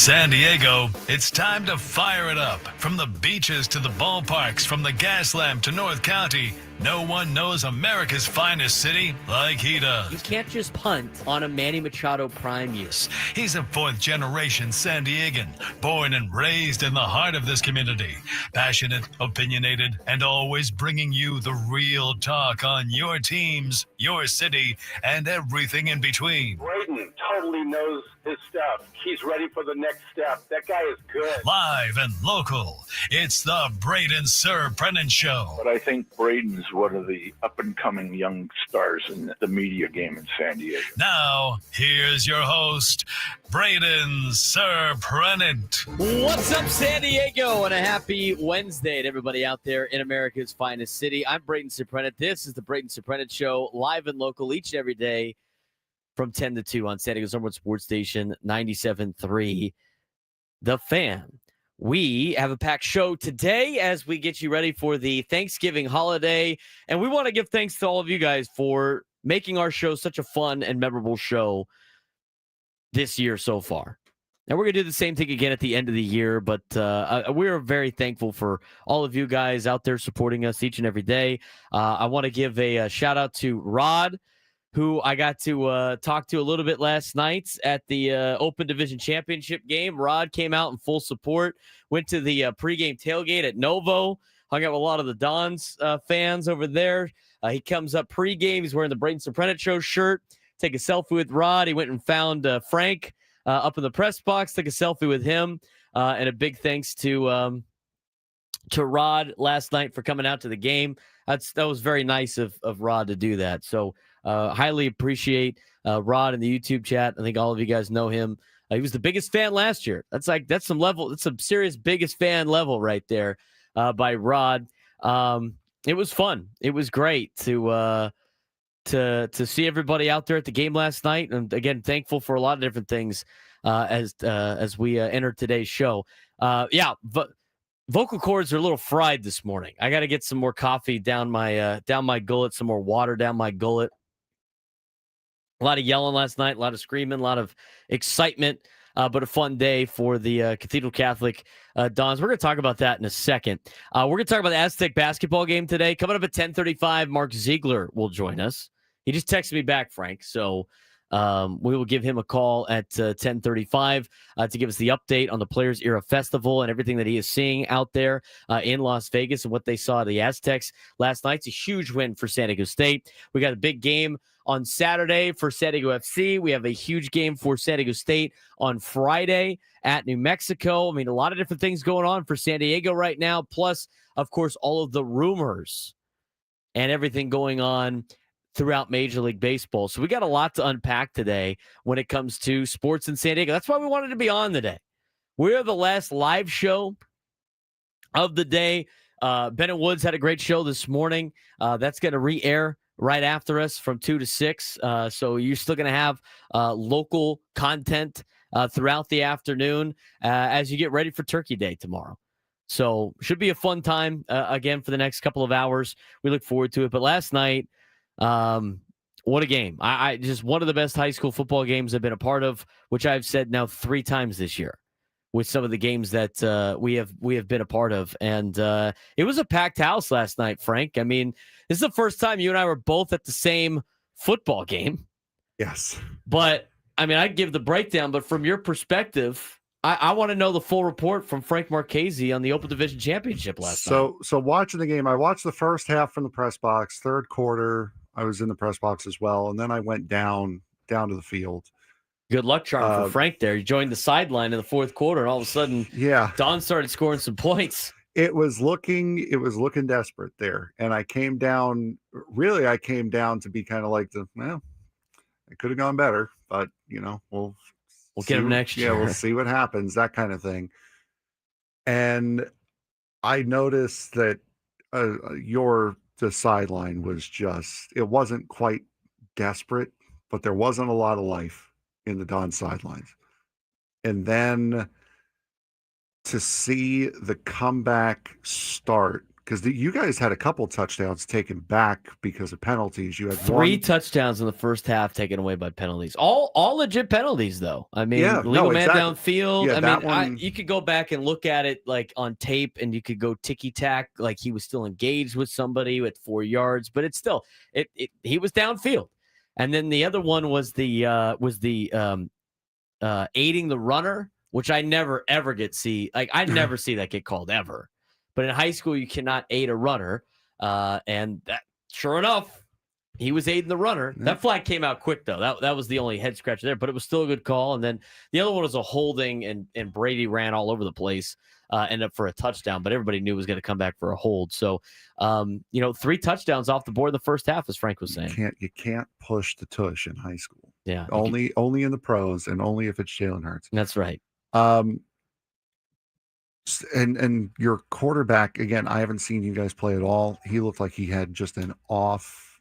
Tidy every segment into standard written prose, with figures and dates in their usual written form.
San Diego, it's time to fire it up. From the beaches to the ballparks, from the Gaslamp to North County, no one knows America's finest city like he does. You can't just punt on a Manny Machado prime year. He's a fourth-generation San Diegan, born and raised in the heart of this community. Passionate, opinionated, and always bringing you the real talk on your teams, your city, and everything in between. Braden totally knows his stuff. He's ready for the next step. That guy is good. Live and local, it's the Braden Surprenant Show. But I think Braden's one of the up-and-coming young stars in the media game in San Diego. Now, here's your host, Braden Surprenant. What's up, San Diego, and a happy Wednesday to everybody out there in America's finest city. I'm Braden Surprenant. This is the Braden Surprenant Show, live and local each and every day from 10 to 2 on San Diego's number one sports station, 97.3 The Fan. We have a packed show today as we get you ready for the Thanksgiving holiday, and we want to give thanks to all of you guys for making our show such a fun and memorable show this year so far. And we're going to do the same thing again at the end of the year, but we're very thankful for all of you guys out there supporting us each and every day. I want to give a shout-out to Rod, who I got to talk to a little bit last night at the Open Division Championship game. Rod came out in full support, went to the pregame tailgate at Novo, hung out with a lot of the Dons fans over there. He comes up pregame. He's wearing the Braden Surprenant Show shirt. Take a selfie with Rod. He went and found Frank up in the press box, took a selfie with him. And a big thanks to Rod last night for coming out to the game. That was very nice of Rod to do that. So highly appreciate Rod in the YouTube chat. I think all of you guys know him. He was the biggest fan last year. That's some level. That's some serious biggest fan level right there by Rod. It was fun. It was great to see everybody out there at the game last night. And again, thankful for a lot of different things as we enter today's show. But vocal cords are a little fried this morning. I got to get some more coffee down my gullet, some more water down my gullet. A lot of yelling last night, a lot of screaming, a lot of excitement, but a fun day for the Cathedral Catholic Dons. We're going to talk about that in a second. We're going to talk about the Aztec basketball game today. Coming up at 10:35, Mark Ziegler will join us. He just texted me back, Frank, so we will give him a call at 10:35 to give us the update on the Players Era Festival and everything that he is seeing out there in Las Vegas and what they saw at the Aztecs last night. It's a huge win for San Diego State. We got a big game on Saturday for San Diego FC. We have a huge game for San Diego State on Friday at New Mexico. I mean, a lot of different things going on for San Diego right now, plus, of course, all of the rumors and everything going on throughout Major League Baseball. So we got a lot to unpack today when it comes to sports in San Diego. That's why we wanted to be on today. We're the last live show of the day. Bennett Woods had a great show this morning. That's going to re-air right after us from 2 to 6. So you're still going to have local content throughout the afternoon as you get ready for Turkey Day tomorrow. So should be a fun time again for the next couple of hours. We look forward to it. But last night, what a game. I just one of the best high school football games I've been a part of, which I've said now 3 times this year with some of the games that we have been a part of. And it was a packed house last night, Frank. I mean, this is the first time you and I were both at the same football game. Yes. But, I mean, I'd give the breakdown, but from your perspective, I want to know the full report from Frank Marchese on the Open Division Championship last night. So watching the game, I watched the first half from the press box. Third quarter, I was in the press box as well. And then I went down to the field. Good luck charm for Frank there. He joined the sideline in the fourth quarter, and all of a sudden, Don started scoring some points. It was looking desperate there. And I came down to be kind of like it could have gone better, but we'll get him next year. Yeah, we'll see what happens, that kind of thing. And I noticed that the sideline was it wasn't quite desperate, but there wasn't a lot of life in the Don sidelines. And then to see the comeback start, because you guys had a couple touchdowns taken back because of penalties. You had 3 touchdowns in the first half taken away by penalties. All legit penalties, though. I mean, Yeah, legal man exactly. downfield. Yeah, I that mean, one- you could go back and look at it like on tape, and you could go ticky-tack like he was still engaged with somebody at 4 yards, but it's still he was downfield. And then the other one was the aiding the runner, which I never ever I never see that get called ever. But in high school, you cannot aid a runner. And that, sure enough, he was aiding the runner. Yeah. That flag came out quick, though. That was the only head scratcher there, but it was still a good call. And then the other one was a holding, and Brady ran all over the place, ended up for a touchdown, but everybody knew it was going to come back for a hold. So, 3 touchdowns off the board in the first half, as Frank was saying. You can't push the tush in high school. Yeah. Only in the pros, and only if it's Jalen Hurts. That's right. And your quarterback, again, I haven't seen you guys play at all. He looked like he had just an off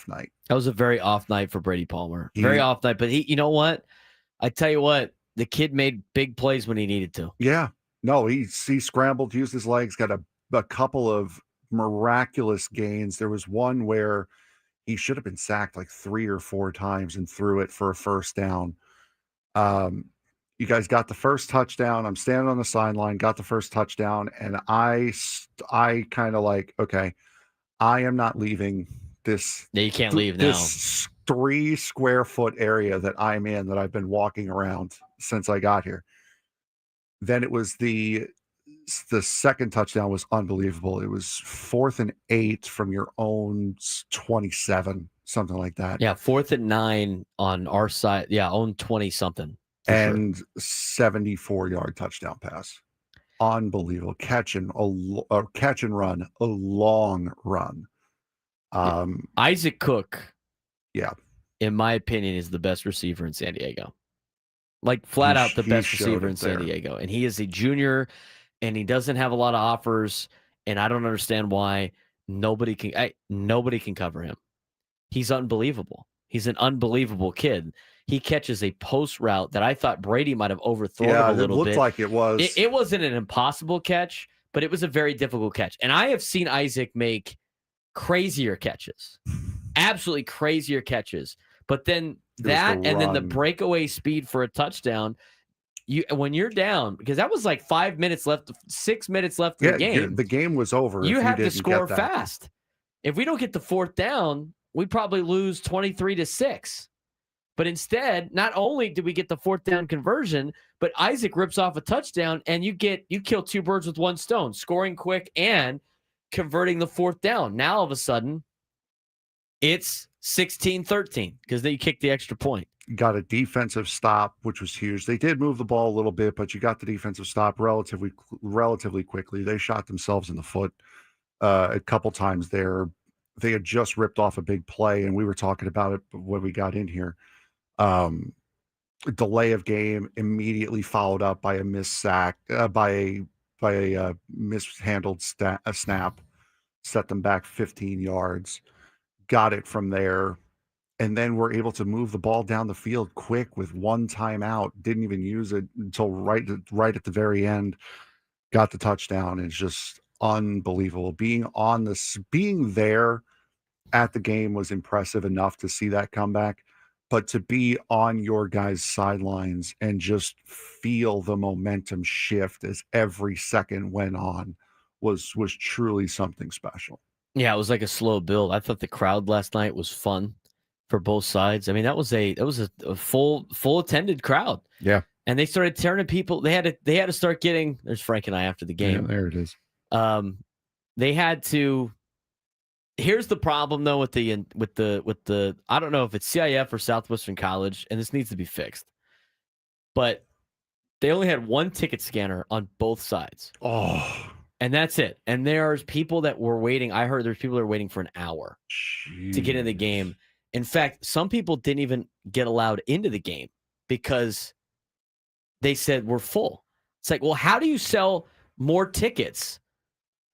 night. That was a very off night for Brady Palmer. Very off night, but you know what? I tell you what, the kid made big plays when he needed to. Yeah. No, he scrambled, used his legs, got a couple of miraculous gains. There was one where he should have been sacked like 3 or 4 times and threw it for a first down. You guys got the first touchdown. I'm standing on the sideline, got the first touchdown, and I kind of like, okay, I am not leaving this. Yeah, you can't leave now. This 3 square foot area that I'm in, that I've been walking around since I got here. Then it was the second touchdown was unbelievable. It was 4th and 8 from your own 27, something like that. Yeah, 4th and 9 on our side. Yeah, own 20 something. And 74-yard touchdown pass. Unbelievable. Catch and run, a long run. Isaac Cook, yeah, in my opinion, is the best receiver in San Diego. Like flat out the best receiver in San Diego. And he is a junior, and he doesn't have a lot of offers, and I don't understand why nobody can cover him. He's unbelievable. He's an unbelievable kid. He catches a post route that I thought Brady might have overthrown him a little bit. It looked like it was. It wasn't an impossible catch, but it was a very difficult catch. And I have seen Isaac make crazier catches, absolutely crazier catches. But then then the breakaway speed for a touchdown, when you're down, because that was like 5 minutes left, 6 minutes left in the game. The game was over. You have to score fast. If we don't get the 4th down, we probably lose 23-6. But instead, not only did we get the 4th down conversion, but Isaac rips off a touchdown, and you kill 2 birds with 1 stone, scoring quick and converting the 4th down. Now all of a sudden, it's 16-13 because they kicked the extra point. Got a defensive stop, which was huge. They did move the ball a little bit, but you got the defensive stop relatively quickly. They shot themselves in the foot a couple times there. They had just ripped off a big play, and we were talking about it when we got in here. Delay of game immediately followed up by a missed sack, by a mishandled snap, set them back 15 yards, got it from there, and then we're able to move the ball down the field quick with 1 timeout. Didn't even use it until right at the very end. Got the touchdown. It's just unbelievable. Being there at the game was impressive enough to see that comeback. But to be on your guys' sidelines and just feel the momentum shift as every second went on was truly something special. Yeah, it was like a slow build. I thought the crowd last night was fun for both sides. I mean, that was a full attended crowd. Yeah, and they started turning people. They had to start getting. There's Frank and I after the game. Yeah, there it is. They had to. Here's the problem though with the I don't know if it's CIF or Southwestern College, and this needs to be fixed. But they only had 1 ticket scanner on both sides. Oh, and that's it. And there's people that were waiting. I heard there's people that are waiting for an hour to get in the game. In fact, some people didn't even get allowed into the game because they said we're full. It's like, well, how do you sell more tickets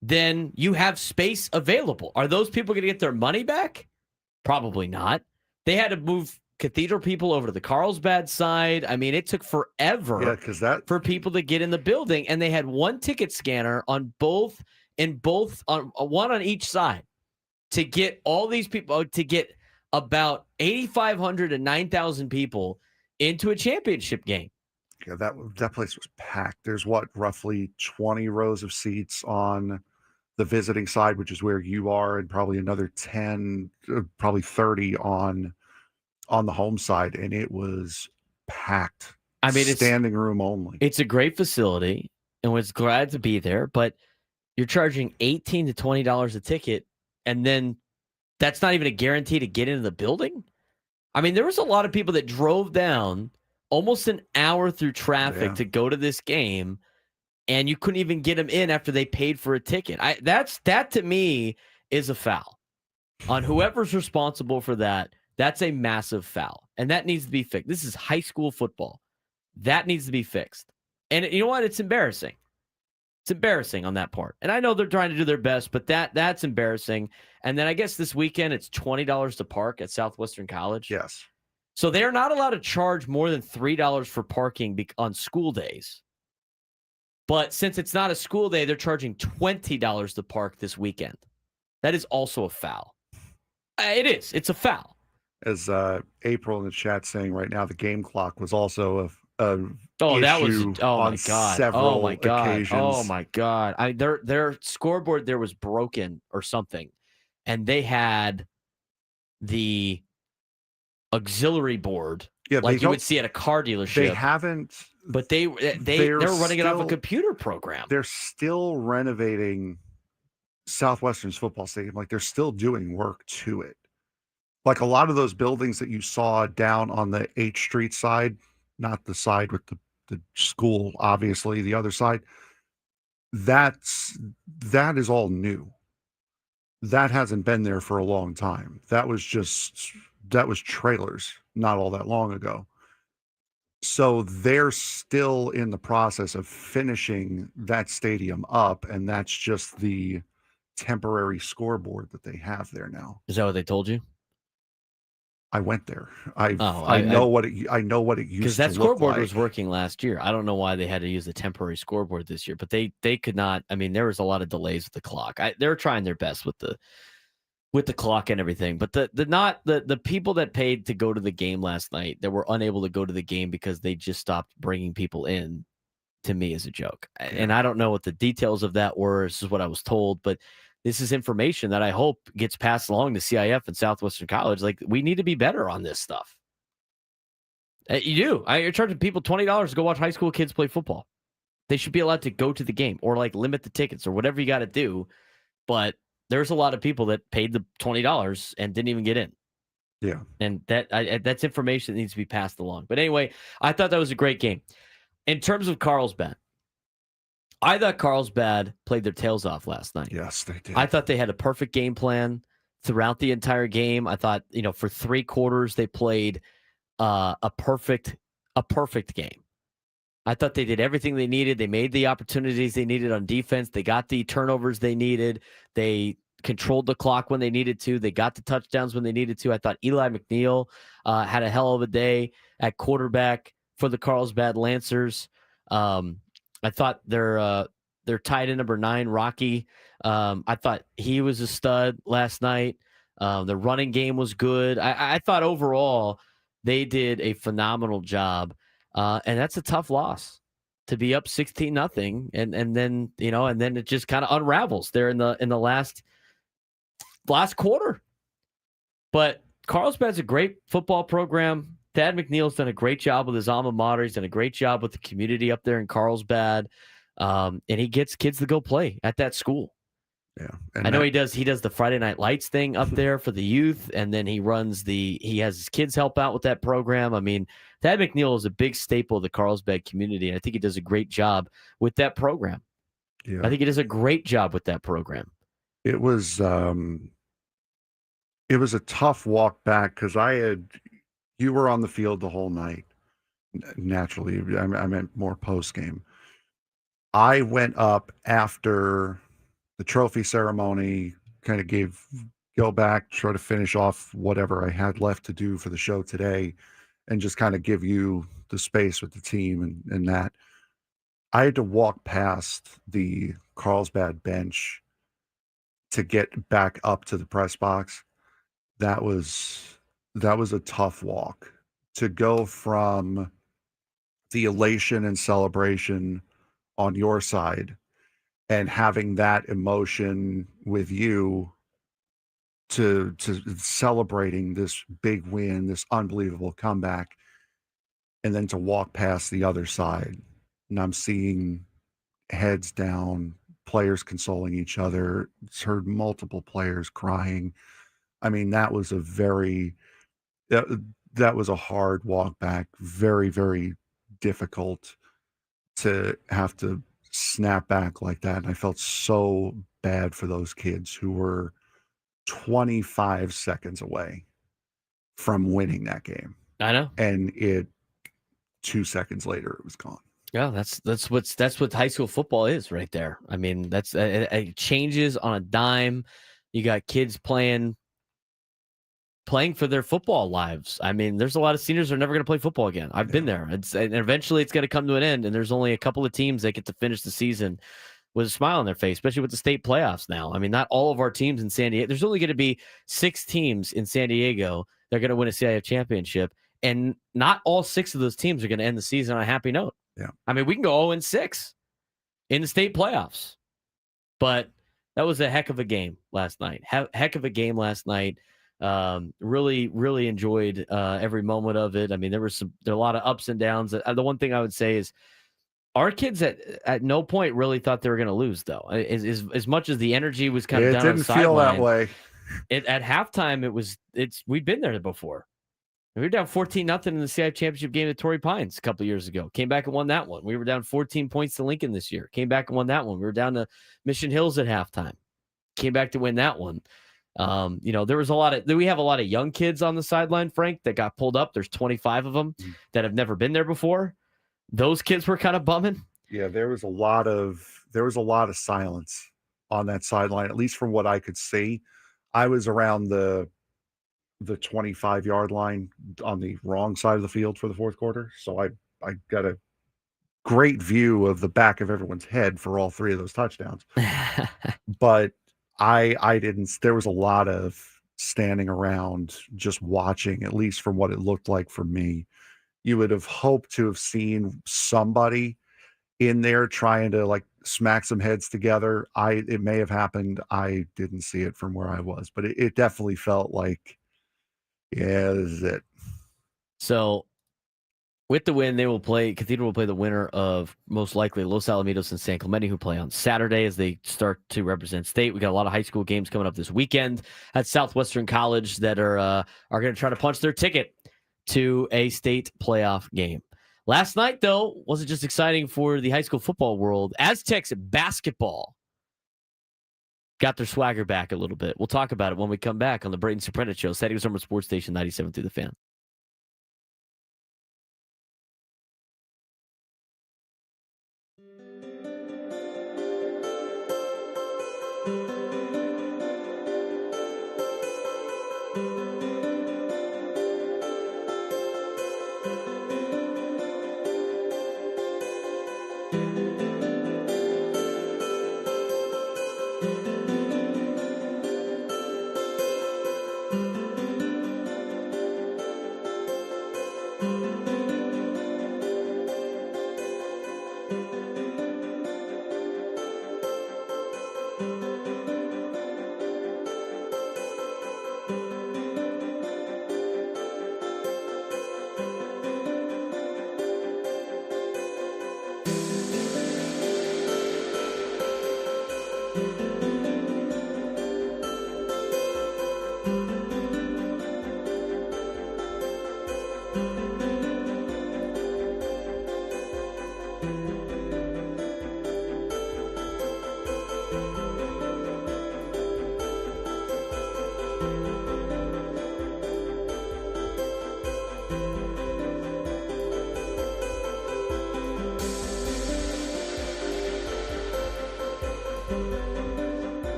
than you have space available? Are those people going to get their money back? Probably not. They had to move Cathedral people over to the Carlsbad side. I mean, it took forever for people to get in the building, and they had 1 ticket scanner on both in both, on one on each side, to get all these people, to get about 8,500 to 9,000 people into a championship game. Yeah, that place was packed. There's roughly 20 rows of seats on the visiting side, which is where you are, and probably another 10, probably 30 on the home side, and it was packed. I mean, standing room only. It's a great facility, and was glad to be there, but you're charging $18 to $20 a ticket, and then that's not even a guarantee to get into the building. I mean, there was a lot of people that drove down almost an hour through traffic to go to this game, and you couldn't even get them in after they paid for a ticket. That to me is a foul on whoever's responsible for that. That's a massive foul, and that needs to be fixed. This is high school football. That needs to be fixed. And you know what? It's embarrassing. It's embarrassing on that part. And I know they're trying to do their best, but that's embarrassing. And then I guess this weekend it's $20 to park at Southwestern College. Yes. So they're not allowed to charge more than $3 for parking on school days. But since it's not a school day, they're charging $20 to park this weekend. That is also a foul. It is. It's a foul. As April in the chat saying right now, the game clock was also that was on several occasions. Oh my God! Their scoreboard there was broken or something, and they had the auxiliary board like you would see at a car dealership. They haven't, but they're running it off a computer program. They're still renovating Southwestern's football stadium. Like they're still doing work to it. Like a lot of those buildings that you saw down on the H Street side, not the side with the school, obviously, the other side, that is all new. That hasn't been there for a long time. That was trailers not all that long ago. So they're still in the process of finishing that stadium up, and that's just the temporary scoreboard that they have there now. Is that what they told you? I went there. I know what it used to look like. Because that scoreboard was working last year. I don't know why they had to use the temporary scoreboard this year, but they could not. I mean, there was a lot of delays with the clock. They were trying their best with the clock and everything, but the people that paid to go to the game last night that were unable to go to the game because they just stopped bringing people in, to me is a joke. Yeah. And I don't know what the details of that were. This is what I was told, but this is information that I hope gets passed along to CIF and Southwestern College. Like, we need to be better on this stuff. You do. You're charging people $20 to go watch high school kids play football. They should be allowed to go to the game, or like limit the tickets or whatever you got to do. But there's a lot of people that paid the $20 and didn't even get in. Yeah. And that's information that needs to be passed along. But anyway, I thought that was a great game. In terms of Carlsbad, I thought Carlsbad played their tails off last night. Yes, they did. I thought they had a perfect game plan throughout the entire game. I thought, for 3 quarters, they played a perfect game. I thought they did everything they needed. They made the opportunities they needed on defense. They got the turnovers they needed. They controlled the clock when they needed to. They got the touchdowns when they needed to. I thought Eli McNeil had a hell of a day at quarterback for the Carlsbad Lancers. I thought their tight end number 9, Rocky, I thought he was a stud last night. The running game was good. I thought overall they did a phenomenal job. And that's a tough loss to be up 16-0. And then, and then it just kind of unravels there in the last quarter. But Carlsbad's a great football program. Thad McNeil's done a great job with his alma mater. He's done a great job with the community up there in Carlsbad. And he gets kids to go play at that school. Yeah. I know he does the Friday Night Lights thing up there for the youth. And then he has his kids help out with that program. I mean, Thad McNeil is a big staple of the Carlsbad community. And I think he does a great job with that program. Yeah. I think he does a great job with that program. It was a tough walk back because you were on the field the whole night. Naturally, I meant more post game. I went up after the trophy ceremony, kind of go back, try to finish off whatever I had left to do for the show today, and just kind of give you the space with the team and that. I had to walk past the Carlsbad bench to get back up to the press box, that was a tough walk. To go from the elation and celebration on your side and having that emotion with you to celebrating this big win, this unbelievable comeback, and then to walk past the other side. And I'm seeing heads down, players consoling each other. Heard multiple players crying. I mean, that was that was a hard walk back. Very, very difficult to have to snap back like that. And I felt so bad for those kids who were 25 seconds away from winning that game. I know. And 2 seconds later, it was gone. Yeah, that's what high school football is right there. I mean, that's it changes on a dime. You got kids playing for their football lives. I mean, there's a lot of seniors who are never going to play football again. I've been there. And eventually it's going to come to an end, and there's only a couple of teams that get to finish the season with a smile on their face, especially with the state playoffs now. I mean, not all of our teams in San Diego. There's only going to be 6 teams in San Diego that are going to win a CIF championship, and not all 6 of those teams are going to end the season on a happy note. Yeah. I mean, we can go 0-6 in the state playoffs, but that was a heck of a game last night. Heck of a game last night. Really, really enjoyed every moment of it. I mean, there were a lot of ups and downs. The one thing I would say is our kids at no point really thought they were going to lose, though. As much as the energy was kind of down on the sideline. It didn't feel that way. At halftime, we'd been there before. We were down 14-0 in the CIF championship game at Torrey Pines a couple of years ago. Came back and won that one. We were down 14 points to Lincoln this year. Came back and won that one. We were down to Mission Hills at halftime. Came back to win that one. There was we have a lot of young kids on the sideline, Frank, that got pulled up. There's 25 of them that have never been there before. Those kids were kind of bumming. Yeah, there was a lot of silence on that sideline, at least from what I could see. I was around the 25-yard line on the wrong side of the field for the fourth quarter. So I got a great view of the back of everyone's head for all 3 of those touchdowns. But I didn't. There was a lot of standing around just watching, at least from what it looked like for me. You would have hoped to have seen somebody in there trying to like smack some heads together. It may have happened. I didn't see it from where I was, but it definitely felt like, yeah, this is it. So with the win, Cathedral will play the winner of most likely Los Alamitos and San Clemente, who play on Saturday as they start to represent state. We got a lot of high school games coming up this weekend at Southwestern College that are going to try to punch their ticket to a state playoff game. Last night, though, wasn't just exciting for the high school football world. Aztecs basketball got their swagger back a little bit. We'll talk about it when we come back on the Braden Surprenant Show, San Diego Summer Sports Station 97 through the Fan.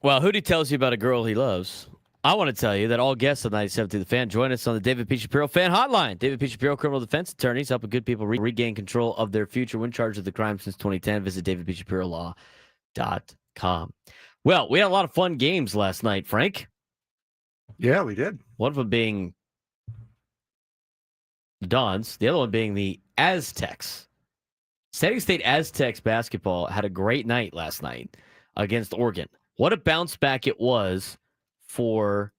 Well, Hootie tells you about a girl he loves. I want to tell you that all guests of 97 to the Fan join us on the David P. Shapiro Fan Hotline. David P. Shapiro, criminal defense attorneys, helping good people regain control of their future when charged with the crime since 2010. Visit davidpshapirolaw.com. Well, we had a lot of fun games last night, Frank. Yeah, we did. One of them being the Dons, the other one being the Aztecs. San Diego State Aztecs basketball had a great night last night against Oregon. What a bounce back it was for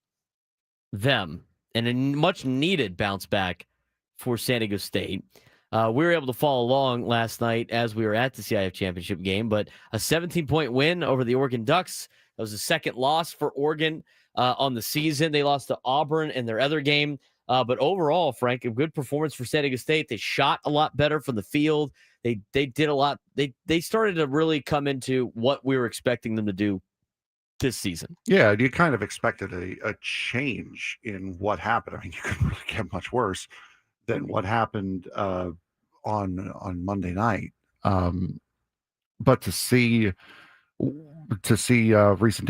them, and a much needed bounce back for San Diego State. We were able to follow along last night as we were at the CIF championship game, but a 17-point win over the Oregon Ducks. That was the second loss for Oregon on the season. They lost to Auburn in their other game. But overall, Frank, a good performance for San Diego State. They shot a lot better from the field. They did a lot. They started to really come into what we were expecting them to do this season. Yeah, you kind of expected a change in what happened. I mean, you couldn't really get much worse than what happened on Monday night. But to see recent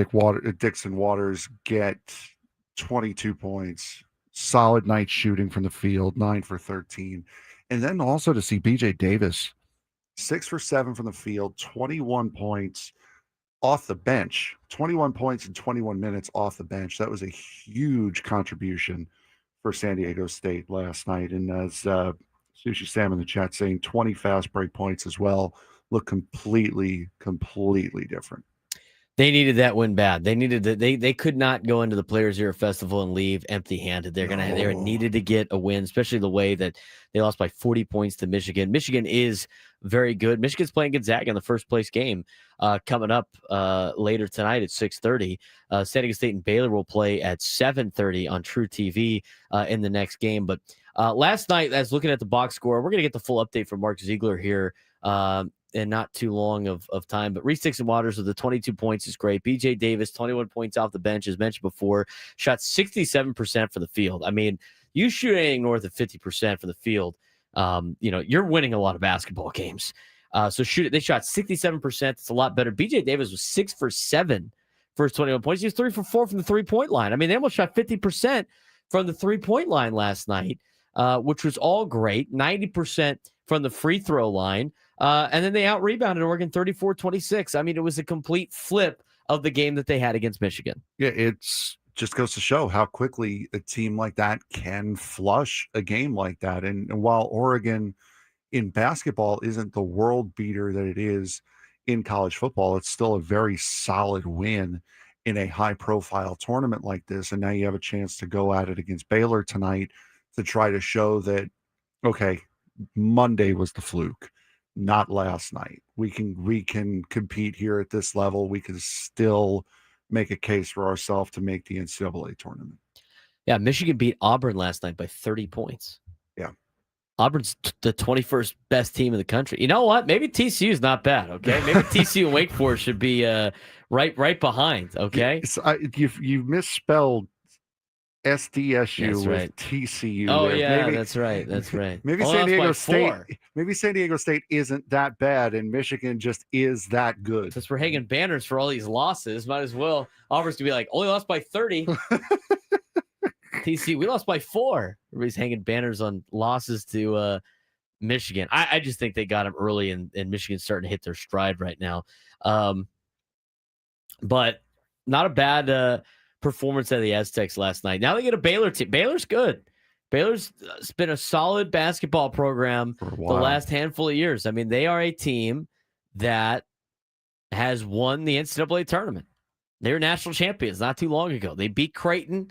Dixon Waters get 22 points, solid night shooting from the field, 9 for 13, and then also to see BJ Davis 6 for 7 from the field, 21 points off the bench, 21 points in 21 minutes off the bench. That was a huge contribution for San Diego State last night. And as Sushi Sam in the chat saying, 20 fast break points as well. Look completely different. They needed that win bad. They needed that. They could not go into the Players Era Festival and leave empty-handed. They needed to get a win, especially the way that they lost by 40 points to Michigan. Michigan is very good. Michigan's playing Gonzaga in the first place game coming up later tonight at 6:30. San Diego State and Baylor will play at 7:30 on True TV in the next game. But last night, as looking at the box score, we're going to get the full update from Mark Ziegler here and not too long of time. But Reese Dixon Waters with the 22 points is great. BJ Davis, 21 points off the bench, as mentioned before, shot 67% for the field. I mean, you shoot anything north of 50% for the field, you're winning a lot of basketball games. So they shot 67%. It's a lot better. BJ Davis was 6 for 7 for his 21 points. He was 3 for 4 from the three-point line. I mean, they almost shot 50% from the three-point line last night, which was all great. 90% from the free throw line. And then they out-rebounded Oregon 34-26. I mean, it was a complete flip of the game that they had against Michigan. Yeah, it's just goes to show how quickly a team like that can flush a game like that. And while Oregon in basketball isn't the world beater that it is in college football, it's still a very solid win in a high-profile tournament like this. And now you have a chance to go at it against Baylor tonight to try to show that, okay, Monday was the fluke, not last night. We can compete here at this level. We can still make a case for ourselves to make the NCAA tournament. Yeah, Michigan beat Auburn last night by 30 points. Yeah. Auburn's the 21st best team in the country. You know what? Maybe TCU is not bad, okay? Maybe TCU and Wake Forest should be right behind, okay? You misspelled SDSU That's with right. TCU. Oh, there. yeah, Maybe, that's right. Maybe Well, San that's Diego by State. 4. Maybe San Diego State isn't that bad, and Michigan just is that good. Since we're hanging banners for all these losses, might as well. Auburn's to be like, only lost by 30. TCU, we lost by 4. Everybody's hanging banners on losses to Michigan. I just think they got them early, and Michigan's starting to hit their stride right now. But not a bad performance out of the Aztecs last night. Now they get a Baylor team. Baylor's good. Baylor's been a solid basketball program the last handful of years. I mean, they are a team that has won the NCAA tournament. They were national champions not too long ago. They beat Creighton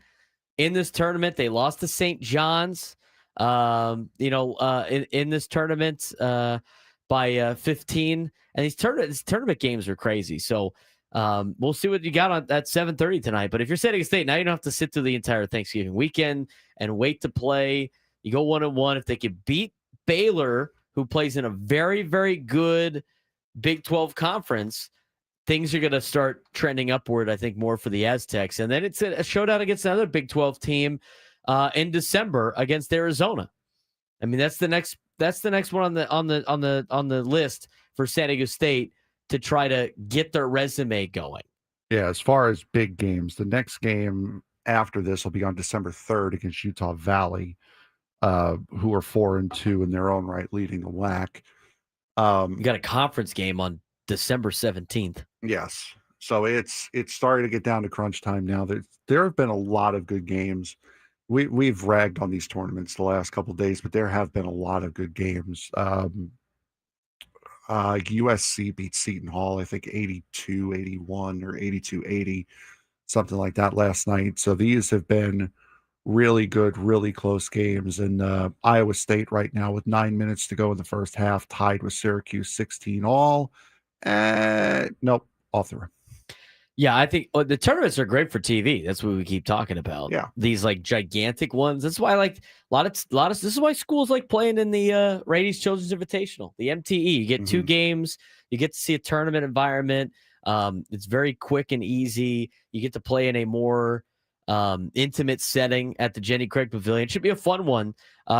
in this tournament. They lost to St. John's, in this tournament by 15. And these tournament games are crazy. So we'll see what you got on at 7:30 tonight. But if you're San Diego State, now you don't have to sit through the entire Thanksgiving weekend and wait to play. You go 1-1. If they could beat Baylor, who plays in a very, very good Big 12 conference, things are going to start trending upward, I think, more for the Aztecs. And then it's a showdown against another Big 12 team in December against Arizona. I mean, that's the next one on the list for San Diego State to try to get their resume going. Yeah, as far as big games, the next game after this will be on December 3rd against Utah Valley, who are 4-2 in their own right, leading the WAC. You got a conference game on December 17th. Yes. So it's starting to get down to crunch time now. There have been a lot of good games. We've ragged on these tournaments the last couple of days, but there have been a lot of good games. USC beat Seton Hall, I think 82-81 or 82-80, something like that last night. So these have been really good, really close games. And Iowa State right now with 9 minutes to go in the first half, tied with Syracuse 16 all. Nope, off the rim. Yeah, I think the tournaments are great for TV. That's what we keep talking about. Yeah. These like gigantic ones. That's why I like a lot of this is why schools like playing in the Rady's Children's Invitational, the MTE. You get 2 games, you get to see a tournament environment. It's very quick and easy. You get to play in a more intimate setting at the Jenny Craig Pavilion. It should be a fun one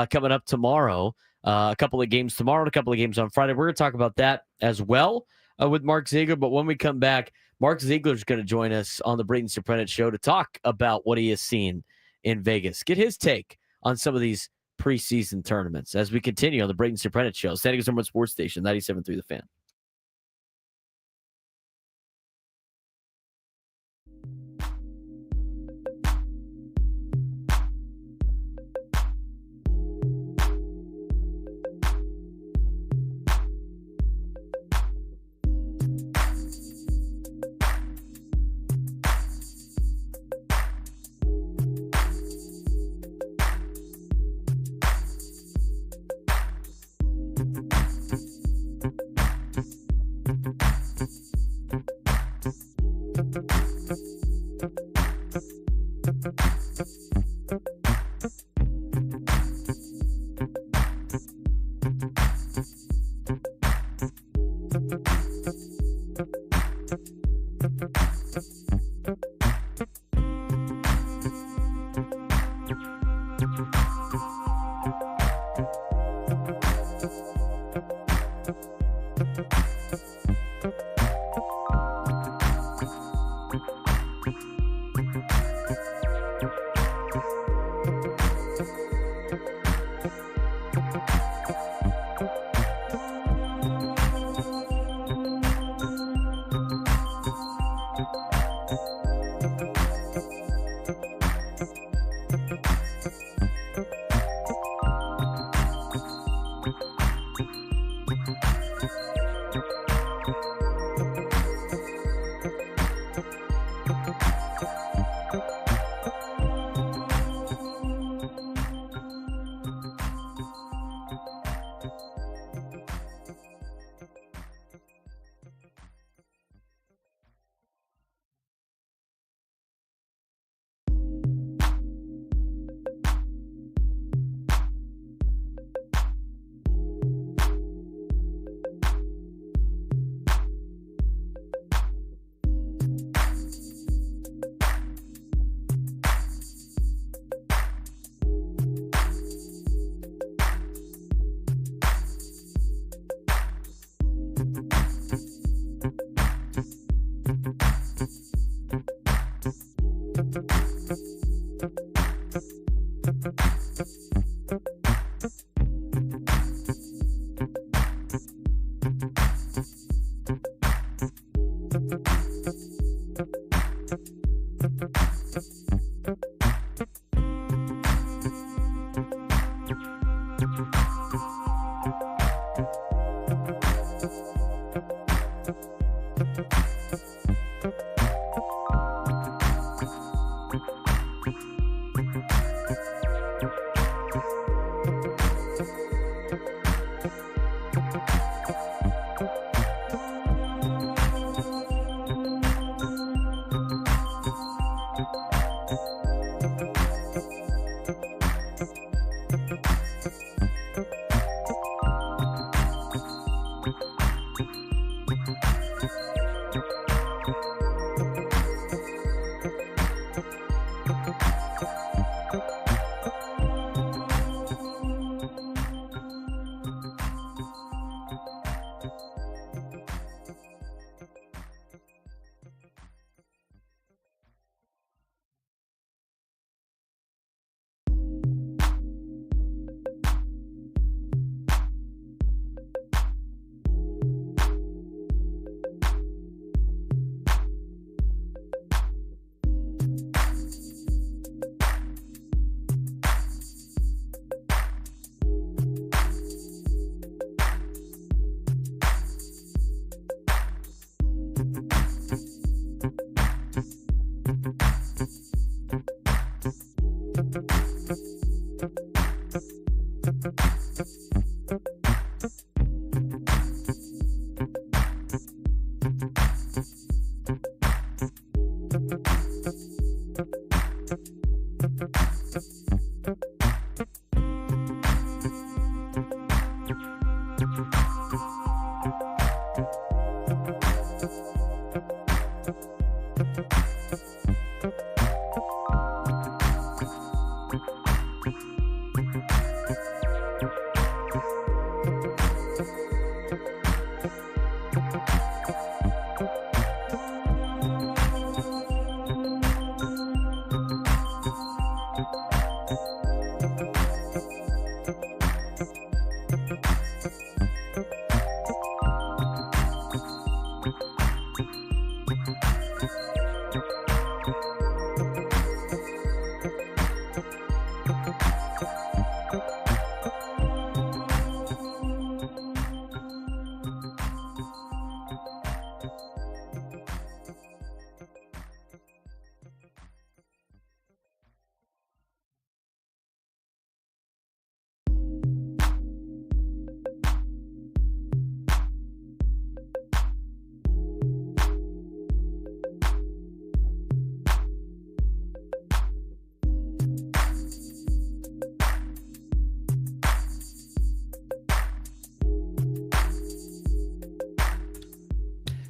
coming up tomorrow. A couple of games tomorrow and a couple of games on Friday. We're going to talk about that as well with Mark Ziegler. But when we come back, Mark Ziegler is going to join us on the Braden Surprenant Show to talk about what he has seen in Vegas. Get his take on some of these preseason tournaments as we continue on the Braden Surprenant Show. San Diego's #1 sports station, 97.3 The Fan.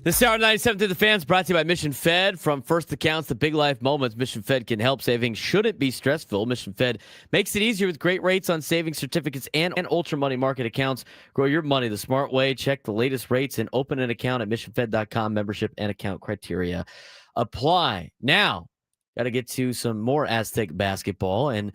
This hour 97 to the fans brought to you by Mission Fed. From first accounts to big life moments, Mission Fed can help. Saving shouldn't be stressful. Mission Fed makes it easier with great rates on savings certificates and ultra money market accounts. Grow your money the smart way. Check the latest rates and open an account at missionfed.com. Membership and account criteria apply. Now, got to get to some more Aztec basketball, and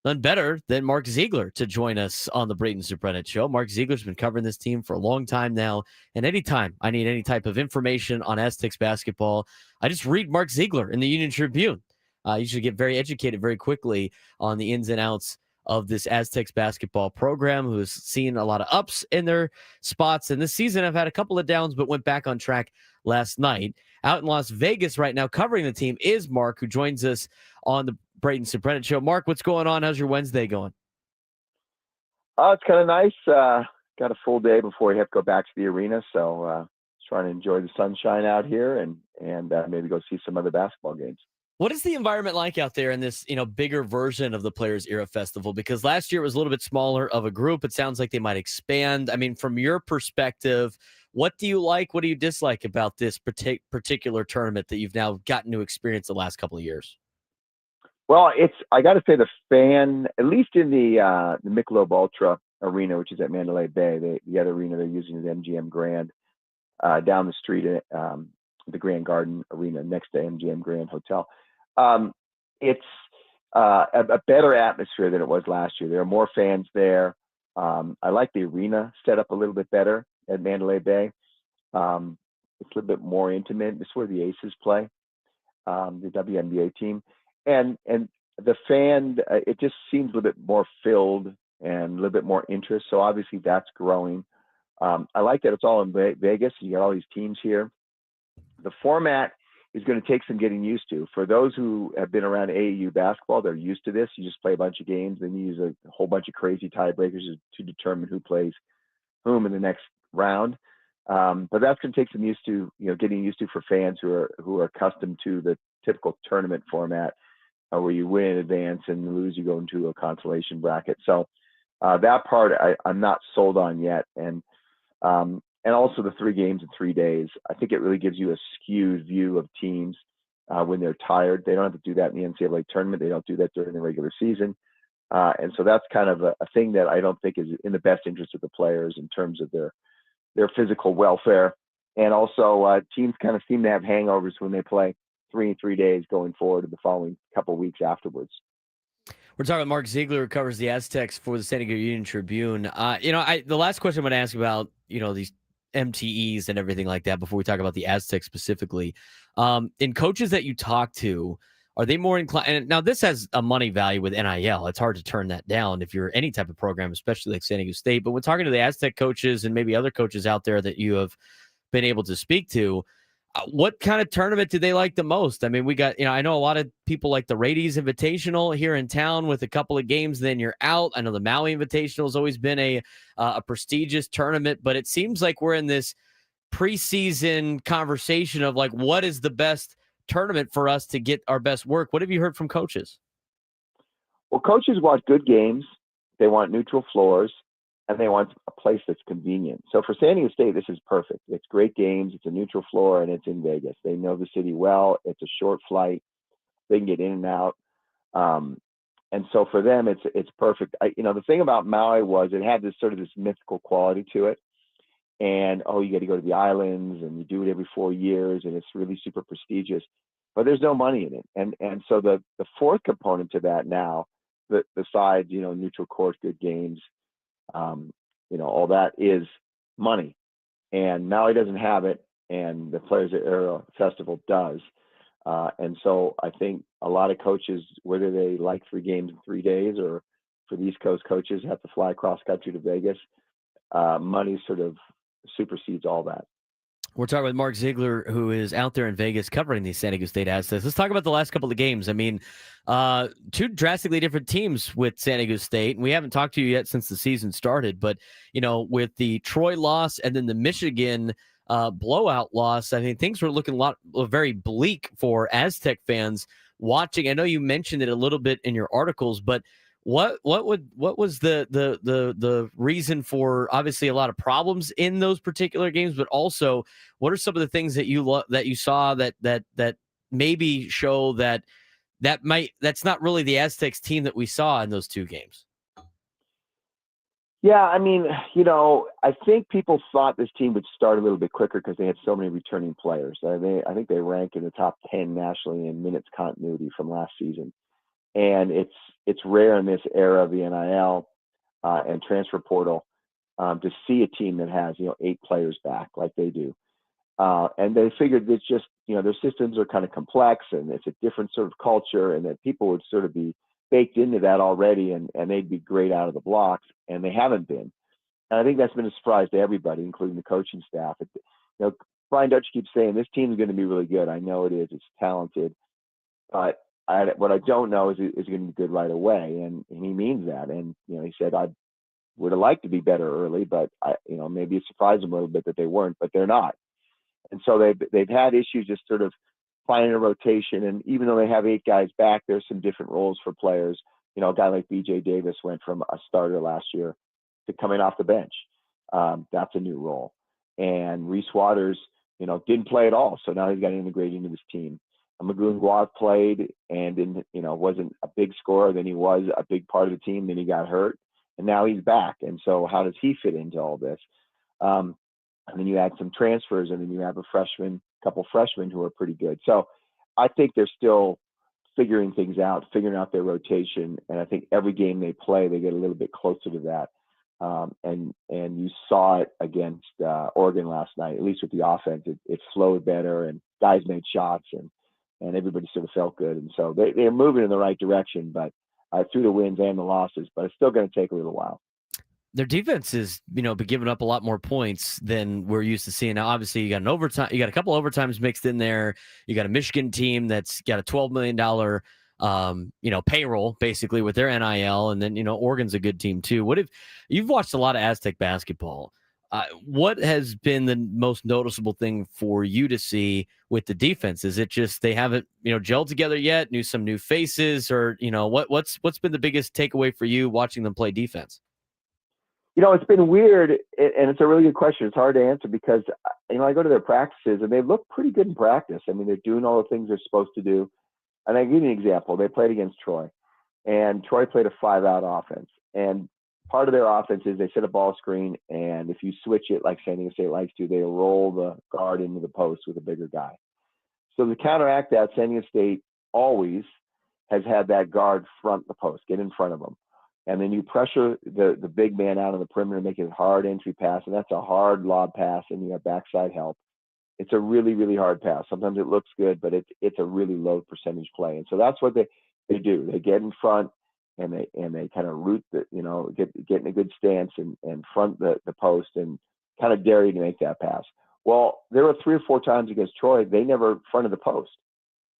none better than Mark Ziegler to join us on the Braden Surprenant Show. Mark Ziegler's been covering this team for a long time now, and anytime I need any type of information on Aztecs basketball, I just read Mark Ziegler in the Union Tribune. I usually get very educated very quickly on the ins and outs of this Aztecs basketball program, who has seen a lot of ups in their spots. And this season, I've had a couple of downs, but went back on track last night. Out in Las Vegas right now covering the team is Mark, who joins us on the Braden Surprenant Show. Mark, what's going on? How's your Wednesday going? It's kind of nice. Got a full day before we have to go back to the arena, so trying to enjoy the sunshine out here and maybe go see some other basketball games. What is the environment like out there in this, bigger version of the Players Era Festival? Because last year it was a little bit smaller of a group. It sounds like they might expand. I mean, from your perspective, what do you like? What do you dislike about this particular tournament that you've now gotten to experience the last couple of years? Well, I got to say the fan, at least in the Michelob Ultra arena, which is at Mandalay Bay, the other arena they're using is MGM Grand, down the street at the Grand Garden Arena next to MGM Grand Hotel. It's a better atmosphere than it was last year. There are more fans there. I like the arena set up a little bit better at Mandalay Bay. It's a little bit more intimate. This is where the Aces play, the WNBA team. And the fan, it just seems a little bit more filled and a little bit more interest. So obviously that's growing. I like that it's all in Vegas. You got all these teams here. The format is going to take some getting used to. For those who have been around AAU basketball, they're used to this. You just play a bunch of games, then you use a whole bunch of crazy tiebreakers to determine who plays whom in the next round. But that's going to take some getting used to for fans who are accustomed to the typical tournament format, where you win in advance and lose, you go into a consolation bracket. So that part I'm not sold on yet. And also the 3 games in 3 days, I think it really gives you a skewed view of teams when they're tired. They don't have to do that in the NCAA tournament. They don't do that during the regular season. And so that's kind of a thing that I don't think is in the best interest of the players in terms of their physical welfare. And also teams kind of seem to have hangovers when they play 3 in 3 days going forward to the following couple of weeks afterwards. We're talking about Mark Ziegler, who covers the Aztecs for the San Diego Union Tribune. The last question I'm going to ask about, these MTEs and everything like that before we talk about the Aztecs specifically. In coaches that you talk to, are they more inclined? And now this has a money value with NIL. It's hard to turn that down if you're any type of program, especially like San Diego State. But when talking to the Aztec coaches and maybe other coaches out there that you have been able to speak to, What kind of tournament do they like the most? I mean, we got, I know a lot of people like the Radies Invitational here in town with a couple of games, then you're out. I know the Maui Invitational has always been a prestigious tournament, but it seems like we're in this preseason conversation of like, what is the best tournament for us to get our best work? What have you heard from coaches? Well, coaches want good games. They want neutral floors, and they want a place that's convenient. So for San Diego State, this is perfect. It's great games. It's a neutral floor, and it's in Vegas. They know the city well. It's a short flight. They can get in and out. And so for them, it's perfect. The thing about Maui was it had this mythical quality to it. And, you got to go to the islands, and you do it every 4 years, and it's really super prestigious. But there's no money in it. And so the fourth component to that now, besides, neutral court, good games, all that is money. And Maui doesn't have it, and the Players Era Festival does. And so I think a lot of coaches, whether they like 3 games in 3 days, or for the East Coast coaches have to fly across country to Vegas, money sort of supersedes all that. We're talking with Mark Ziegler, who is out there in Vegas covering the San Diego State Aztecs. Let's talk about the last couple of games. I mean, 2 drastically different teams with San Diego State, and we haven't talked to you yet since the season started. But, with the Troy loss and then the Michigan blowout loss, I think things were looking very bleak for Aztec fans watching. I know you mentioned it a little bit in your articles, but what was the reason for obviously a lot of problems in those particular games, but also what are some of the things that you saw that maybe show that's not really the Aztecs team that we saw in those 2 games? Yeah, I mean, I think people thought this team would start a little bit quicker because they had so many returning players. I think they rank in the top 10 nationally in minutes continuity from last season. And it's rare in this era of the NIL and transfer portal to see a team that has 8 players back like they do. And they figured it's just their systems are kind of complex, and it's a different sort of culture, and that people would sort of be baked into that already, and they'd be great out of the blocks, and they haven't been. And I think that's been a surprise to everybody, including the coaching staff. Brian Dutch keeps saying this team is going to be really good. I know it is. It's talented, but what I don't know is it going to be good right away, and he means that. And he said I would have liked to be better early, but maybe it surprised him a little bit that they weren't, but they're not. And so they've had issues just sort of finding a rotation. And even though they have 8 guys back, there's some different roles for players. A guy like BJ Davis went from a starter last year to coming off the bench. That's a new role. And Reese Waters, didn't play at all, so now he's got to integrate into this team. Magoon Guav played and wasn't a big scorer. Then he was a big part of the team. Then he got hurt, and now he's back. And so how does he fit into all this? And then you add some transfers, and then you have a couple freshmen who are pretty good. So I think they're still figuring things out, figuring out their rotation. And I think every game they play, they get a little bit closer to that. And you saw it against Oregon last night, at least with the offense. It flowed better, and guys made shots, and everybody sort of felt good. And so they're moving in the right direction, but through the wins and the losses, but it's still going to take a little while. Their defense is, been giving up a lot more points than we're used to seeing. Now, obviously, you got an overtime, you got a couple overtimes mixed in there. You got a Michigan team that's got a $12 million, payroll basically with their NIL, and then Oregon's a good team too. What if you've watched a lot of Aztec basketball? What has been the most noticeable thing for you to see with the defense? Is it just they haven't gelled together yet? Some new faces, or what's been the biggest takeaway for you watching them play defense? It's been weird, and it's a really good question. It's hard to answer because, I go to their practices, and they look pretty good in practice. I mean, they're doing all the things they're supposed to do. And I give you an example. They played against Troy, and Troy played a 5-out offense. And part of their offense is they set a ball screen, and if you switch it like San Diego State likes to, they roll the guard into the post with a bigger guy. So to counteract that, San Diego State always has had that guard front the post, get in front of them. And then you pressure the big man out on the perimeter, make it a hard entry pass, and that's a hard lob pass, and you have backside help. It's a really, really hard pass. Sometimes it looks good, but it's a really low percentage play. And so that's what they do. They get in front, and they kind of root get in a good stance and front the post and kind of dare you to make that pass. Well, there were 3 or 4 times against Troy, they never fronted the post.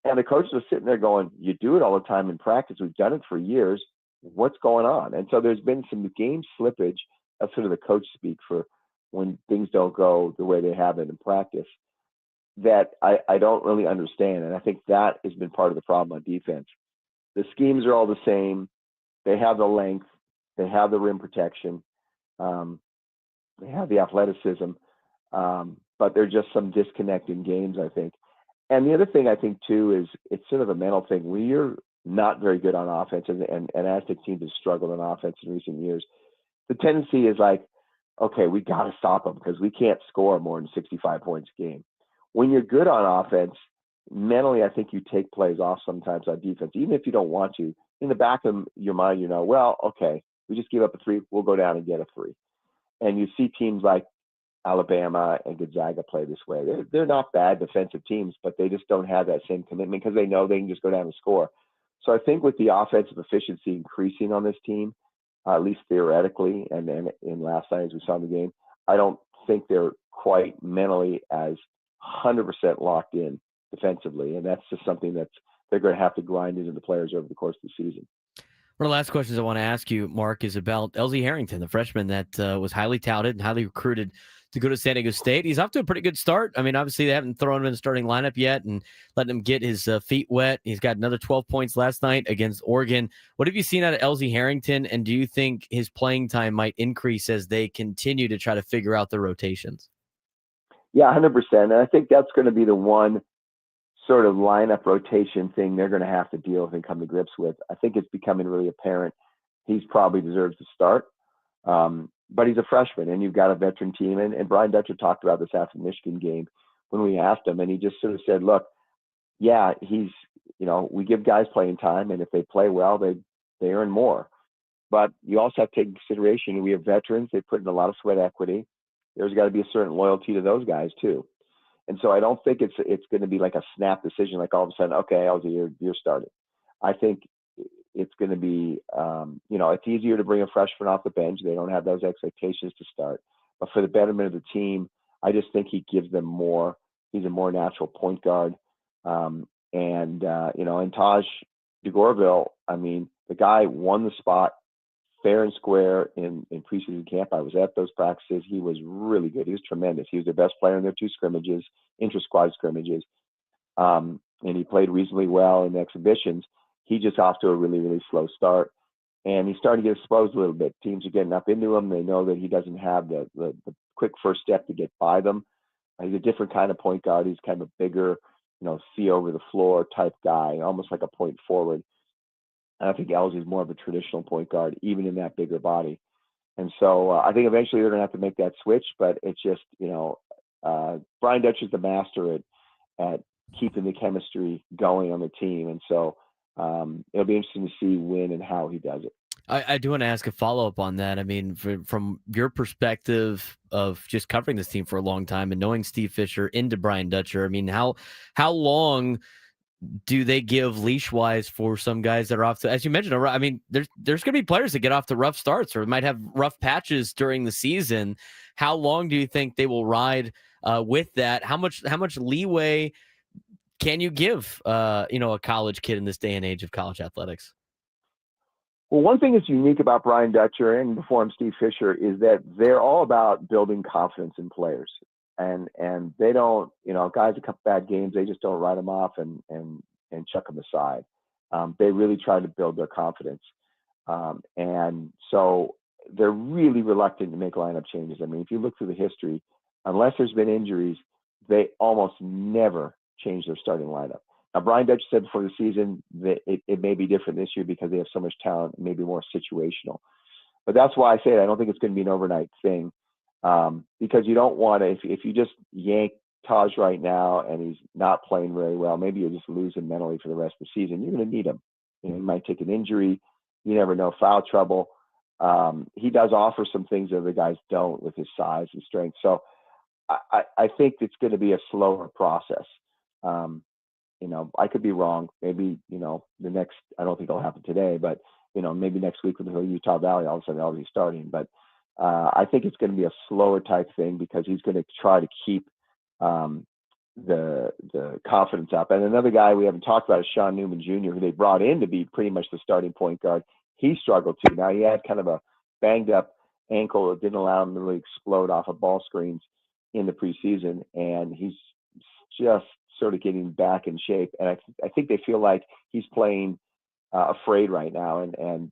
And the coaches are sitting there going, you do it all the time in practice. We've done it for years. What's going on? And so there's been some game slippage. That's sort of the coach speak for when things don't go the way they have it in practice that I don't really understand. And I think that has been part of the problem on defense. The schemes are all the same. They have the length. They have the rim protection. They have the athleticism. But there's just some disconnect in games, I think. And the other thing I think, too, is it's sort of a mental thing. We're not very good on offense, and Aztec teams have struggled on offense in recent years. The tendency is like, okay, we got to stop them because we can't score more than 65 points a game. When you're good on offense, mentally, I think you take plays off sometimes on defense, even if you don't want to. In the back of your mind, you know, well, okay, we just give up a 3, we'll go down and get a 3. And you see teams like Alabama and Gonzaga play this way. They're not bad defensive teams, but they just don't have that same commitment because they know they can just go down and score. So I think with the offensive efficiency increasing on this team, at least theoretically, and then in last night as we saw in the game, I don't think they're quite mentally as 100% locked in defensively, and that's just something that they're going to have to grind into the players over the course of the season. One of the last questions I want to ask you, Mark, is about LZ Harrington, the freshman that was highly touted and highly recruited to go to San Diego State. He's off to a pretty good start. I mean, obviously, they haven't thrown him in the starting lineup yet and letting him get his feet wet. He's got another 12 points last night against Oregon. What have you seen out of LZ Harrington, and do you think his playing time might increase as they continue to try to figure out the rotations? Yeah, 100%. And I think that's going to be the one sort of lineup rotation thing they're going to have to deal with and come to grips with. I think it's becoming really apparent he's probably deserves to start. But he's a freshman, and you've got a veteran team. And Brian Dutcher talked about this after the Michigan game when we asked him, and he just sort of said, look, yeah, he's, you know, we give guys playing time, and if they play well, they earn more. But you also have to take into consideration we have veterans. They put in a lot of sweat equity. There's got to be a certain loyalty to those guys, too. And so I don't think it's going to be like a snap decision, like all of a sudden, okay, LZ, you're starting. I think it's going to be, you know, it's easier to bring a freshman off the bench. They don't have those expectations to start. But for the betterment of the team, I just think he gives them more. He's a more natural point guard. You know, and Taj DeGorville, I mean, the guy won the spot fair and square in preseason camp. I was at those practices. He was really good. He was tremendous. He was their best player in their 2 scrimmages, inter-squad scrimmages. And he played reasonably well in the exhibitions. He just off to a really, really slow start. And he's starting to get exposed a little bit. Teams are getting up into him. They know that he doesn't have the quick first step to get by them. He's a different kind of point guard. He's kind of a bigger, you know, see over the floor type guy, almost like a point forward. And I think LZ is more of a traditional point guard, even in that bigger body. And so I think eventually they're going to have to make that switch. But it's just, you know, Brian Dutcher is the master at keeping the chemistry going on the team. And so it'll be interesting to see when and how he does it. I do want to ask a follow-up on that. I mean, from your perspective of just covering this team for a long time and knowing Steve Fisher into Brian Dutcher, I mean, how long do they give leash-wise for some guys that are off to, as you mentioned, I mean, there's going to be players that get off to rough starts or might have rough patches during the season. How long do you think they will ride with that? How much leeway can you give, you know, a college kid in this day and age of college athletics? Well, one thing that's unique about Brian Dutcher and before him Steve Fisher is that they're all about building confidence in players. And they don't, you know, guys a couple bad games, they just don't write them off and chuck them aside. They really try to build their confidence. And so they're really reluctant to make lineup changes. I mean, if you look through the history, unless there's been injuries, they almost never change their starting lineup. Now, Brian Dutcher said before the season that it may be different this year because they have so much talent, maybe more situational. But that's why I say it. I don't think it's going to be an overnight thing. Because you don't want to, if you just yank Taj right now and he's not playing very well, maybe you'll just lose him mentally for the rest of the season. You're going to need him. You know, he might take an injury. You never know, foul trouble. He does offer some things that the guys don't with his size and strength. So I think it's going to be a slower process. You know, I could be wrong. Maybe, you know, I don't think it'll happen today, but, you know, maybe next week with the Utah Valley, all of a sudden they'll be starting. But I think it's going to be a slower type thing because he's going to try to keep the confidence up. And another guy we haven't talked about is Sean Newman Jr., who they brought in to be pretty much the starting point guard. He struggled too. Now he had kind of a banged up ankle that didn't allow him to really explode off of ball screens in the preseason, and he's just sort of getting back in shape. And I think they feel like he's playing afraid right now, and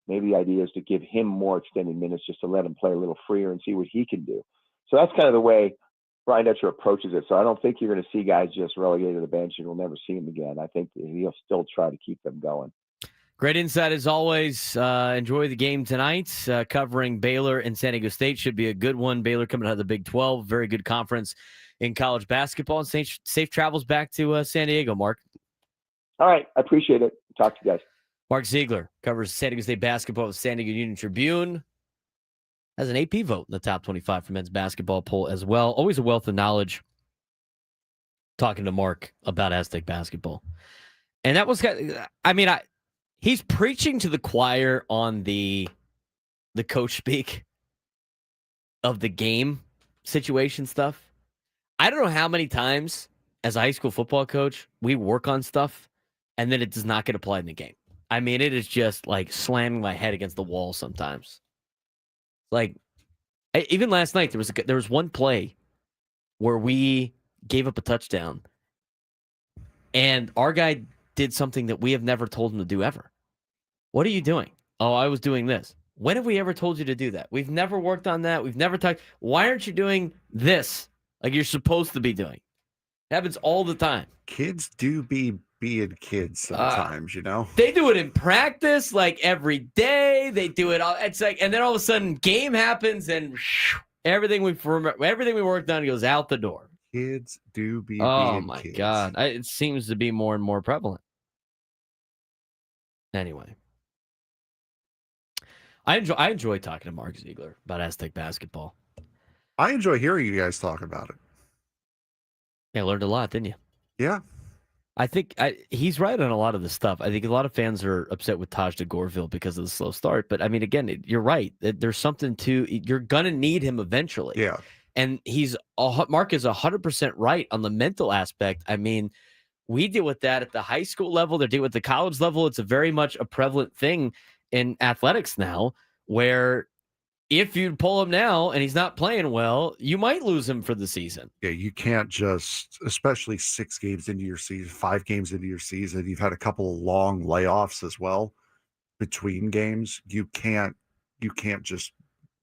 maybe the idea is to give him more extended minutes just to let him play a little freer and see what he can do. So that's kind of the way Brian Dutcher approaches it. So I don't think you're going to see guys just relegated to the bench and we'll never see him again. I think he'll still try to keep them going. Great insight as always. Enjoy the game tonight. Covering Baylor and San Diego State should be a good one. Baylor coming out of the Big 12, very good conference in college basketball. And safe travels back to San Diego, Mark. All right, I appreciate it. Talk to you guys. Mark Ziegler covers San Diego State basketball with San Diego Union Tribune. Has an AP vote in the top 25 for men's basketball poll as well. Always a wealth of knowledge talking to Mark about Aztec basketball. And that was, he's preaching to the choir on the coach speak of the game situation stuff. I don't know how many times as a high school football coach we work on stuff and then it does not get applied in the game. I mean, it is just like slamming my head against the wall sometimes. Like, even last night, there was one play where we gave up a touchdown, and our guy did something that we have never told him to do ever. What are you doing? Oh, I was doing this. When have we ever told you to do that? We've never worked on that. We've never talked. Why aren't you doing this like you're supposed to be doing? It happens all the time. Kids do be being kids sometimes, They do it in practice, like every day. They do it all. It's like, and then all of a sudden, game happens, and everything we worked on goes out the door. Kids do be. Oh my God! It seems to be more and more prevalent. Anyway, I enjoy talking to Mark Ziegler about Aztec basketball. I enjoy hearing you guys talk about it. Yeah, learned a lot, didn't you? Yeah. I think he's right on a lot of the stuff. I think a lot of fans are upset with Taj de Goreville because of the slow start. But, I mean, again, you're right. There's something to – you're going to need him eventually. Yeah. And Mark is 100% right on the mental aspect. I mean, we deal with that at the high school level. They deal with the college level. It's a very much a prevalent thing in athletics now where if you pull him now and he's not playing well, you might lose him for the season. Yeah, you can't just, especially 6 games into your season, 5 games into your season, you've had a couple of long layoffs as well between games. You can't just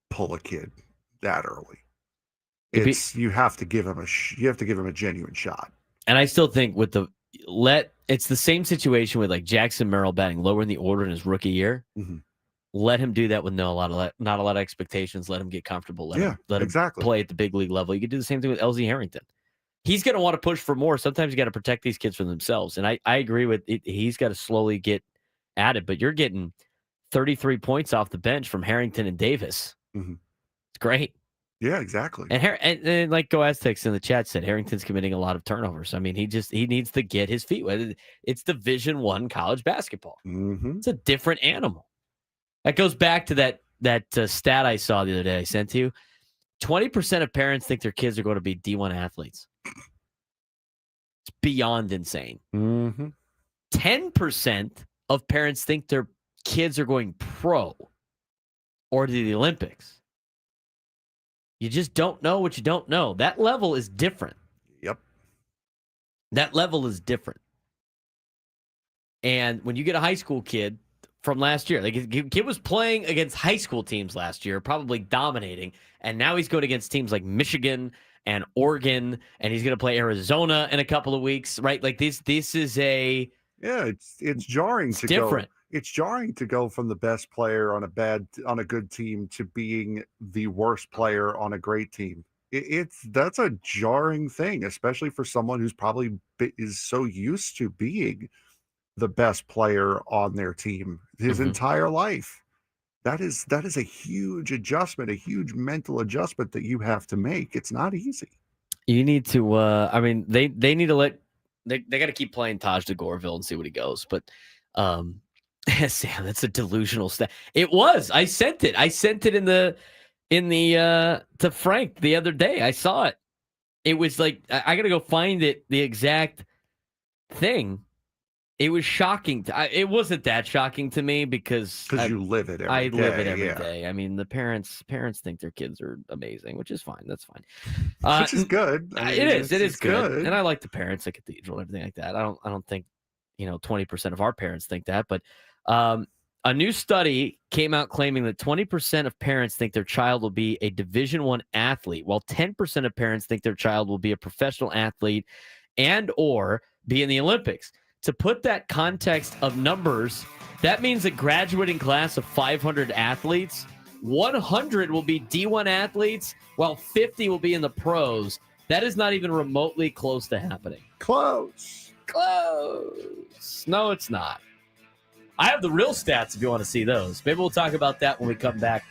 pull a kid that early. You have to give him a genuine shot. And I still think with it's the same situation with like Jackson Merrill batting lower in the order in his rookie year. Mm-hmm. Let him do that with not a lot of expectations. Let him get comfortable. Let him play at the big league level. You could do the same thing with LZ Harrington. He's going to want to push for more. Sometimes you got to protect these kids from themselves. And I agree with it. He's got to slowly get at it. But you're getting 33 points off the bench from Harrington and Davis. Mm-hmm. It's great. Yeah, exactly. And like Go Aztecs in the chat said, Harrington's committing a lot of turnovers. I mean, he needs to get his feet wet. It's Division I college basketball. Mm-hmm. It's a different animal. That goes back to that stat I saw the other day I sent to you. 20% of parents think their kids are going to be D1 athletes. It's beyond insane. Mm-hmm. 10% of parents think their kids are going pro or to the Olympics. You just don't know what you don't know. That level is different. Yep. That level is different. And when you get a high school kid from last year, like the kid was playing against high school teams last year, probably dominating, and now he's going against teams like Michigan and Oregon, and he's going to play Arizona in a couple of weeks, right? Like this is it's jarring. It's different. It's jarring to go from the best player on a good team to being the worst player on a great team. That's a jarring thing, especially for someone who's probably is so used to being the best player on their team his entire life. That is a huge adjustment, a huge mental adjustment that you have to make. It's not easy. You need to they need to they got to keep playing Taj de Goreville and see what he goes. But Sam, that's a delusional stat. It was. I sent it in the to Frank the other day. I saw it. it was like, I got to go find it, the exact thing. It was shocking. It wasn't that shocking to me because you live it every day. I live it every day. I mean, the parents think their kids are amazing, which is fine. That's fine. Which is good. I mean, it is good. And I like the parents at Cathedral and everything like that. I don't think 20% of our parents think that, but a new study came out claiming that 20% of parents think their child will be a Division I athlete, while 10% of parents think their child will be a professional athlete and or be in the Olympics. To put that context of numbers, that means a graduating class of 500 athletes, 100 will be D1 athletes, while 50 will be in the pros. That is not even remotely close to happening. Close. No, it's not. I have the real stats if you want to see those. Maybe we'll talk about that when we come back.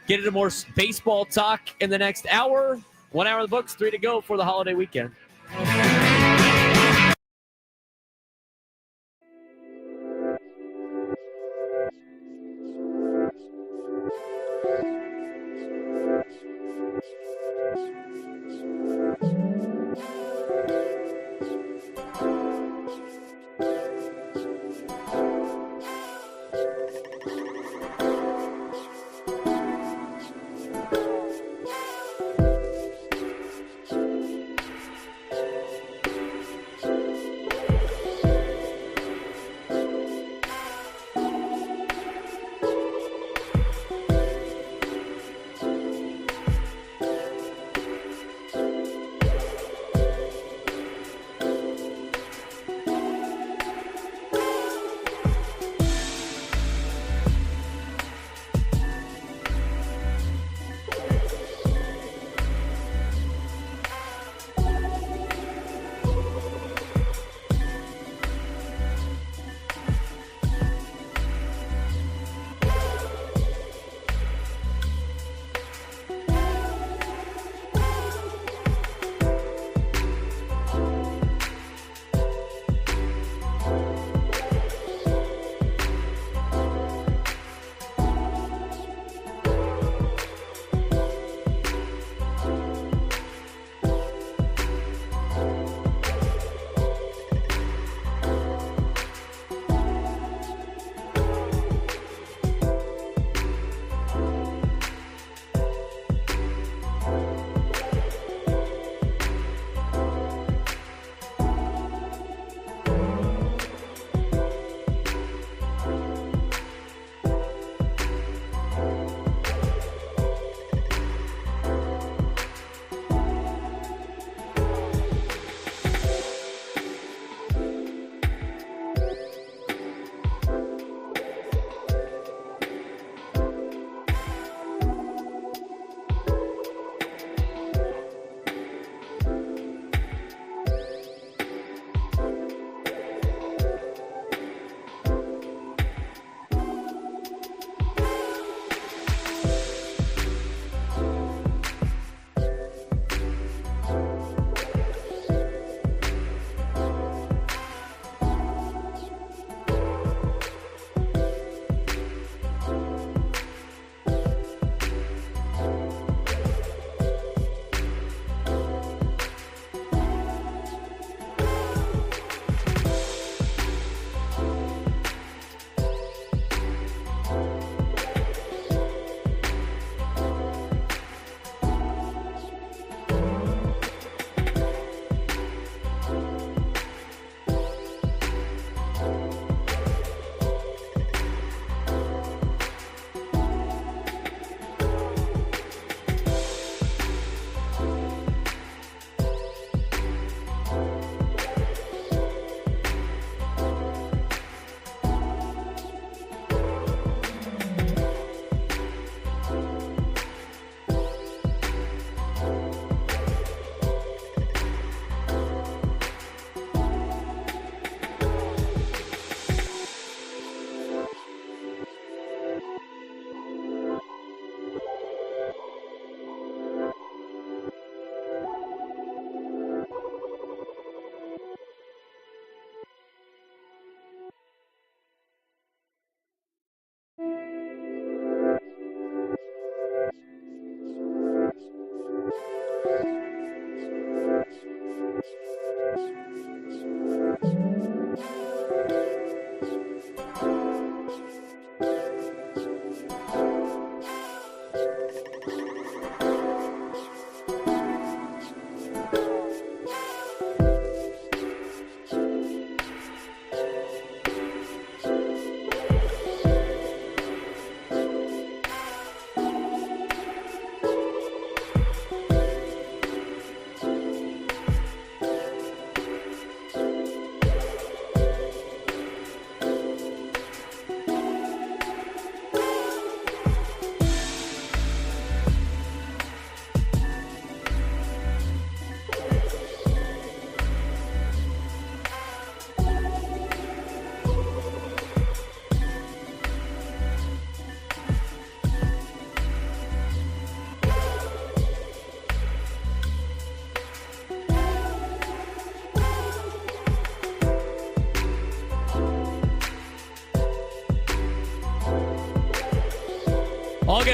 Get into more baseball talk in the next hour. 1 hour in the books, 3 to go for the holiday weekend.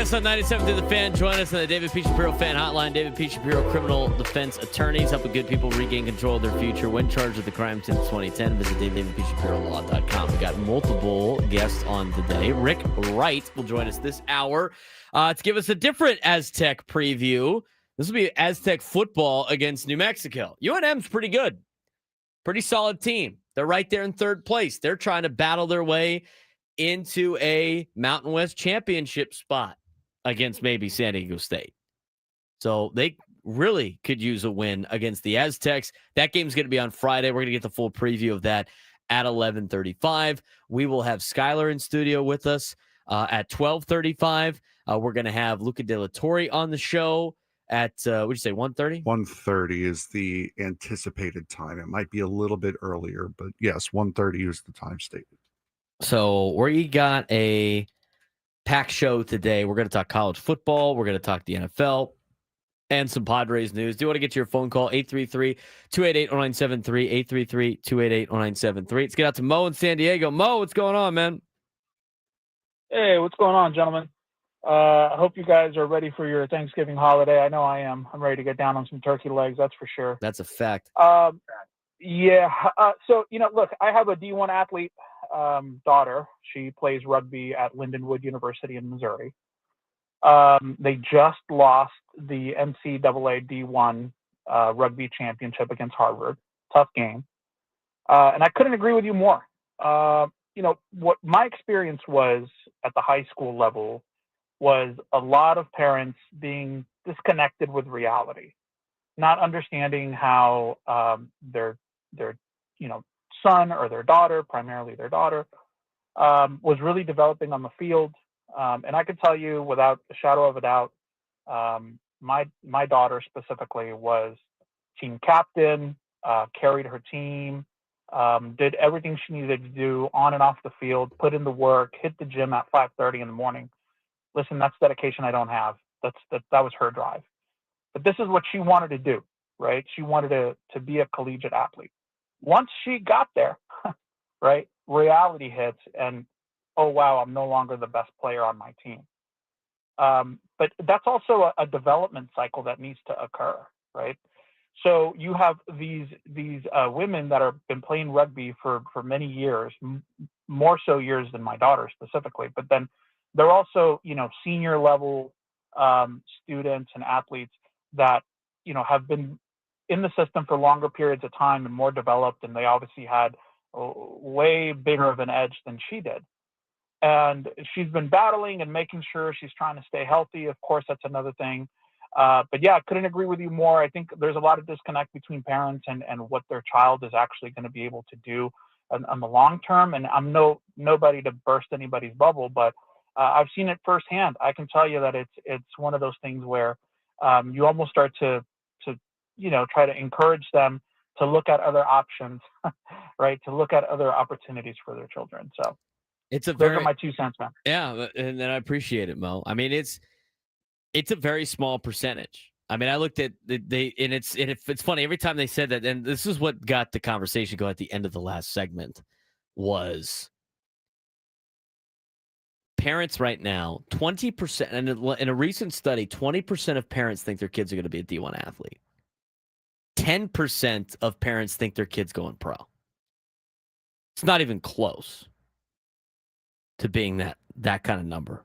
us on 97 to the Fan. Join us on the David P. Shapiro Fan Hotline. David P. Shapiro, criminal defense attorneys, helping good people regain control of their future when charged with the crime since 2010. Visit davidpshapirolaw.com. We got multiple guests on today. Rick Wright will join us this hour to give us a different Aztec preview. This will be Aztec football against New Mexico. UNM's pretty good. Pretty solid team. They're right there in third place. They're trying to battle their way into a Mountain West championship spot against maybe San Diego State. So they really could use a win against the Aztecs. That game's going to be on Friday. We're going to get the full preview of that at 11:35. We will have Skylar in studio with us at 12:35. We're going to have Luca De La Torre on the show at, what'd you say, 1:30? 1:30 is the anticipated time. It might be a little bit earlier, but yes, 1:30 is the time stated. So we got a packed show today. We're going to talk college football. We're going to talk the NFL and some Padres news. Do you want to get your phone call? 833-288-0973, 833-288-0973. Let's get out to Mo in San Diego. Mo, what's going on, man? Hey, what's going on, gentlemen? I hope you guys are ready for your Thanksgiving holiday. I know I am. I'm ready to get down on some turkey legs, that's for sure. That's a fact. Yeah. So, look, I have a D1 athlete daughter. She plays rugby at Lindenwood University in Missouri. They just lost the NCAA D1 rugby championship against Harvard. Tough game. And I couldn't agree with you more. What my experience was at the high school level was a lot of parents being disconnected with reality, not understanding how their son or their daughter, primarily their daughter, was really developing on the field. And I can tell you without a shadow of a doubt, my daughter specifically was team captain, carried her team, did everything she needed to do on and off the field, put in the work, hit the gym at 5:30 in the morning. Listen, that's dedication I don't have. That was her drive. But this is what she wanted to do, right? She wanted to be a collegiate athlete. Once she got there, right, reality hits and, oh, wow, I'm no longer the best player on my team. But that's also a development cycle that needs to occur, right? So you have these women that have been playing rugby for many years, more so years than my daughter specifically, but then they're also, senior level students and athletes that, have been in the system for longer periods of time and more developed, and they obviously had way bigger of an edge than she did. And she's been battling and making sure she's trying to stay healthy. Of course, that's another thing. But yeah, I couldn't agree with you more. I think there's a lot of disconnect between parents and what their child is actually going to be able to do on the long term. And I'm nobody to burst anybody's bubble, but I've seen it firsthand. I can tell you that it's one of those things where you almost start to try to encourage them to look at other options, right? To look at other opportunities for their children. So those are my 2 cents, man. Yeah, and then I appreciate it, Mo. I mean, it's a very small percentage. I mean, I looked at it's funny every time they said that, and this is what got the conversation going at the end of the last segment was parents right now, 20%, and in a recent study, 20% of parents think their kids are going to be a D1 athlete. 10% of parents think their kid's going pro. It's not even close to being that kind of number.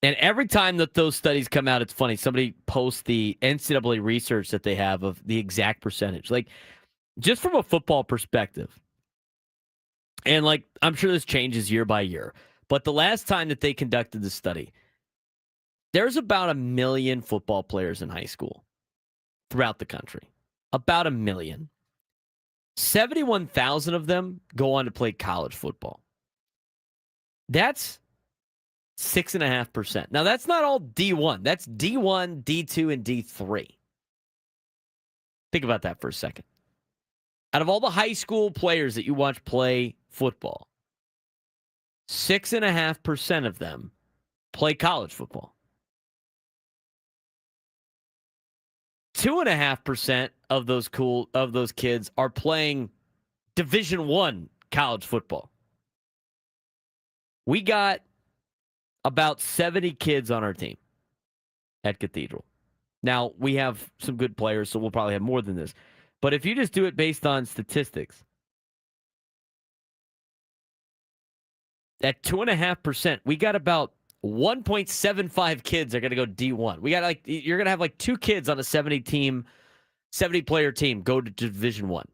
And every time that those studies come out, it's funny. Somebody posts the NCAA research that they have of the exact percentage. Like, just from a football perspective, and like, I'm sure this changes year by year, but the last time that they conducted the study, there's about 1 million football players in high school throughout the country. About 1 million. 71,000 of them go on to play college football. That's 6.5%. Now, that's not all D1. That's D1, D2, and D3. Think about that for a second. Out of all the high school players that you watch play football, 6.5% of them play college football. 2.5% of those kids are playing Division I college football. We got about 70 kids on our team at Cathedral. Now, we have some good players, so we'll probably have more than this. But if you just do it based on statistics, at 2.5%, we got about 1.75 kids are going to go D1. We got you're going to have 2 kids on a 70 player team go to Division 1.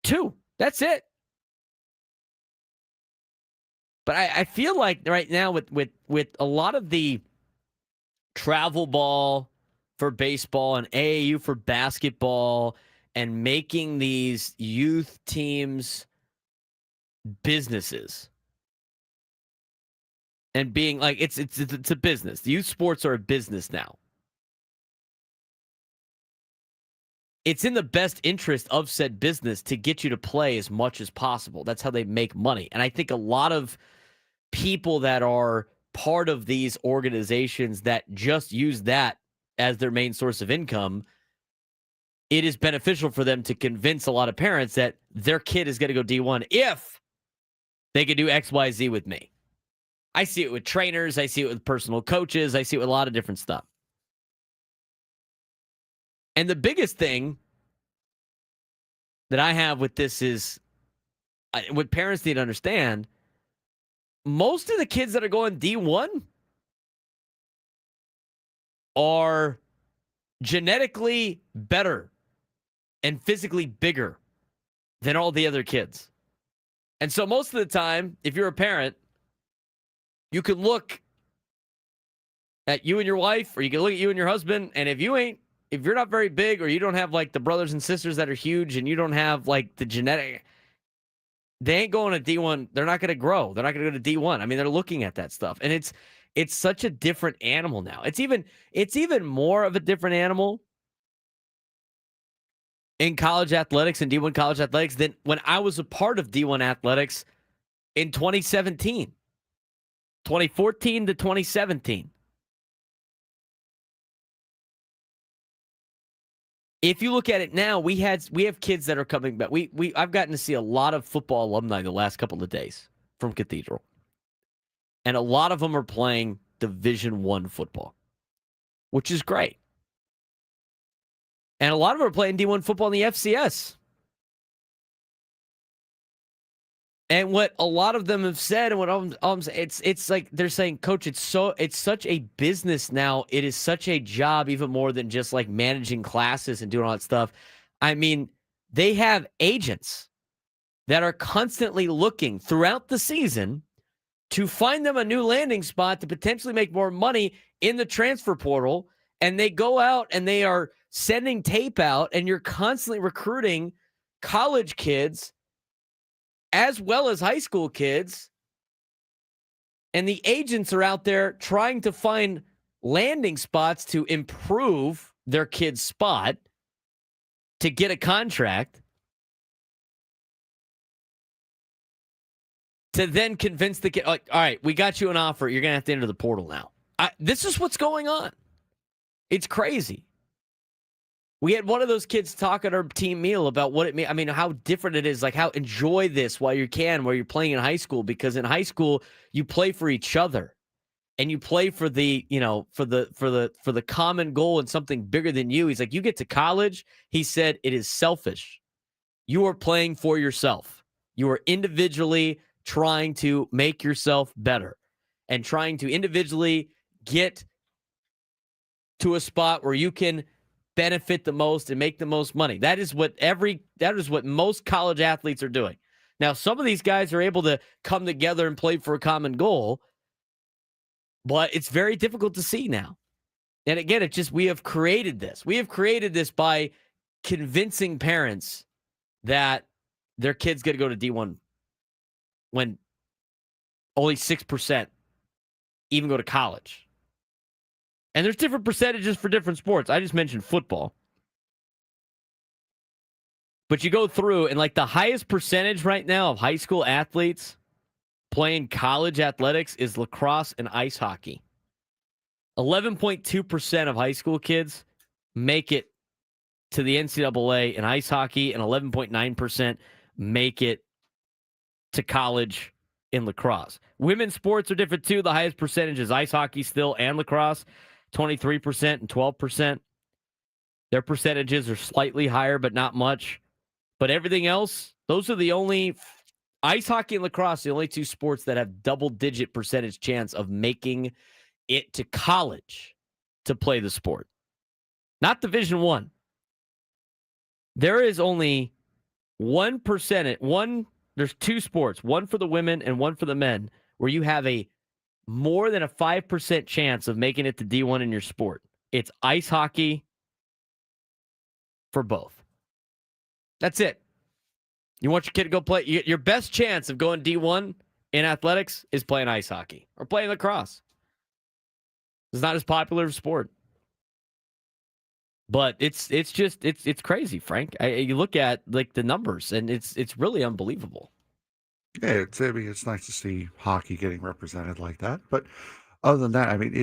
2. That's it. But I feel like right now with a lot of the travel ball for baseball and AAU for basketball and making these youth teams businesses and being like it's a business. The youth sports are a business now. It's in the best interest of said business to get you to play as much as possible. That's how they make money. And I think a lot of people that are part of these organizations that just use that as their main source of income, it is beneficial for them to convince a lot of parents that their kid is going to go D1 if they can do X, Y, Z with me. I see it with trainers. I see it with personal coaches. I see it with a lot of different stuff. And the biggest thing that I have with this is what parents need to understand, most of the kids that are going D1 are genetically better and physically bigger than all the other kids. And so most of the time, if you're a parent, you can look at you and your wife, or you can look at you and your husband, and if you're not very big, or you don't have the brothers and sisters that are huge, and you don't have the genetic, they ain't going to D1. They're not going to grow. They're not going to go to D1. I mean, they're looking at that stuff, and it's such a different animal now. It's even more of a different animal in college athletics and D1 college athletics than when I was a part of D1 athletics in 2017, 2014 to 2017. If you look at it now, we have kids that are coming back. I've gotten to see a lot of football alumni the last couple of days from Cathedral. And a lot of them are playing Division I football, which is great. And a lot of them are playing D1 football in the FCS. And what a lot of them have said, and what it's like they're saying, Coach, it's such a business now. It is such a job, even more than just managing classes and doing all that stuff. I mean, they have agents that are constantly looking throughout the season to find them a new landing spot to potentially make more money in the transfer portal. And they go out and they are sending tape out, and you're constantly recruiting college kids as well as high school kids. And the agents are out there trying to find landing spots to improve their kid's spot to get a contract to then convince the kid, all right, we got you an offer. You're going to have to enter the portal now. This is what's going on. It's crazy. We had one of those kids talk at our team meal about what it means. I mean, how different it is. How enjoy this while you can, while you're playing in high school, because in high school you play for each other, and you play for the, for the common goal and something bigger than you. He's like, you get to college, he said, it is selfish. You are playing for yourself. You are individually trying to make yourself better and trying to individually get to a spot where you can benefit the most and make the most money. That is what most college athletes are doing. Now, some of these guys are able to come together and play for a common goal, but it's very difficult to see now. And again, we have created this. We have created this by convincing parents that their kid's going to go to D1 when only 6% even go to college. And there's different percentages for different sports. I just mentioned football. But you go through, and the highest percentage right now of high school athletes playing college athletics is lacrosse and ice hockey. 11.2% of high school kids make it to the NCAA in ice hockey, and 11.9% make it to college in lacrosse. Women's sports are different too. The highest percentage is ice hockey still and lacrosse, 23% and 12%. Their percentages are slightly higher, but not much. But everything else, those are the only ice hockey and lacrosse, the only two sports that have double-digit percentage chance of making it to college to play the sport. Not Division I. There is only 1%. There's two sports, one for the women and one for the men, where you have a more than a 5% chance of making it to D1 in your sport. It's ice hockey for both. That's it. You want your kid to go play? Your best chance of going D1 in athletics is playing ice hockey or playing lacrosse. It's not as popular of a sport. But it's crazy, Frank. You look at like the numbers, and it's really unbelievable. Yeah, it's nice to see hockey getting represented like that. But other than that, I mean,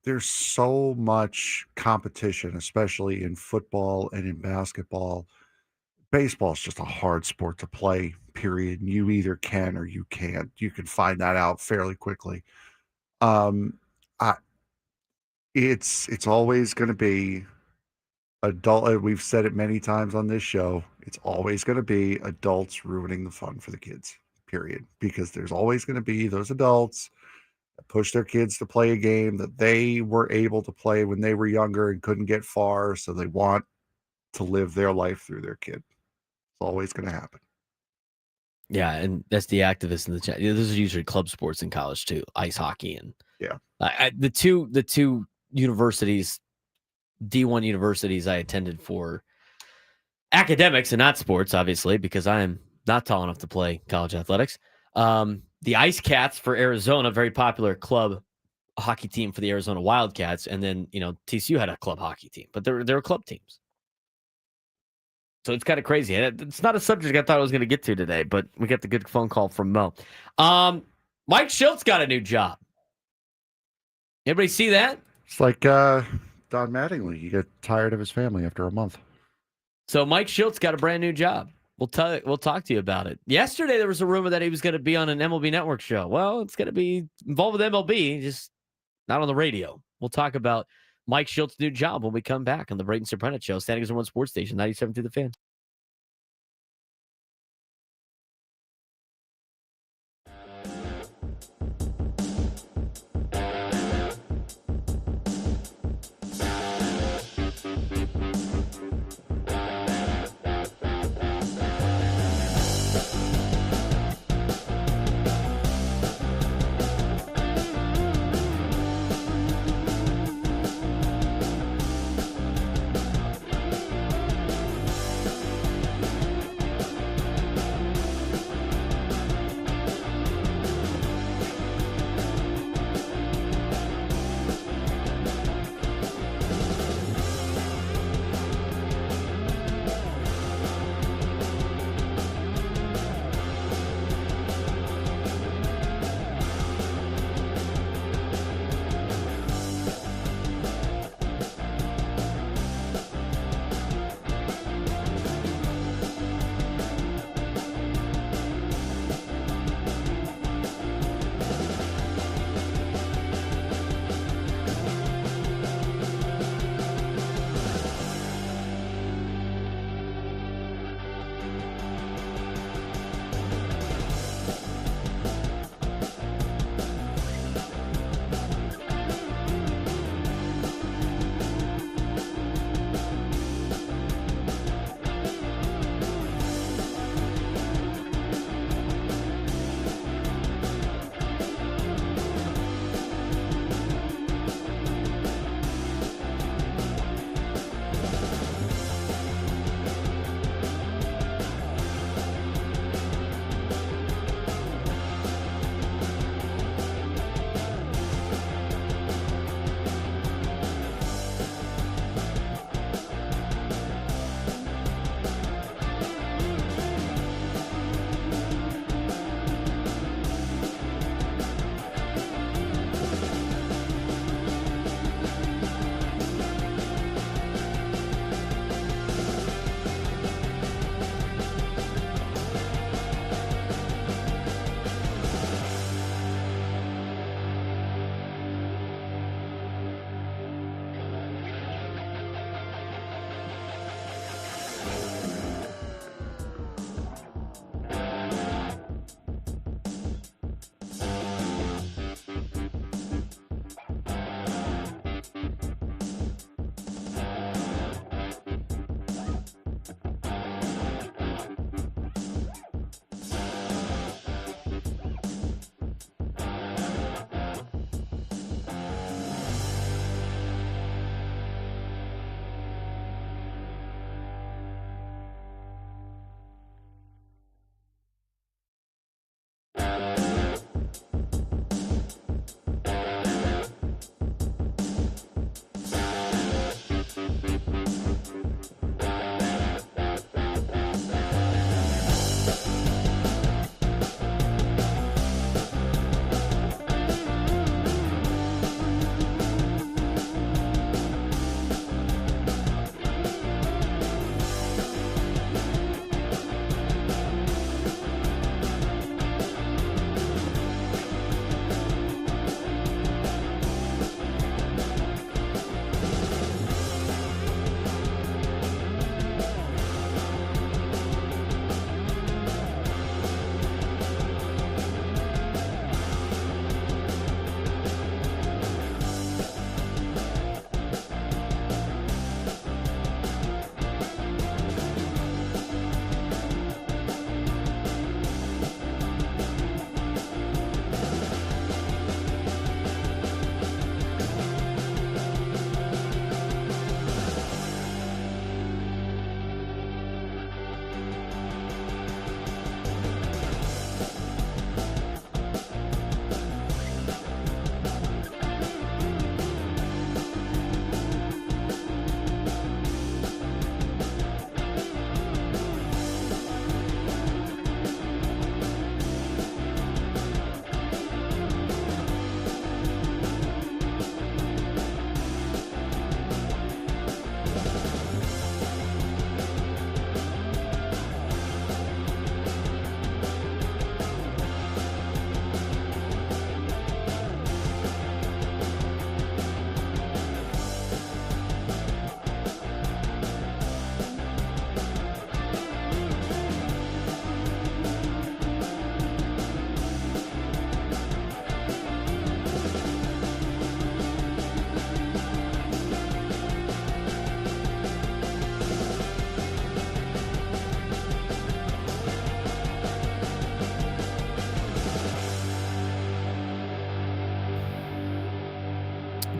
there's so much competition, especially in football and in basketball. Baseball is just a hard sport to play, period. You either can or you can't. You can find that out fairly quickly. It's always going to be adult. We've said it many times on this show. It's always going to be adults ruining the fun for the kids, period. Because there's always going to be those adults that push their kids to play a game that they were able to play when they were younger and couldn't get far. So they want to live their life through their kid. It's always going to happen. Yeah, and that's the activists in the chat. This is usually club sports in college too, ice hockey and the two universities, D1 universities I attended for academics and not sports, obviously, because I am not tall enough to play college athletics. The Ice Cats for Arizona, very popular club hockey team for the Arizona Wildcats, and then TCU had a club hockey team, but they were club teams. So it's kind of crazy. It's not a subject I thought I was going to get to today, but we got the good phone call from Mo. Mike Schultz got a new job. Everybody see that? It's like Don Mattingly. You get tired of his family after a month. So Mike Schultz got a brand new job. We'll talk to you about it. Yesterday, there was a rumor that he was going to be on an MLB Network show. Well, it's going to be involved with MLB, just not on the radio. We'll talk about Mike Schultz's new job when we come back on the Braden Surprenant Show, Standing as One Sports Station, 97 through the Fan.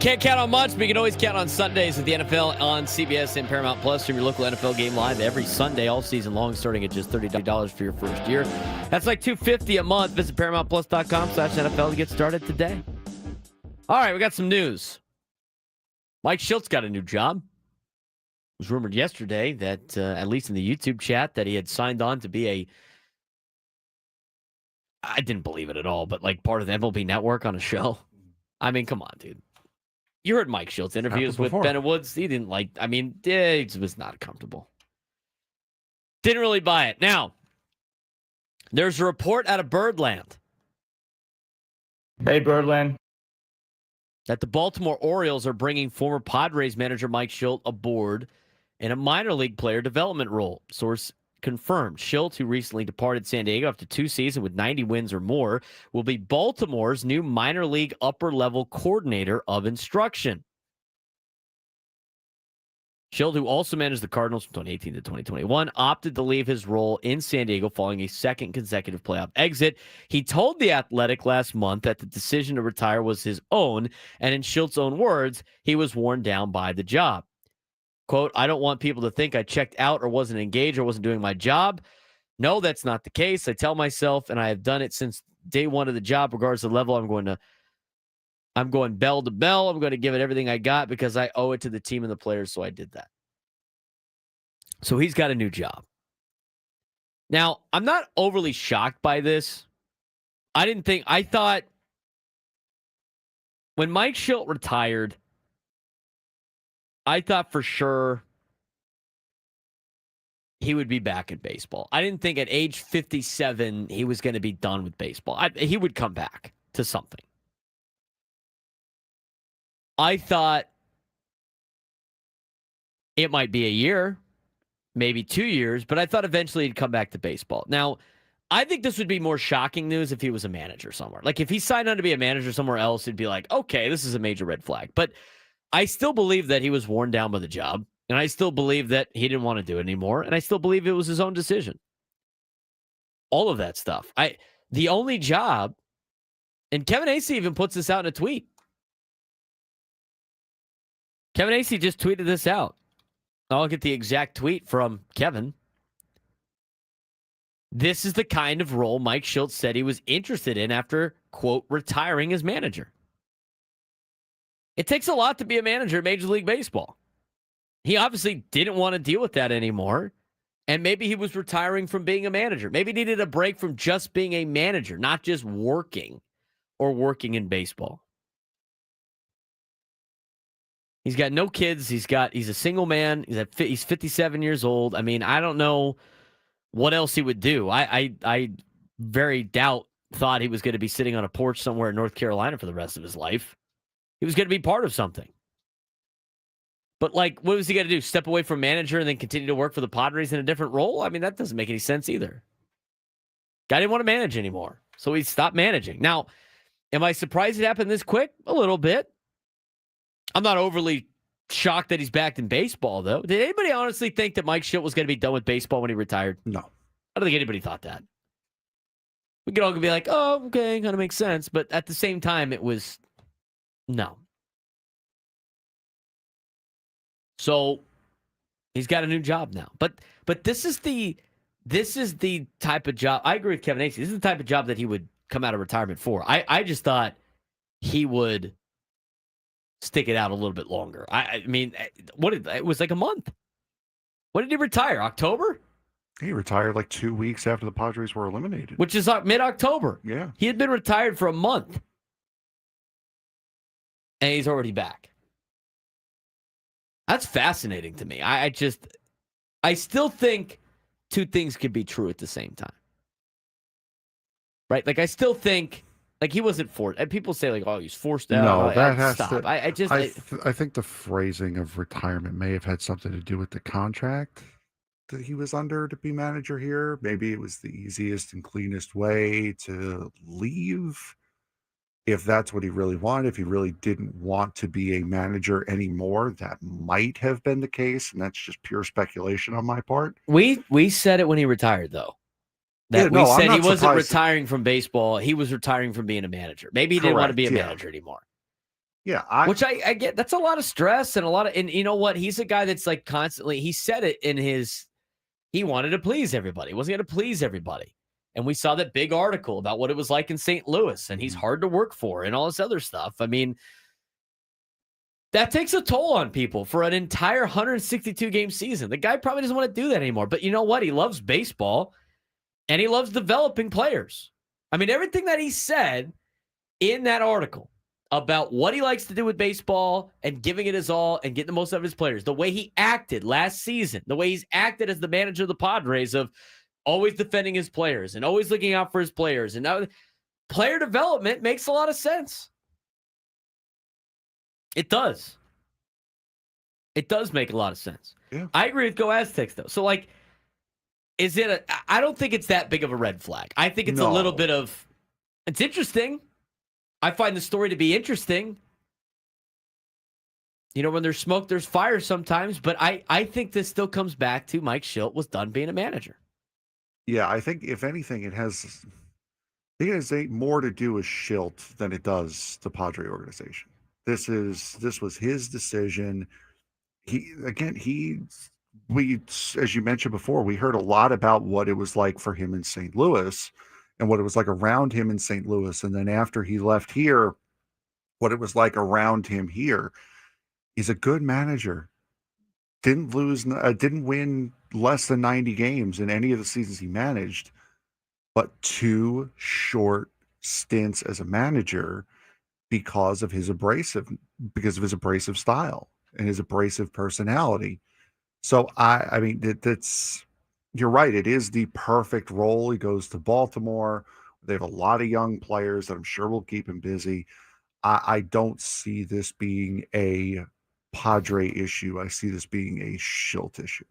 Can't count on much, but you can always count on Sundays with the NFL on CBS and Paramount Plus. Stream your local NFL game live every Sunday all season long, starting at just $30 for your first year. That's like $250 a month. Visit ParamountPlus.com/NFL to get started today. All right, we got some news. Mike Shiltz got a new job. It was rumored yesterday that, at least in the YouTube chat, that he had signed on to be I didn't believe it at all, but like part of the MLB Network on a show. I mean, come on, dude. You heard Mike Shiltz interviews with Bennett Woods. He didn't he was not comfortable. Didn't really buy it. Now, there's a report out of Birdland. Hey, Birdland. That the Baltimore Orioles are bringing former Padres manager Mike Shiltz aboard in a minor league player development role. Source confirmed. Shiltz, who recently departed San Diego after 2 seasons with 90 wins or more, will be Baltimore's new minor league upper-level coordinator of instruction. Shiltz, who also managed the Cardinals from 2018 to 2021, opted to leave his role in San Diego following a second consecutive playoff exit. He told The Athletic last month that the decision to retire was his own, and in Shiltz's own words, he was worn down by the job. Quote, I don't want people to think I checked out or wasn't engaged or wasn't doing my job. No, that's not the case. I tell myself, and I have done it since day one of the job, regardless of the level, I'm going bell to bell. I'm going to give it everything I got because I owe it to the team and the players, so I did that. So he's got a new job. Now, I'm not overly shocked by this. I thought when Mike Shiltz retired, I thought for sure he would be back in baseball. I didn't think at age 57 he was going to be done with baseball. He would come back to something. I thought it might be a year, maybe 2 years, but I thought eventually he'd come back to baseball. Now, I think this would be more shocking news if he was a manager somewhere. Like if he signed on to be a manager somewhere else, it'd be like, okay, this is a major red flag. But I still believe that he was worn down by the job, and I still believe that he didn't want to do it anymore, and I still believe it was his own decision. All of that stuff. The only job, and Kevin Acee even puts this out in a tweet. Kevin Acee just tweeted this out. I'll get the exact tweet from Kevin. This is the kind of role Mike Shiltz said he was interested in after, quote, retiring as manager. It takes a lot to be a manager in Major League Baseball. He obviously didn't want to deal with that anymore, and maybe he was retiring from being a manager. Maybe he needed a break from just being a manager, not just working in baseball. He's got no kids. He's a single man. He's 57 years old. I mean, I don't know what else he would do. I very thought he was going to be sitting on a porch somewhere in North Carolina for the rest of his life. He was going to be part of something. But, like, what was he going to do? Step away from manager and then continue to work for the Padres in a different role? I mean, that doesn't make any sense either. Guy didn't want to manage anymore, so he stopped managing. Now, am I surprised it happened this quick? A little bit. I'm not overly shocked that he's back in baseball, though. Did anybody honestly think that Mike Shiltz was going to be done with baseball when he retired? No. I don't think anybody thought that. We could all be like, oh, okay, kind of makes sense. But at the same time, it was... No. So he's got a new job now. But this is the type of job. I agree with Kevin Acee. This is the type of job that he would come out of retirement for. I just thought he would stick it out a little bit longer. I mean, it was like a month. When did he retire? October? He retired like 2 weeks after the Padres were eliminated. Which is mid-October. Yeah. He had been retired for a month. And he's already back. That's fascinating to me. I still think two things could be true at the same time. Right? Like, I still think, like, he wasn't forced. And people say, like, oh, he's forced out. No, that has stop. to. I think the phrasing of retirement may have had something to do with the contract that he was under to be manager here. Maybe it was the easiest and cleanest way to leave. If that's what he really wanted, if he really didn't want to be a manager anymore, that might have been the case, and that's just pure speculation on my part. We said it when he retired, though. He wasn't retiring from baseball. He was retiring from being a manager. Maybe he didn't want to be a manager anymore. Yeah, which I get. That's a lot of stress and a lot of, and you know what? He's a guy that's like constantly, he said it in he wanted to please everybody. He wasn't going to please everybody. And we saw that big article about what it was like in St. Louis, and he's hard to work for and all this other stuff. I mean, that takes a toll on people for an entire 162 game season. The guy probably doesn't want to do that anymore. But you know what? He loves baseball and he loves developing players. I mean, everything that he said in that article about what he likes to do with baseball and giving it his all and getting the most out of his players, the way he acted last season, the way he's acted as the manager of the Padres of always defending his players and always looking out for his players. And now player development makes a lot of sense. It does. It does make a lot of sense. Yeah. I agree with Go Aztecs, though. So, like, I don't think it's that big of a red flag. I think it's a little bit of, it's interesting. I find the story to be interesting. You know, when there's smoke, there's fire sometimes. But I think this still comes back to Mike Shildt was done being a manager. Yeah, I think if anything, it has more to do with Shildt than it does the Padre organization. This was his decision. As you mentioned before, we heard a lot about what it was like for him in St. Louis and what it was like around him in St. Louis. And then after he left here, what it was like around him here. He's a good manager. Didn't win less than 90 games in any of the seasons he managed, but 2 short stints as a manager because of his abrasive style and his abrasive personality. So I mean, you're right. It is the perfect role. He goes to Baltimore. They have a lot of young players that I'm sure will keep him busy. I don't see this being a Padre issue. I see this being a Shildt issue.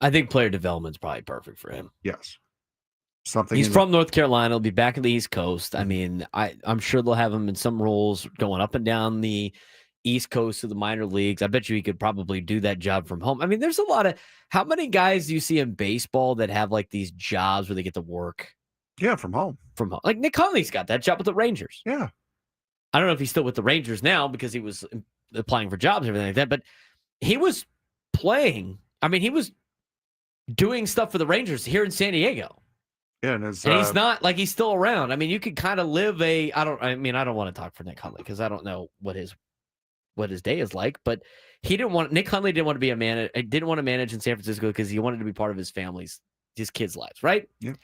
I think player development is probably perfect for him. Yes. He's from North Carolina. He'll be back in the East Coast. I mean, I'm sure they'll have him in some roles going up and down the East Coast of the minor leagues. I bet you he could probably do that job from home. I mean, there's a lot of, how many guys do you see in baseball that have like these jobs where they get to work? Yeah, from home. Like Nick Conley's got that job with the Rangers. Yeah. I don't know if he's still with the Rangers now because he was applying for jobs and everything like that, but he was playing. I mean, he was doing stuff for the Rangers here in San Diego. Yeah, and he's not like, he's still around. I mean, you could kind of live I don't want to talk for Nick Hundley because I don't know what his day is like, but Nick Hundley didn't want to be a manager. Didn't want to manage in San Francisco because he wanted to be part of his kids' lives, right? Yeah.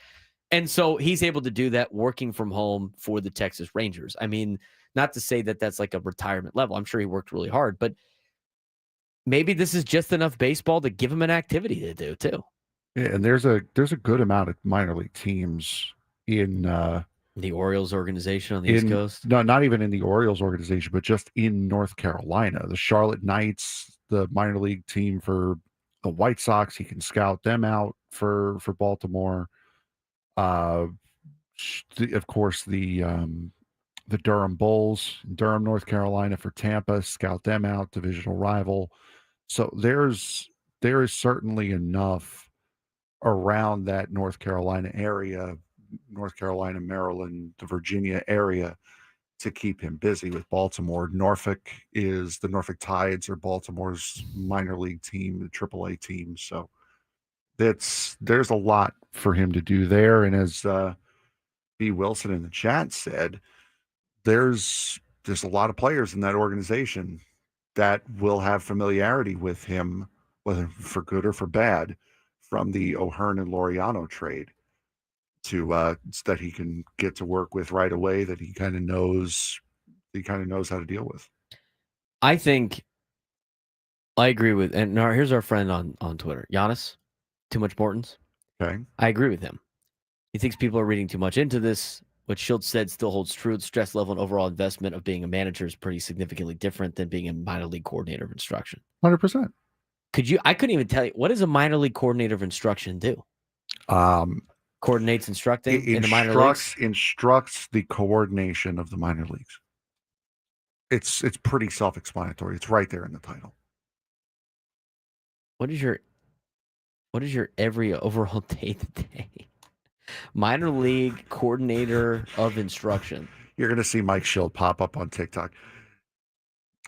And so he's able to do that working from home for the Texas Rangers. I mean, not to say that that's like a retirement level. I'm sure he worked really hard, but maybe this is just enough baseball to give him an activity to do too. Yeah, and there's a good amount of minor league teams in the Orioles organization on the East Coast. No, not even in the Orioles organization, but just in North Carolina. The Charlotte Knights, the minor league team for the White Sox, he can scout them out for Baltimore. Of course, the Durham Bulls, Durham, North Carolina for Tampa, scout them out, divisional rival. So there is certainly enough around that North Carolina area, North Carolina, Maryland, the Virginia area to keep him busy with Baltimore. The Norfolk Tides are Baltimore's minor league team, the AAA team. So there's a lot for him to do there. And as B. Wilson in the chat said, there's a lot of players in that organization that will have familiarity with him, whether for good or for bad, from the O'Hearn and Laureano trade to that he can get to work with right away, that he kind of knows how to deal with. I think I agree with, and now here's our friend on Twitter, Giannis, too much importance. Okay. I agree with him. He thinks people are reading too much into this. What Shildt said still holds true. The stress level and overall investment of being a manager is pretty significantly different than being a minor league coordinator of instruction. 100%. I couldn't even tell you, what does a minor league coordinator of instruction do? Coordinates instructing in the minor leagues? Instructs the coordination of the minor leagues. It's pretty self-explanatory. It's right there in the title. What is your every overall day-to-day? Minor league coordinator of instruction. You're going to see Mike Shildt pop up on TikTok.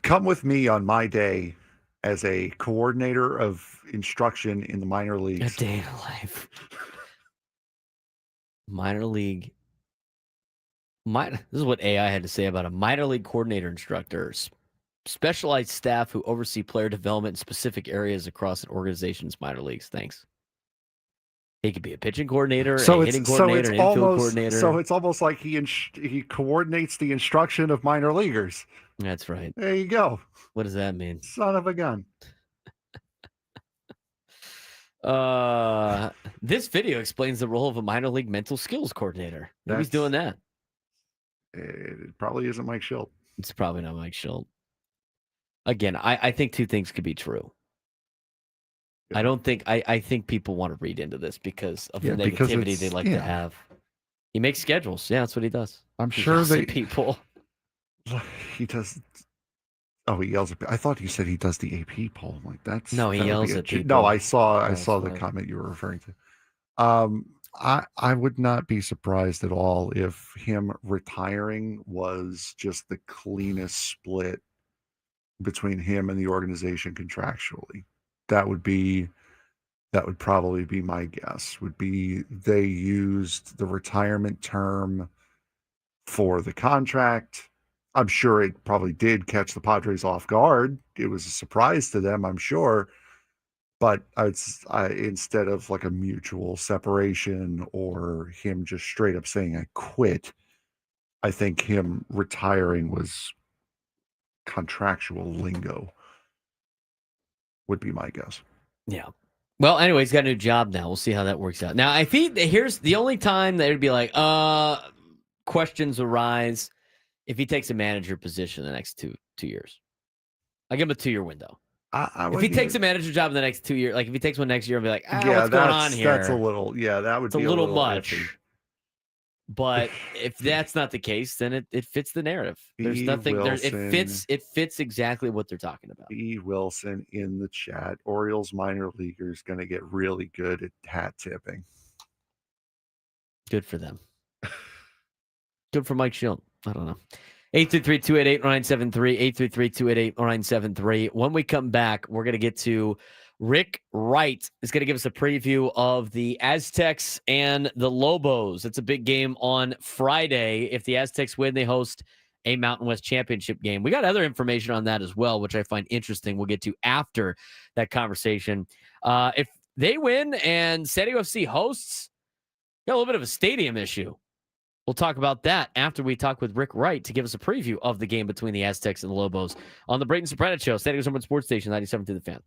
come with me on my day as a coordinator of instruction in the minor A leagues. day in life. Minor league. This is what AI had to say about a minor league coordinator instructor. Specialized staff who oversee player development in specific areas across an organization's minor leagues. Thanks. He could be a pitching coordinator, a hitting coordinator, an infield coordinator. So it's almost like he coordinates the instruction of minor leaguers. That's right. There you go. What does that mean? Son of a gun. This video explains the role of a minor league mental skills coordinator. Who's doing that? It probably isn't Mike Schilt. It's probably not Mike Schilt. Again, I think two things could be true. I don't think I think people want to read into this because of the negativity they like to have. He makes schedules. Yeah, that's what he does. I'm sure that people. He does. Oh, he yells at. I thought you said he does the AP poll. I'm like that's no, he yells at people. No, I saw the comment you were referring to. I would not be surprised at all if him retiring was just the cleanest split between him and the organization contractually. That would probably be my guess. Would be they used the retirement term for the contract. I'm sure it probably did catch the Padres off guard. It was a surprise to them, I'm sure. But instead of like a mutual separation or him just straight up saying I quit, I think him retiring was contractual lingo. Would be my guess. Yeah. Well, anyway, he's got a new job now. We'll see how that works out. Now, I think here's the only time that it'd be like, questions arise if he takes a manager position in the next two years. I give him a 2-year window. If he takes a manager job in the next 2 years, like if he takes one next year and be like, what's going on here? That's a little, that would be a little much. Iffy. But if that's not the case, then it fits the narrative. There's nothing. It fits exactly what they're talking about. B. Wilson in the chat. Orioles minor leaguers going to get really good at hat tipping. Good for them. Good for Mike Schilt. I don't know. 833-288-0973. 833-288-0973. When we come back, we're going to get to Rick Wright is going to give us a preview of the Aztecs and the Lobos. It's a big game on Friday. If the Aztecs win, they host a Mountain West Championship game. We got other information on that as well, which I find interesting. We'll get to after that conversation. If they win and San Diego FC hosts, got a little bit of a stadium issue. We'll talk about that after we talk with Rick Wright to give us a preview of the game between the Aztecs and the Lobos on the Braden Surprenant Show, San Diego's #1 sports station, 97 to the Fan.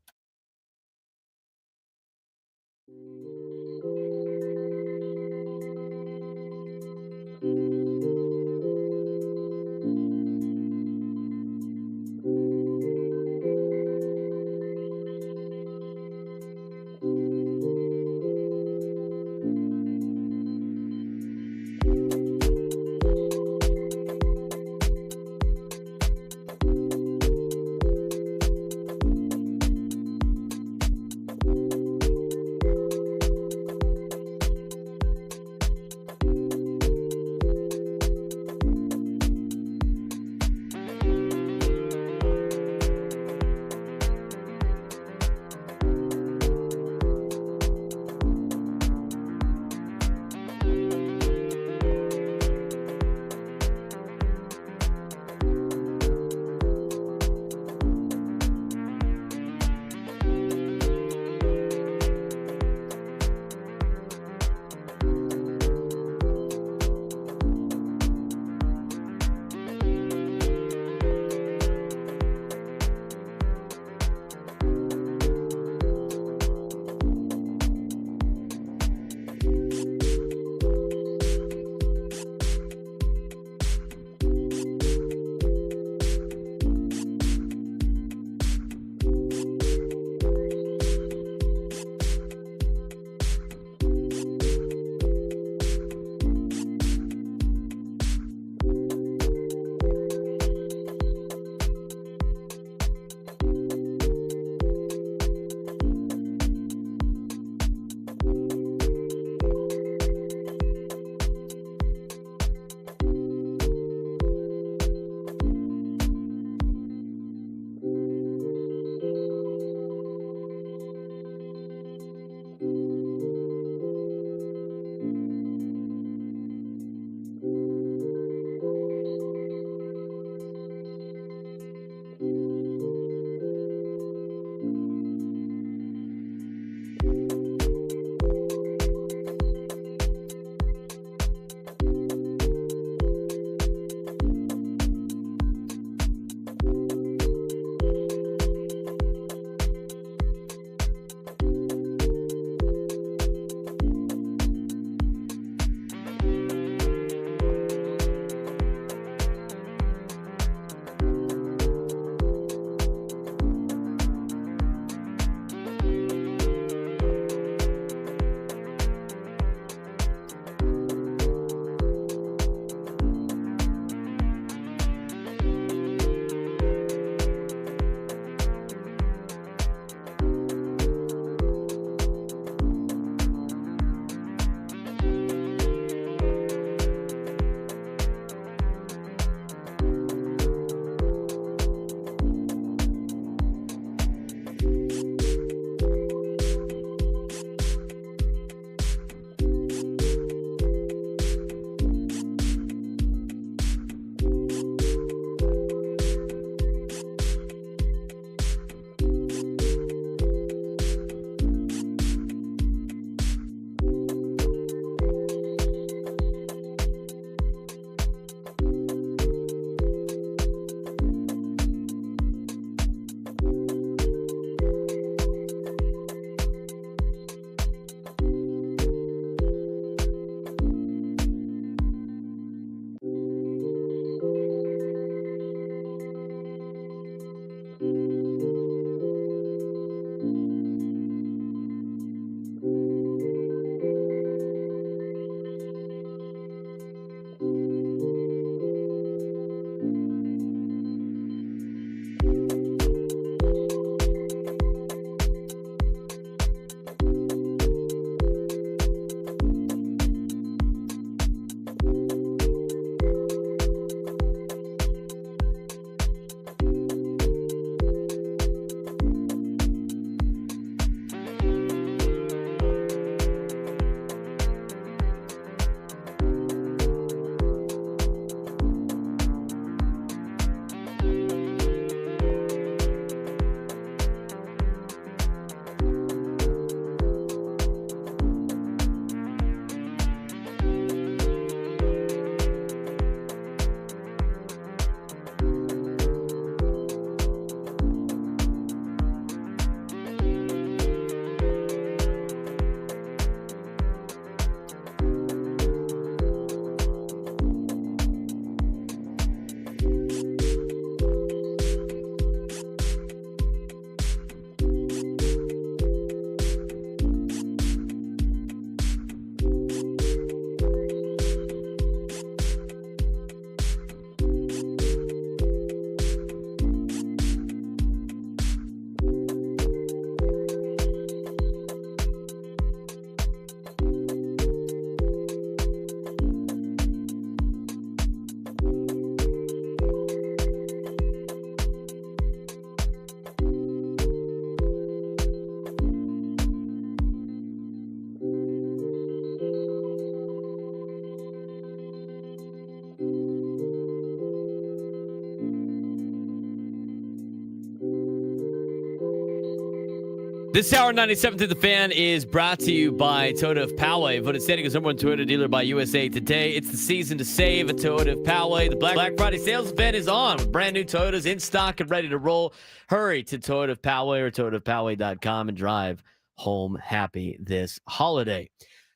This hour 97 through the Fan is brought to you by Toyota of Poway. Voted San Diego's #1 Toyota dealer by USA Today. It's the season to save at Toyota of Poway. The Black Friday sales event is on with brand new Toyotas in stock and ready to roll. Hurry to Toyota of Poway or ToyotaofPoway.com and drive home happy this holiday.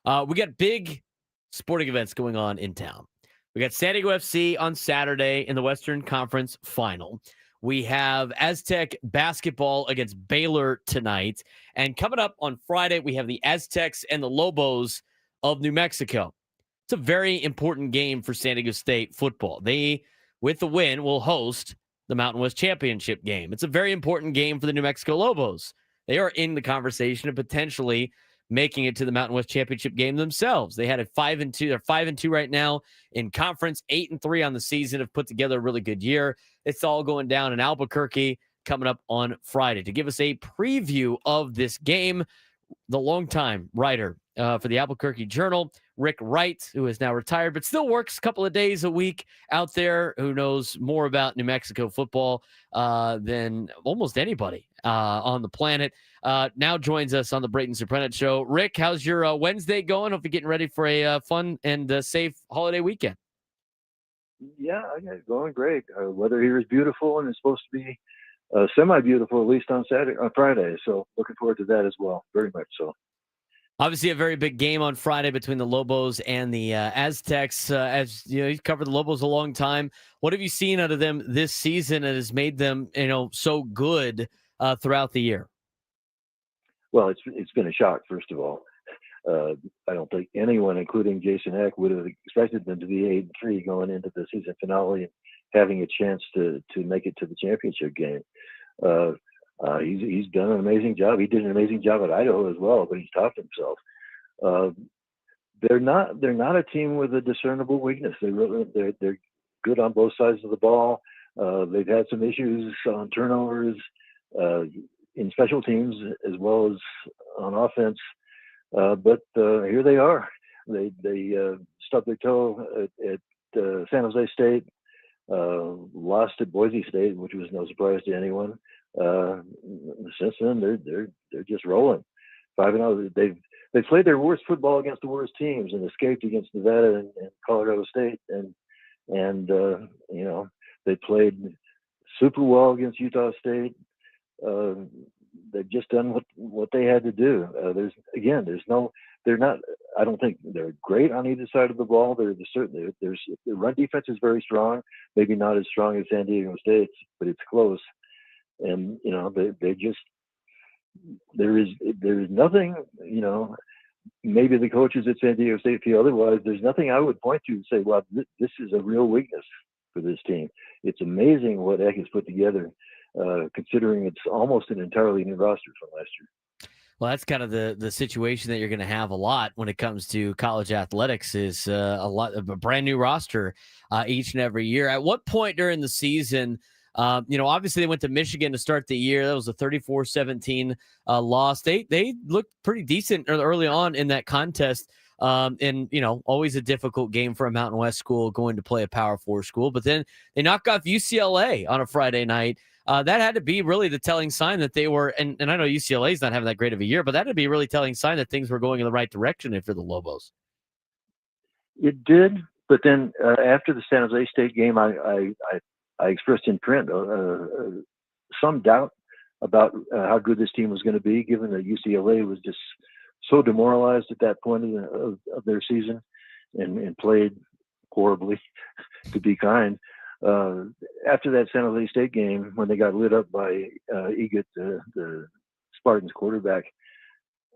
We got big sporting events going on in town. We got San Diego FC on Saturday in the Western Conference Final. We have Aztec basketball against Baylor tonight. And coming up on Friday, we have the Aztecs and the Lobos of New Mexico. It's a very important game for San Diego State football. They, with the win, will host the Mountain West Championship game. It's a very important game for the New Mexico Lobos. They are in the conversation of potentially making it to the Mountain West Championship game themselves. They had a 5-2. They're 5-2 right now in conference, 8-3 on the season, have put together a really good year. It's all going down in Albuquerque coming up on Friday. To give us a preview of this game, the longtime writer for the Albuquerque Journal, Rick Wright, who is now retired, but still works a couple of days a week out there, who knows more about New Mexico football than almost anybody on the planet, now joins us on the Braden Surprenant Show. Rick, how's your Wednesday going? Hope you're getting ready for a fun and safe holiday weekend. Yeah, it's going great. Weather here is beautiful, and it's supposed to be semi-beautiful, at least on Friday. So looking forward to that as well, very much so. Obviously, a very big game on Friday between the Lobos and the Aztecs. As you know, you've covered the Lobos a long time. What have you seen out of them this season that has made them, so good throughout the year? Well, it's been a shock, first of all. I don't think anyone, including Jason Eck, would have expected them to be 8-3 going into the season finale and having a chance to make it to the championship game. He's done an amazing job. He did an amazing job at Idaho as well, but he's topped himself. They're not a team with a discernible weakness. They're good on both sides of the ball. They've had some issues on turnovers in special teams as well as on offense. But here they are. They stubbed their toe at San Jose State, lost at Boise State, which was no surprise to anyone. Since then, they're just rolling. 5-0. They've played their worst football against the worst teams and escaped against Nevada and Colorado State, and they played super well against Utah State. They've just done what they had to do. They're not. I don't think they're great on either side of the ball. Their run defense is very strong. Maybe not as strong as San Diego State's, but it's close. And they just there is nothing. Maybe the coaches at San Diego State feel otherwise. There's nothing I would point to and say, well, this is a real weakness for this team. It's amazing what Eck has put together. Considering it's almost an entirely new roster from last year. Well, that's kind of the situation that you're going to have a lot when it comes to college athletics is a brand new roster each and every year. At what point during the season, obviously they went to Michigan to start the year. That was a 34-17 loss. They looked pretty decent early on in that contest. And always a difficult game for a Mountain West school going to play a Power 4 school. But then they knock off UCLA on a Friday night. That had to be really the telling sign that they were, and I know UCLA's not having that great of a year, but that would be a really telling sign that things were going in the right direction for the Lobos. It did, but then after the San Jose State game, I expressed in print some doubt about how good this team was going to be, given that UCLA was just so demoralized at that point of their season and played horribly, to be kind. After that San Jose State game, when they got lit up by Egot, the Spartans quarterback,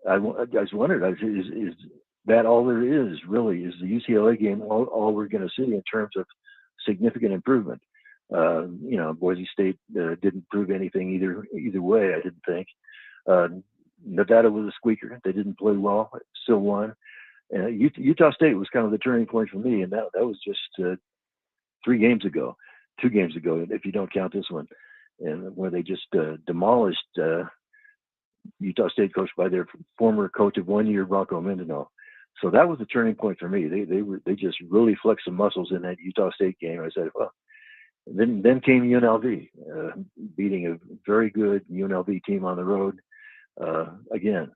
I just wondered, is that all there is, really? Is the UCLA game all we're going to see in terms of significant improvement? Boise State didn't prove anything either way, I didn't think. Nevada was a squeaker. They didn't play well, still won. Utah State was kind of the turning point for me, and that was just 2 games ago, if you don't count this one, and where they just demolished Utah State, coached by their former coach of 1 year, Bronco Mendenhall. So that was the turning point for me. They just really flexed some muscles in that Utah State game. I said, well, then came UNLV, beating a very good UNLV team on the road. again,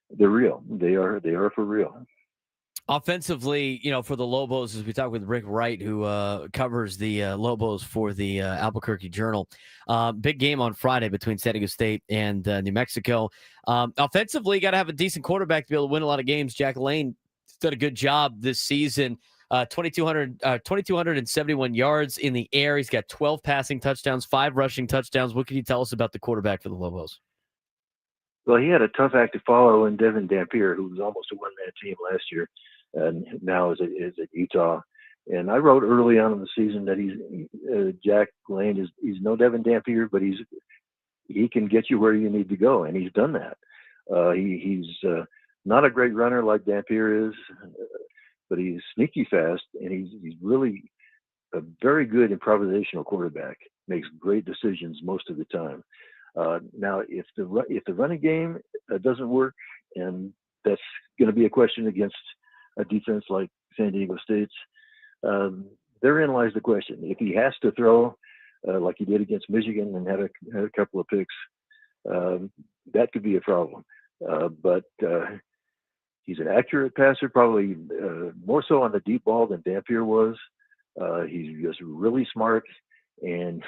they're real. They are for real. Offensively, for the Lobos, as we talk with Rick Wright, who covers the Lobos for the Albuquerque Journal. Big game on Friday between San Diego State and New Mexico. Offensively, got to have a decent quarterback to be able to win a lot of games. Jack Lane did a good job this season. 2,271 yards in the air. He's got 12 passing touchdowns, 5 rushing touchdowns. What can you tell us about the quarterback for the Lobos? Well, he had a tough act to follow in Devin Dampier, who was almost a one-man team last year, and now is at Utah. And I wrote early on in the season that Jack Lane he's no Devin Dampier, but he can get you where you need to go, and he's done that. He's not a great runner like Dampier is, but he's sneaky fast, and he's really a very good improvisational quarterback. Makes great decisions most of the time. Now, if the running game doesn't work, and that's going to be a question against a defense like San Diego State's, therein lies the question. If he has to throw like he did against Michigan and had a couple of picks, that could be a problem. But he's an accurate passer, probably more so on the deep ball than Dampier was. He's just really smart, and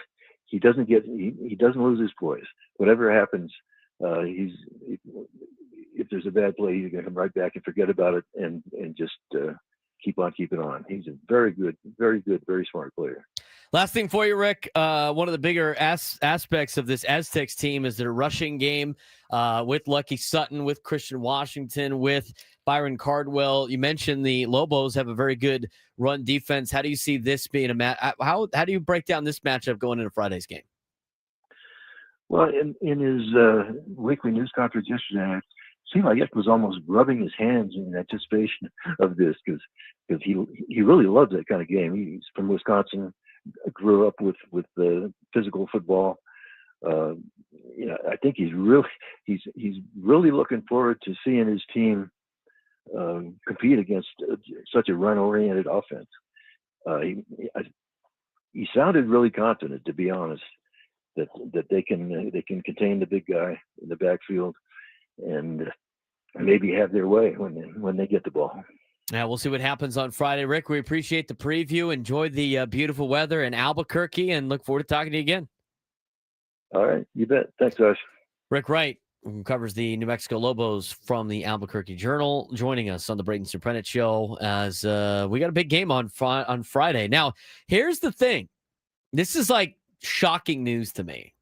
he doesn't lose his poise. Whatever happens, if there's a bad play, he's going to come right back and forget about it and just keep on keeping on. He's a very good, very smart player. Last thing for you, Rick. One of the bigger aspects of this Aztecs team is their rushing game with Lucky Sutton, with Christian Washington, with Byron Cardwell. You mentioned the Lobos have a very good run defense. How do you see this being a match? How do you break down this matchup going into Friday's game? Well, in his weekly news conference yesterday, it seemed like Nick was almost rubbing his hands in anticipation of this because he really loves that kind of game. He's from Wisconsin, grew up with the physical football. I think he's really looking forward to seeing his team compete against such a run-oriented offense. He sounded really confident, to be honest, that they can contain the big guy in the backfield and maybe have their way when they get the ball. Yeah, we'll see what happens on Friday. Rick, we appreciate the preview. Enjoy the beautiful weather in Albuquerque, and look forward to talking to you again. All right, you bet. Thanks, guys. Rick Wright, who covers the New Mexico Lobos from the Albuquerque Journal, joining us on the Braden Surprenant Show as we got a big game on Friday. Now, here's the thing. This is like shocking news to me.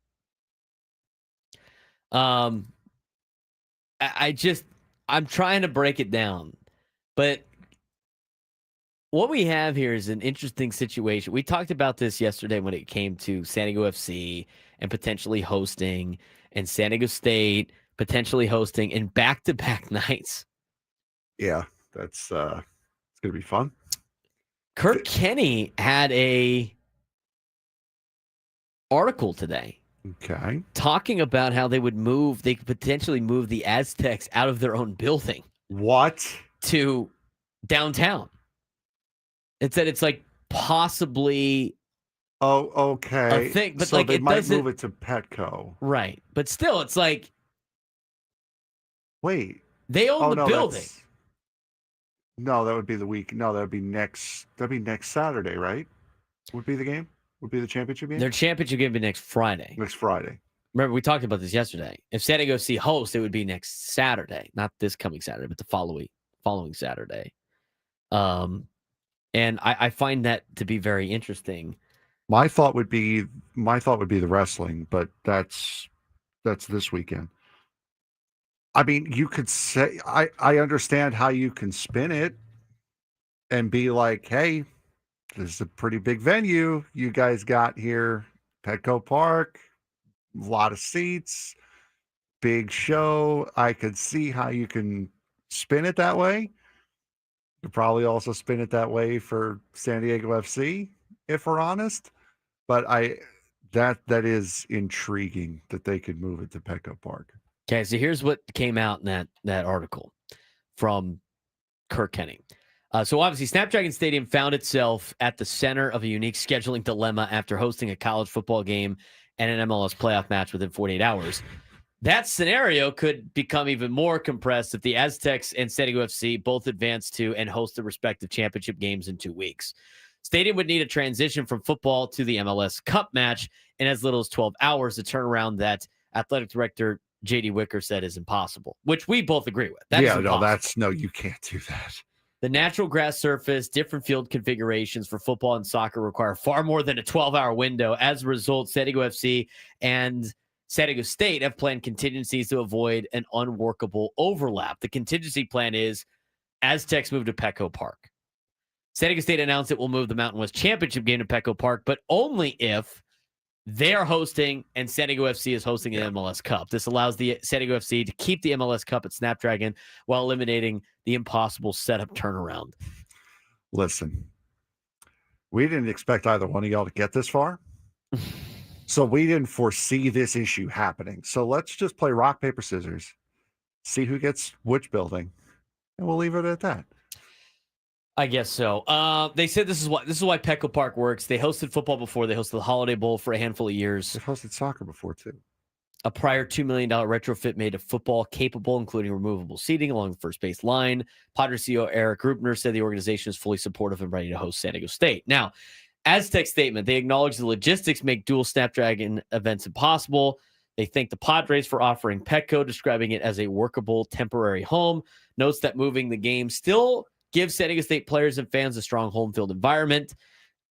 I'm trying to break it down, but what we have here is an interesting situation. We talked about this yesterday when it came to San Diego FC and potentially hosting, and San Diego State potentially hosting in back-to-back nights. Yeah, that's it's going to be fun. Kirk Kenny had a article today. Okay. Talking about how they could potentially move the Aztecs out of their own building. What? To downtown. It said it's like possibly okay. a thing, but so like they it might doesn't move it to Petco. Right. But still, it's like wait. They own the building. No, that would be the week. No, that'd be next Saturday, right? Would be the game? Would be the championship game? Their championship game would be next Friday. Next Friday. Remember, we talked about this yesterday. If San Diego FC hosts, it would be next Saturday. Not this coming Saturday, but the following Saturday. And I find that to be very interesting. My thought would be the wrestling, but that's this weekend. I mean, you could say I understand how you can spin it and be like, hey, this is a pretty big venue you guys got here, Petco Park, a lot of seats, big show. I could see how you can spin it that way. You could probably also spin it that way for San Diego FC, if we're honest. But that is intriguing that they could move it to Petco Park. Okay, so here's what came out in that article from Kirk Kenny. So obviously, Snapdragon Stadium found itself at the center of a unique scheduling dilemma after hosting a college football game and an MLS playoff match within 48 hours. That scenario could become even more compressed if the Aztecs and San Diego FC both advance to and host the respective championship games in 2 weeks. Stadium would need a transition from football to the MLS Cup match in as little as 12 hours, a turnaround that athletic director J.D. Wicker said is impossible, which we both agree with. You can't do that. The natural grass surface, different field configurations for football and soccer require far more than a 12-hour window. As a result, San Diego FC and San Diego State have planned contingencies to avoid an unworkable overlap. The contingency plan is Aztecs move to Petco Park. San Diego State announced it will move the Mountain West Championship game to Petco Park, but only if they are hosting and San Diego FC is hosting the MLS Cup. This allows the San Diego FC to keep the MLS Cup at Snapdragon while eliminating the impossible setup turnaround. Listen, we didn't expect either one of y'all to get this far. So we didn't foresee this issue happening. So let's just play rock, paper, scissors, see who gets which building, and we'll leave it at that. I guess so. They said this is why Petco Park works. They hosted football before. They hosted the Holiday Bowl for a handful of years. They've hosted soccer before, too. A prior $2 million retrofit made a football capable, including removable seating along the first base line. Padres CEO Eric Rubner said the organization is fully supportive and ready to host San Diego State. Now, Aztec statement, they acknowledge the logistics make dual Snapdragon events impossible. They thank the Padres for offering Petco, describing it as a workable temporary home. Notes that moving the game still gives San Diego State players and fans a strong home field environment.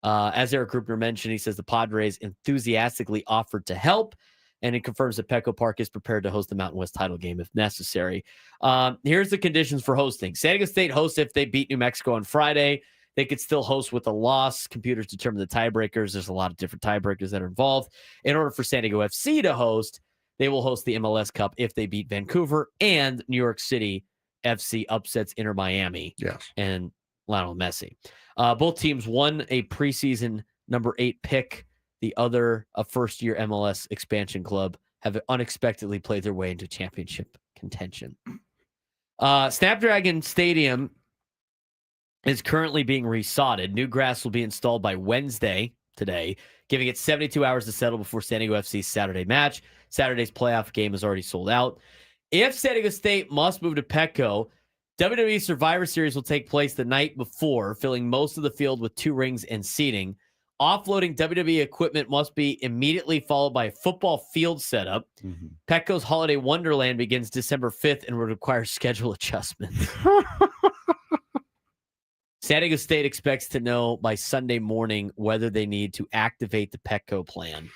As Eric Rubner mentioned, he says the Padres enthusiastically offered to help, and it confirms that Petco Park is prepared to host the Mountain West title game if necessary. Here's the conditions for hosting. San Diego State hosts if they beat New Mexico on Friday. They could still host with a loss. Computers determine the tiebreakers. There's a lot of different tiebreakers that are involved. In order for San Diego FC to host, they will host the MLS Cup if they beat Vancouver and New York City FC upsets Inter Miami and Lionel Messi. Both teams won a preseason number 8 pick. The other, a first-year MLS expansion club, have unexpectedly played their way into championship contention. Snapdragon Stadium is currently being resodded. New grass will be installed by Wednesday, today, giving it 72 hours to settle before San Diego FC's Saturday match. Saturday's playoff game is already sold out. If San Diego State must move to Petco, WWE Survivor Series will take place the night before, filling most of the field with 2 rings and seating. Offloading WWE equipment must be immediately followed by a football field setup. Mm-hmm. Petco's Holiday Wonderland begins December 5th and will require schedule adjustments. San Diego State expects to know by Sunday morning whether they need to activate the Petco plan.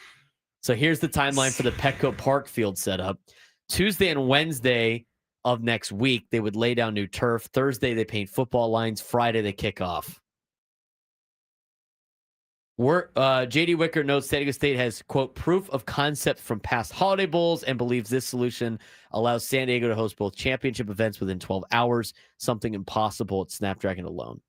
So here's the timeline for the Petco Park field setup. Tuesday and Wednesday of next week, they would lay down new turf. Thursday, they paint football lines. Friday, they kick off. J.D. Wicker notes San Diego State has, quote, proof of concept from past Holiday Bowls and believes this solution allows San Diego to host both championship events within 12 hours, something impossible at Snapdragon alone.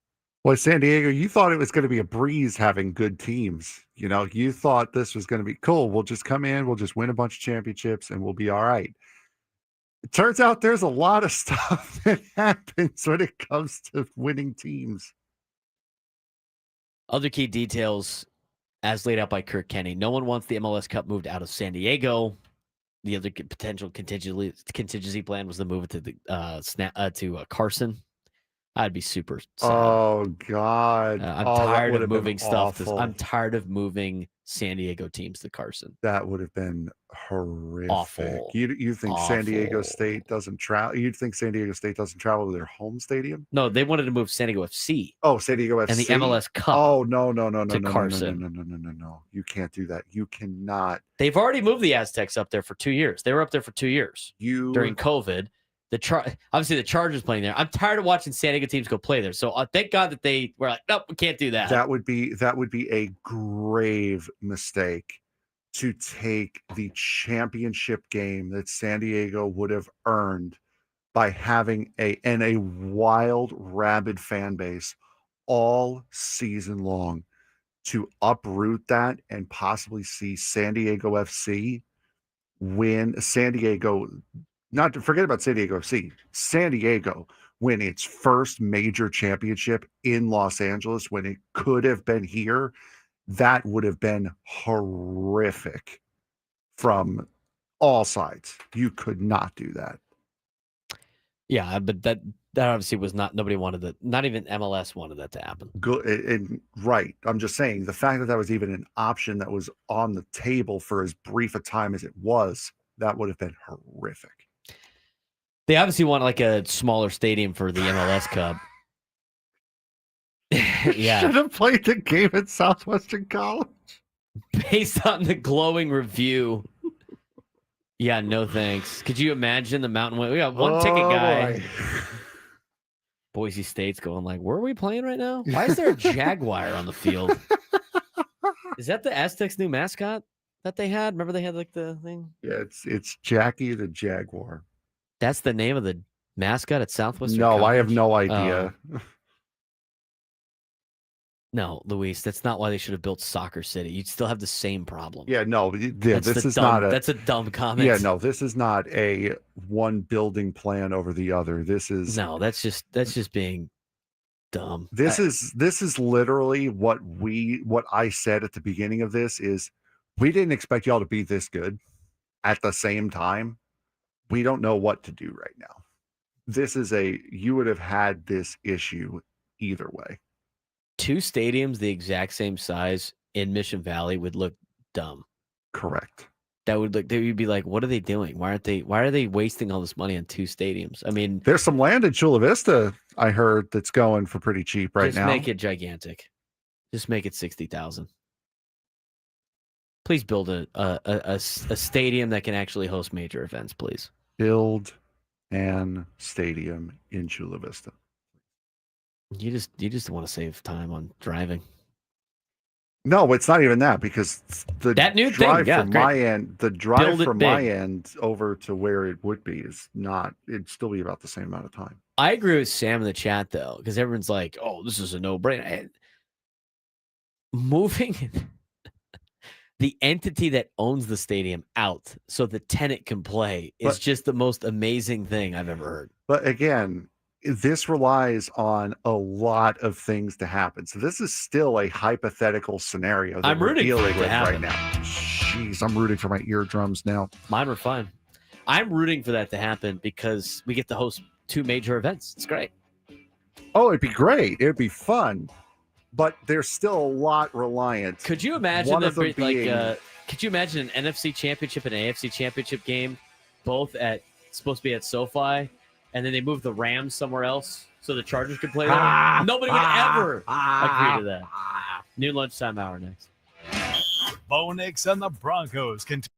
Well, San Diego, you thought it was going to be a breeze having good teams. You know, you thought this was going to be cool. We'll just come in, we'll just win a bunch of championships, and we'll be all right. It turns out there's a lot of stuff that happens when it comes to winning teams. Other key details, as laid out by Kirk Kenney. No one wants the MLS Cup moved out of San Diego. The other potential contingency plan was to move it to the Carson. I'd be super sad. Oh God! I'm tired of moving stuff. I'm tired of moving San Diego teams to Carson. That would have been horrific. Awful. You think Awful. San Diego State doesn't travel? You'd think San Diego State doesn't travel to their home stadium? No, they wanted to move San Diego FC. Oh, San Diego FC and the MLS Cup. Oh no! Carson. No! You can't do that. You cannot. They've already moved the Aztecs up there for 2 years. They were up there for 2 years during COVID. Obviously the Chargers playing there. I'm tired of watching San Diego teams go play there. So thank God that they were like, nope, we can't do that. That would be a grave mistake to take the championship game that San Diego would have earned by having a wild, rabid fan base all season long, to uproot that and possibly see San Diego FC win. Not to forget about San Diego FC. San Diego win its first major championship in Los Angeles when it could have been here. That would have been horrific from All sides. You could not do that. Yeah, but that obviously was not. Nobody wanted that. Not even MLS wanted that to happen. Right. I'm just saying the fact that was even an option that was on the table for as brief a time as it was, that would have been horrific. They obviously want like a smaller stadium for the MLS Cup. Yeah. Should have played the game at Southwestern College. Based on the glowing review. Yeah, no thanks. Could you imagine the Mountain West? We got one ticket guy. Boy. Boise State's going like, where are we playing right now? Why is there a Jaguar on the field? Is that the Aztecs' new mascot that they had? Remember they had like the thing? Yeah, it's Jackie the Jaguar. That's the name of the mascot at Southwestern No, College? I have no idea. No, Luis, that's not why they should have built Soccer City. You'd still have the same problem. Yeah, no, that's a dumb comment. Yeah, no, this is not a one building plan over the other. This is that's just being dumb. This is literally what I said at the beginning of this is we didn't expect y'all to be this good. At the same time, we don't know what to do right now. This is you would have had this issue either way. Two stadiums the exact same size in Mission Valley would look dumb. Correct. They would be like, what are they doing? Why are they wasting all this money on two stadiums? I mean, there's some land in Chula Vista, I heard, that's going for pretty cheap right now. Just make it gigantic. Just make it 60,000. Please build a stadium that can actually host major events, please. Build an stadium in Chula Vista. You just want to save time on driving. No, it's not even that, because that new drive thing, yeah, from great. my end, the drive from big. my end over to where it would be is not. It'd still be about the same amount of time. I agree with Sam in the chat though, because everyone's like, "Oh, this is a no-brainer." Moving the entity that owns the stadium out so the tenant can play is just the most amazing thing I've ever heard. But again, this relies on a lot of things to happen. So this is still a hypothetical scenario that we're dealing with right now. Jeez, I'm rooting for my eardrums now. Mine were fine. I'm rooting for that to happen because we get to host two major events. It's great. Oh, it'd be great. It'd be fun. But there's still a lot reliant. Could you imagine could you imagine an NFC championship and an AFC championship game both supposed to be at SoFi? And then they move the Rams somewhere else so the Chargers could play there. Nobody would ever agree to that. Noon lunchtime hour next. Bo Nix and the Broncos continue.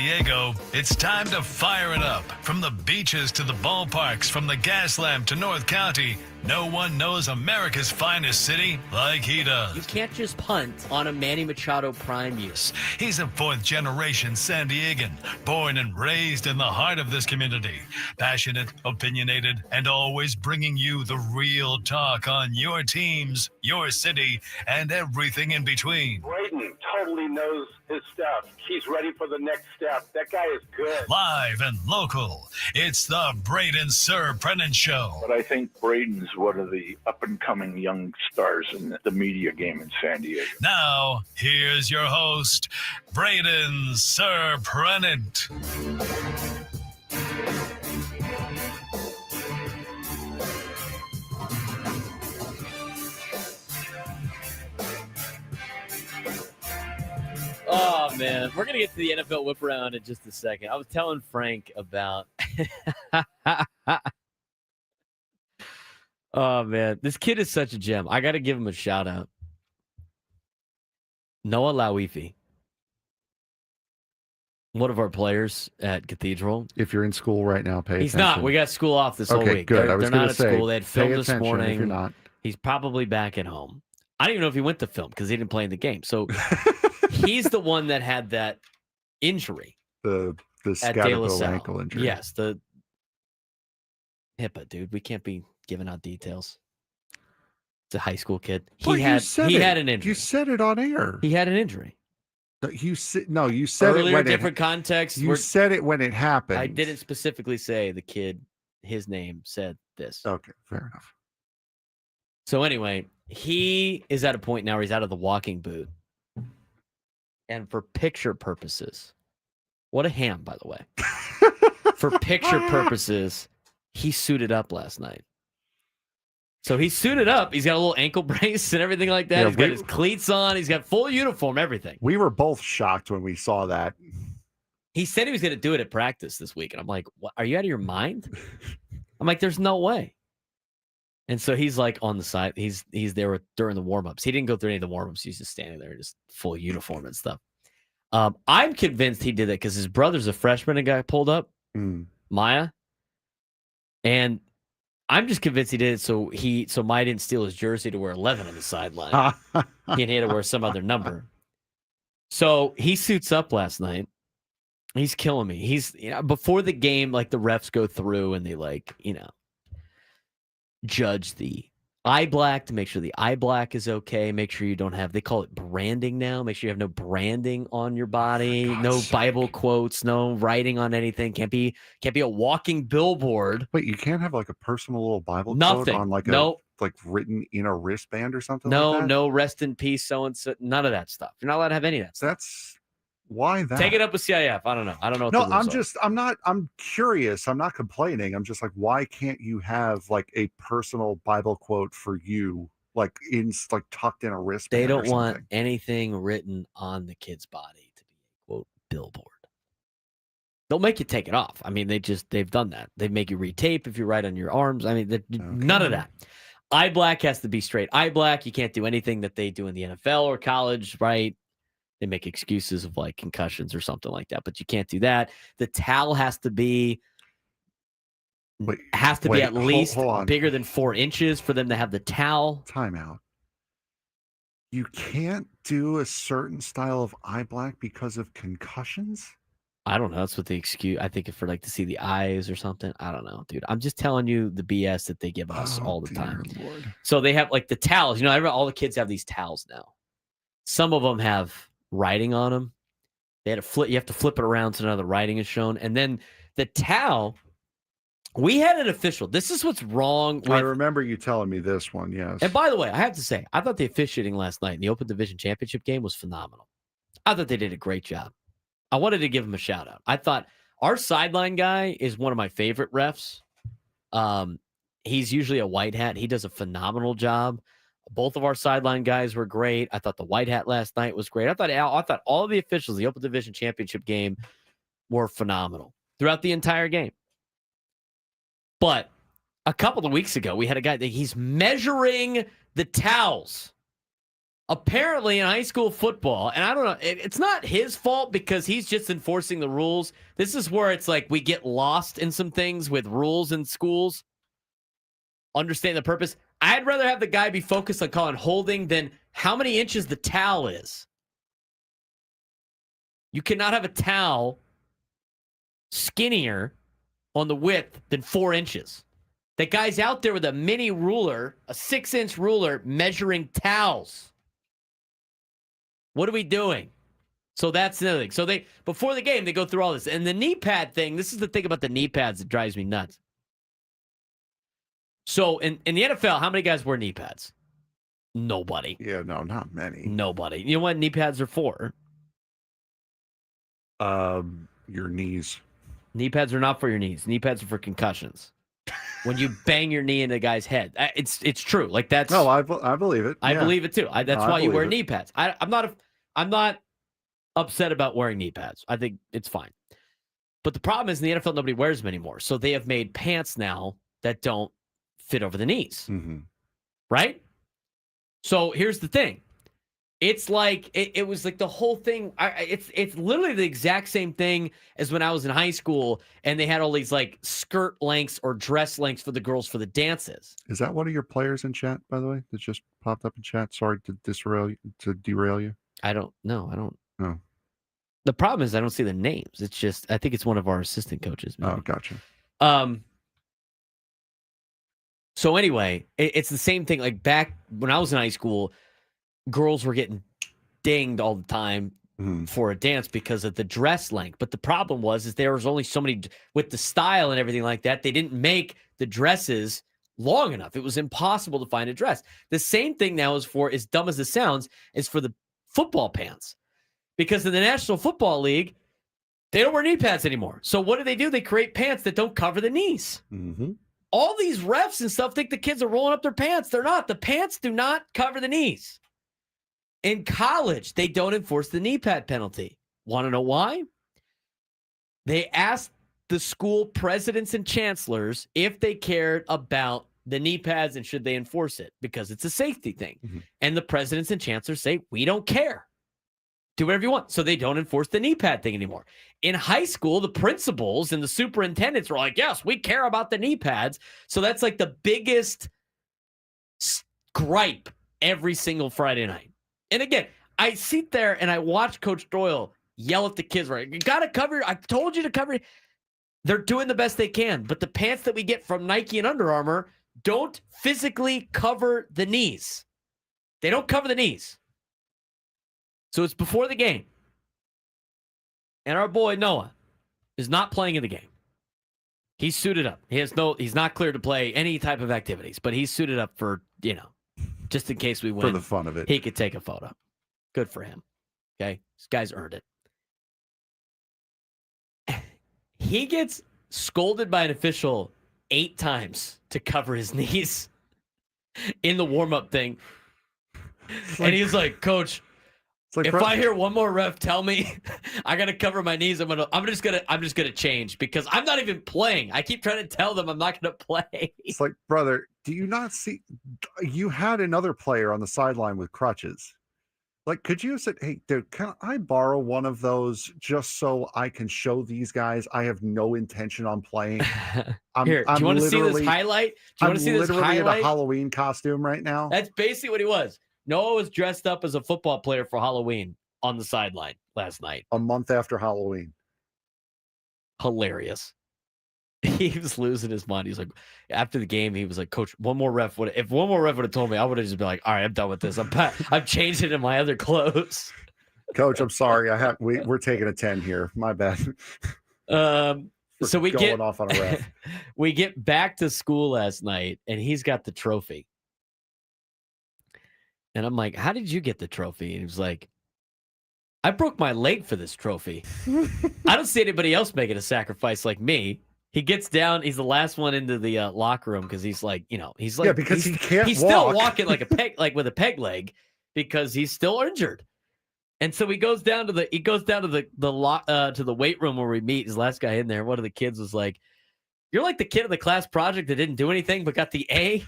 Diego, it's time to fire it up. From the beaches to the ballparks, from the Gaslamp to North County, no one knows America's finest city like he does. You can't just punt on a Manny Machado prime years. He's a fourth-generation San Diegan, born and raised in the heart of this community. Passionate, opinionated, and always bringing you the real talk on your teams, your city, and everything in between. Braden totally knows his stuff. He's ready for the next step. That guy is good. Live and local, it's the Braden Surprenant Show. But I think Braden's one of the up-and-coming young stars in the media game in San Diego. Now, here's your host, Braden Surprenant. Oh, man. We're going to get to the NFL whip around in just a second. I was telling Frank about... Oh, man. This kid is such a gem. I got to give him a shout out. Noah Lawifi. One of our players at Cathedral. If you're in school right now, pay He's attention. not. We got school off this whole week. Good. They're not at school. They had film pay this attention morning. if you're not. He's probably back at home. I don't even know if he went to film because he didn't play in the game. So he's the one that had that injury. The at De La scapular Salle. ankle injury. Yes, the HIPAA, dude. We can't be giving out details. It's a high school kid. Well, He had an injury. You said it on air. He had an injury. You said Earlier, it when different context. You said it when it happened. I didn't specifically say the kid, his name said this. Okay, fair enough. So anyway, he is at a point now where he's out of the walking boot. And for picture purposes, what a ham, by the way. For picture purposes, he suited up last night. So he's suited up. He's got a little ankle brace and everything like that. Yeah, He's got his cleats on. He's got full uniform, everything. We were both shocked when we saw that. He said he was going to do it at practice this week. And I'm like, what? Are you out of your mind? I'm like, there's no way. And so he's like on the side. He's there during the warm-ups. He didn't go through any of the warm-ups. He's just standing there, just full uniform and stuff. I'm convinced he did that because his brother's a freshman and got pulled up, Maya. And I'm just convinced he did it so Maya didn't steal his jersey to wear 11 on the sideline. He had to wear some other number. So he suits up last night. He's killing me. He's before the game, like the refs go through and they judge the eye black to make sure the eye black is okay. Make sure you don't have, they call it branding now. Make sure you have no branding on your body, no Bible quotes, no writing on anything. Can't be a walking billboard. Wait, you can't have like a personal little Bible Nothing. quote on like written in a wristband or something like that? No, rest in peace, so-and-so. None of that stuff. You're not allowed to have any of that stuff. That's why that. Take it up with CIF. I don't know. What No, the rules are. I'm curious. I'm not complaining. I'm just like, why can't you have like a personal Bible quote for you, like tucked in a wristband? They don't or want something? anything written on the kid's body to be a quote billboard. They'll make you take it off. I mean, they've done that. They make you retape if you write on your arms. I mean, none of that. Eye black has to be straight eye black. You can't do anything that they do in the NFL or college, right? They make excuses of like concussions or something like that, but you can't do that. The towel has to be at least hold on. bigger than 4 inches for them to have the towel. Timeout. You can't do a certain style of eye black because of concussions? I don't know. That's what the excuse. I think for like to see the eyes or something. I don't know, dude. I'm just telling you the BS that they give us all the time. Lord. So they have like the towels. All the kids have these towels now. Some of them have writing on them. They had to flip. You have to flip it around so none of the writing is shown. And then the towel. We had an official. This is what's wrong. I remember you telling me this one. Yes. And by the way, I have to say, I thought the officiating last night in the Open Division Championship game was phenomenal. I thought they did a great job. I wanted to give him a shout out. I thought our sideline guy is one of my favorite refs. He's usually a white hat. He does a phenomenal job. Both of our sideline guys were great. I thought the white hat last night was great. I thought all of the officials, the Open Division Championship game, were phenomenal throughout the entire game. But a couple of weeks ago, we had a guy that he's measuring the towels apparently in high school football, and I don't know, it's not his fault because he's just enforcing the rules. This is where it's like we get lost in some things with rules in schools. Understand the purpose. I'd rather have the guy be focused on calling holding than how many inches the towel is. You cannot have a towel skinnier on the width than 4 inches. That guy's out there with a mini ruler, a 6-inch ruler, measuring towels. What are we doing? So that's another thing. So they before the game, they go through all this. And the knee pad thing, this is the thing about the knee pads that drives me nuts. So in the NFL, how many guys wear knee pads? Nobody. Yeah, no, not many. Nobody. You know what knee pads are for? Your knees. Knee pads are not for your knees. Knee pads are for concussions. When you bang your knee into a guy's head, it's true. Like that's. No, I believe it. I Yeah. believe it too. That's why you wear believe it. knee pads. I'm not upset about wearing knee pads. I think it's fine. But the problem is in the NFL, nobody wears them anymore. So they have made pants now that don't fit over the knees. Mm-hmm. Right? So here's the thing. It's like it was like the whole thing. It's literally the exact same thing as when I was in high school and they had all these like skirt lengths or dress lengths for the girls for the dances. Is that one of your players in chat, by the way, that just popped up in chat? Sorry to derail you. I don't know. Oh. The problem is I don't see the names. It's just I think it's one of our assistant coaches. Maybe. Oh, gotcha. So anyway, it's the same thing. Like back when I was in high school, girls were getting dinged all the time for a dance because of the dress length. But the problem is there was only so many with the style and everything like that. They didn't make the dresses long enough. It was impossible to find a dress. The same thing now is for, as dumb as it sounds, is for the football pants. Because in the National Football League, they don't wear knee pads anymore. So what do? They create pants that don't cover the knees. Mm-hmm. All these refs and stuff think the kids are rolling up their pants. They're not. The pants do not cover the knees. In college, they don't enforce the knee pad penalty. Want to know why? They asked the school presidents and chancellors if they cared about the knee pads and should they enforce it because it's a safety thing. Mm-hmm. And the presidents and chancellors say, we don't care. Do whatever you want. So they don't enforce the knee pad thing anymore. In high school, the principals and the superintendents were like, yes, we care about the knee pads. So that's like the biggest gripe every single Friday night. And again, I sit there and I watch Coach Doyle yell at the kids, right? You got to cover. I told you to cover. They're doing the best they can. But the pants that we get from Nike and Under Armour don't physically cover the knees. They don't cover the knees. So it's before the game. And our boy Noah is not playing in the game. He's suited up. He's not cleared to play any type of activities, but he's suited up for, just in case we win. For the fun of it. He could take a photo. Good for him. Okay? This guy's earned it. He gets scolded by an official 8 times to cover his knees in the warm-up thing. And he's like, Coach, if I hear one more ref tell me I gotta cover my knees, I'm just gonna change because I'm not even playing. I keep trying to tell them I'm not gonna play. It's like, brother, do you not see? You had another player on the sideline with crutches. Like, could you have said, "Hey, dude, can I borrow one of those just so I can show these guys I have no intention on playing?" Here, do you want to see this highlight? Do you want to see this highlight? In a Halloween costume right now. That's basically what he was. Noah was dressed up as a football player for Halloween on the sideline last night. A month after Halloween. Hilarious. He was losing his mind. He's like, after the game, he was like, Coach, if one more ref would have told me, I would have just been like, all right, I'm done with this. I'm changing in my other clothes. Coach, I'm sorry. We're taking a 10 here. My bad. So we going off on a ref. We get back to school last night, and he's got the trophy. And I'm like, how did you get the trophy? And he was like, I broke my leg for this trophy. I don't see anybody else making a sacrifice like me. He gets down. He's the last one into the locker room because he's like, because he can't. He's still walking like a peg, like with a peg leg, because he's still injured. And so he goes down to the weight room where we meet. His last guy in there. One of the kids was like, "You're like the kid in the class project that didn't do anything but got the A."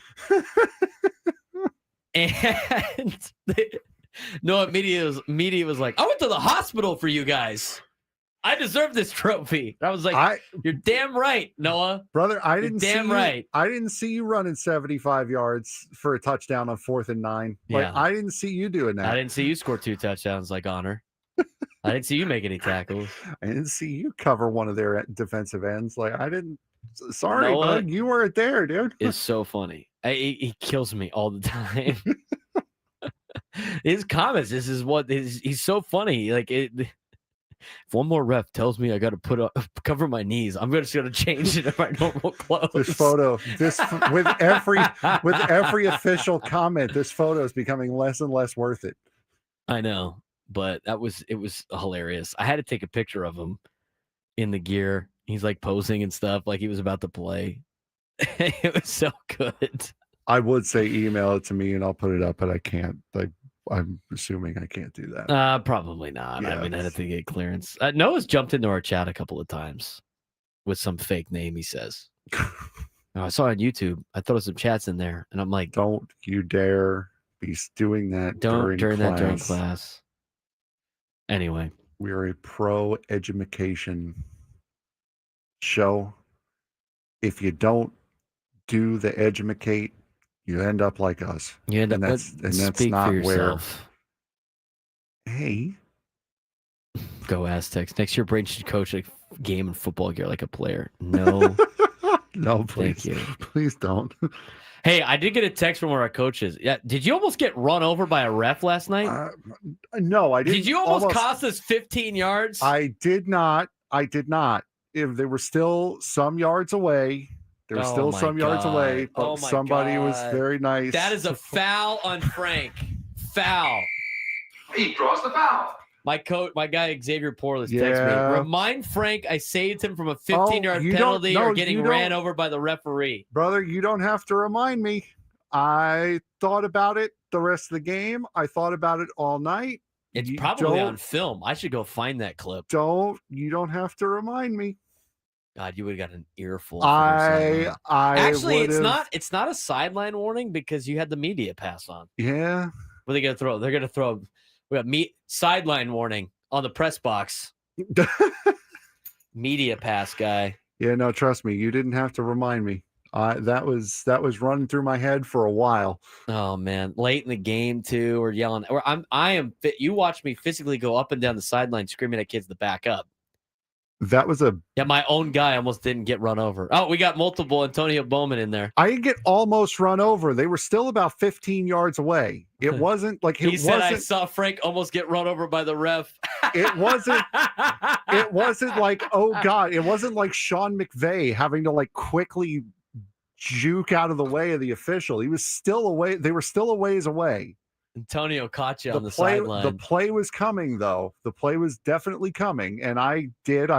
And No, media was like, I went to the hospital for you guys. I deserve this trophy. I was like, you're damn right, Noah. Brother, I didn't see you running 75 yards for a touchdown on 4th and 9. Like, I didn't see you doing that. I didn't see you score 2 touchdowns like honor. I didn't see you make any tackles. I didn't see you cover one of their defensive ends. Like, I didn't. Sorry, Noah bud. You weren't there, dude. It's so funny. He kills me all the time. His comments, he's so funny. Like, if one more ref tells me I got to cover my knees, I'm just going to change it in my normal clothes. With every official comment, this photo is becoming less and less worth it. I know, but it was hilarious. I had to take a picture of him in the gear. He's like posing and stuff, like he was about to play. It was so good. I would say email it to me and I'll put it up, but I can't. Like, I'm assuming I can't do that. Probably not. Yeah, I mean, I had to get clearance. Noah's jumped into our chat a couple of times with some fake name, he says. I saw it on YouTube. I thought some chats in there, and I'm like, don't you dare be doing that during class. Anyway, we're a pro education show. If you don't do the educate, you end up like us. You end up, and that's not where. Hey, go Aztecs! Next year, Braden should coach a game in football gear like a player. No, no, please, thank you. Please don't. Hey, I did get a text from one of our coaches. Yeah, did you almost get run over by a ref last night? No, I didn't. Did you almost cost us 15 yards? I did not. If they were still some yards away. They're still some yards away, but somebody was very nice. That is a foul on Frank. Foul. He draws the foul. My guy Xavier Porlis texted me. Remind Frank I saved him from a 15-yard penalty or getting ran over by the referee. Brother, you don't have to remind me. I thought about it the rest of the game. I thought about it all night. It's probably on film. I should go find that clip. You don't have to remind me. God, you would have got an earful. Actually, it's not a sideline warning because you had the media pass on. Yeah. What are they gonna throw? They're gonna throw. We got sideline warning on the press box. Media pass guy. Yeah, no, trust me, you didn't have to remind me. That was running through my head for a while. Oh man, late in the game too, or yelling. Or I am fit. You watch me physically go up and down the sideline screaming at kids to back up. That was my own guy almost didn't get run over. Oh, we got multiple Antonio Bowman in there. I didn't get almost run over. They were still about 15 yards away. It wasn't like he said I saw Frank almost get run over by the ref. It wasn't like, oh God, it wasn't like Sean McVay having to like quickly juke out of the way of the official. He was still away. They were still a ways away. Antonio caught you on the sideline. The play was coming, though. The play was definitely coming. And I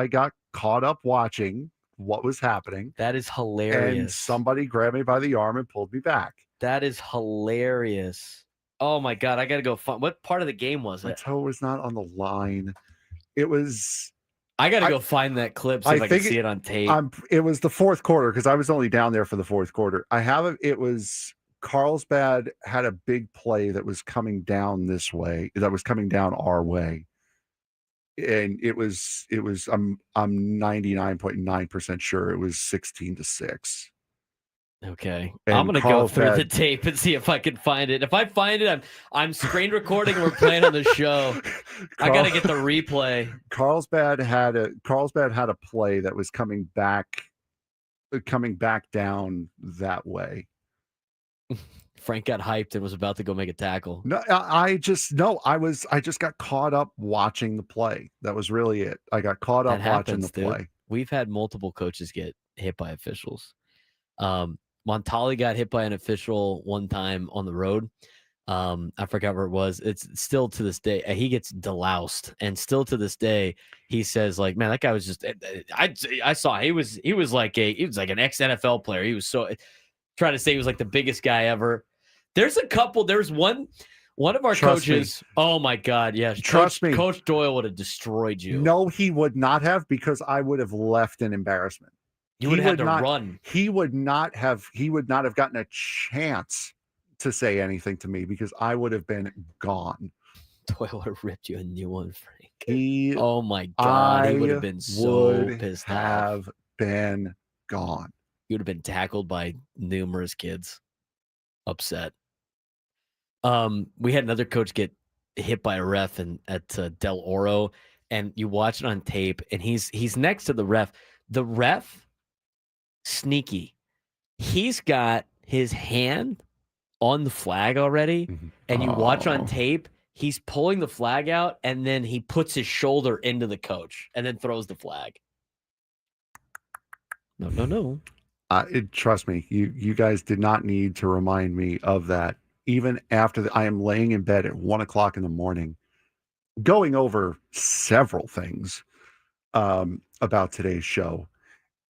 got caught up watching what was happening. That is hilarious. And somebody grabbed me by the arm and pulled me back. That is hilarious. Oh, my God. I got to go find. What part of the game was it? My toe was not on the line. It was. I got to go find that clip so I can see it on tape. It was the fourth quarter because I was only down there for the fourth quarter. It was. Carlsbad had a big play that was coming down this way, that was coming down our way. And it was I'm 99.9% sure it was 16-6. Okay. And I'm going to go through the tape and see if I can find it. If I find it, I'm screen recording and we're playing on the show. I got to get the replay. Carlsbad had a play that was coming back down that way. Frank got hyped and was about to go make a tackle. No, I just got caught up watching the play. That was really it. I got caught up watching the play. Dude. We've had multiple coaches get hit by officials. Montali got hit by an official one time on the road. I forgot where it was. It's still to this day. He gets deloused, and still to this day, he says, like, man, that guy was just. I saw he was like an ex-NFL player. He was so. Trying to say he was like the biggest guy ever. There's one of our coaches. Oh my God. Yes. Trust me. Coach Doyle would have destroyed you. No, he would not have, because I would have left in embarrassment. You would have had to run. He would not have gotten a chance to say anything to me because I would have been gone. Doyle ripped you a new one, Frank. He, Oh my God, he would have I been so would pissed have off. been gone. He would have been tackled by numerous kids. Upset. We had another coach get hit by a ref at Del Oro, and you watch it on tape, and he's next to the ref. The ref, sneaky. He's got his hand on the flag already, and you watch on tape, he's pulling the flag out, and then he puts his shoulder into the coach and then throws the flag. No. Trust me, you guys did not need to remind me of that. Even after I am laying in bed at 1:00 in the morning, going over several things about today's show.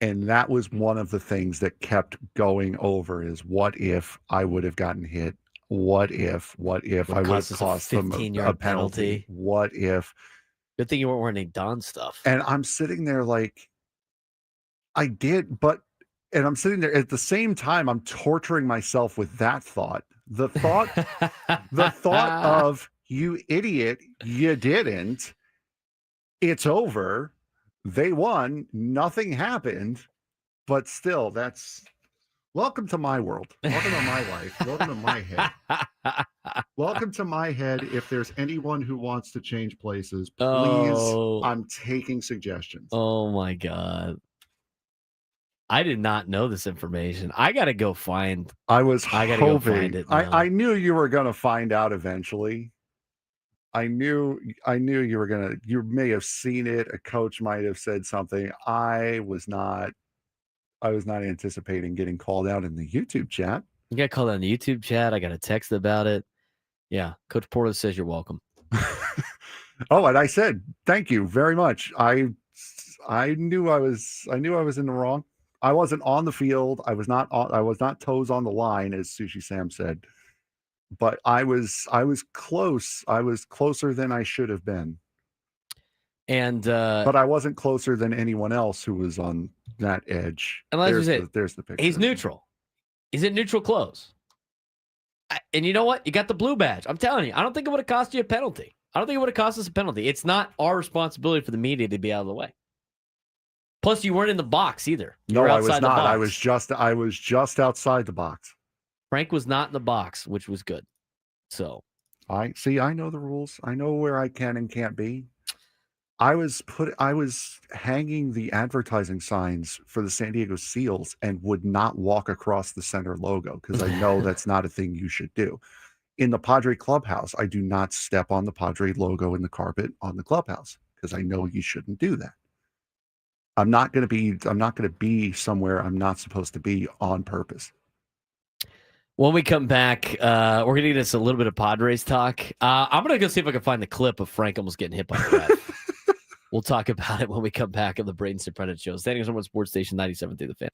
And that was one of the things that kept going over is what if I would have gotten hit? What if I would have cost them a penalty? What if? Good thing you weren't wearing any Don stuff. And I'm sitting there like, I did, and I'm sitting there at the same time, I'm torturing myself with that thought. The thought of, you idiot, you didn't. It's over. They won. Nothing happened. But still, welcome to my world. Welcome to my life. Welcome to my head. Welcome to my head. If there's anyone who wants to change places, please, I'm taking suggestions. Oh my God. I did not know this information. I got to go find. I gotta go find it. I knew you were going to find out eventually. I knew you were going to, you may have seen it. A coach might have said something. I was not anticipating getting called out in the YouTube chat. You got called out in the YouTube chat. I got a text about it. Yeah. Coach Porter says you're welcome. Oh, and I said, thank you very much. I knew I was in the wrong. I wasn't on the field. I was not toes on the line, as Sushi Sam said, but I was close. I was closer than I should have been. And but I wasn't closer than anyone else who was on that edge. And there's the picture. He's neutral. He's in neutral clothes. And you know what? You got the blue badge. I'm telling you, I don't think it would have cost you a penalty. I don't think it would have cost us a penalty. It's not our responsibility for the media to be out of the way. Plus, you weren't in the box either. No, I was not. I was just outside the box. Frank was not in the box, which was good. So I know the rules. I know where I can and can't be. I was hanging the advertising signs for the San Diego Seals and would not walk across the center logo because I know that's not a thing you should do. In the Padre clubhouse, I do not step on the Padre logo in the carpet on the clubhouse because I know you shouldn't do that. I'm not going to be somewhere I'm not supposed to be on purpose. When we come back, we're going to get us a little bit of Padres talk. I'm going to go see if I can find the clip of Frank almost getting hit by the ref. We'll talk about it when we come back on the Braden Surprenant Show. Standing on Sports Station 97.3 The Fan.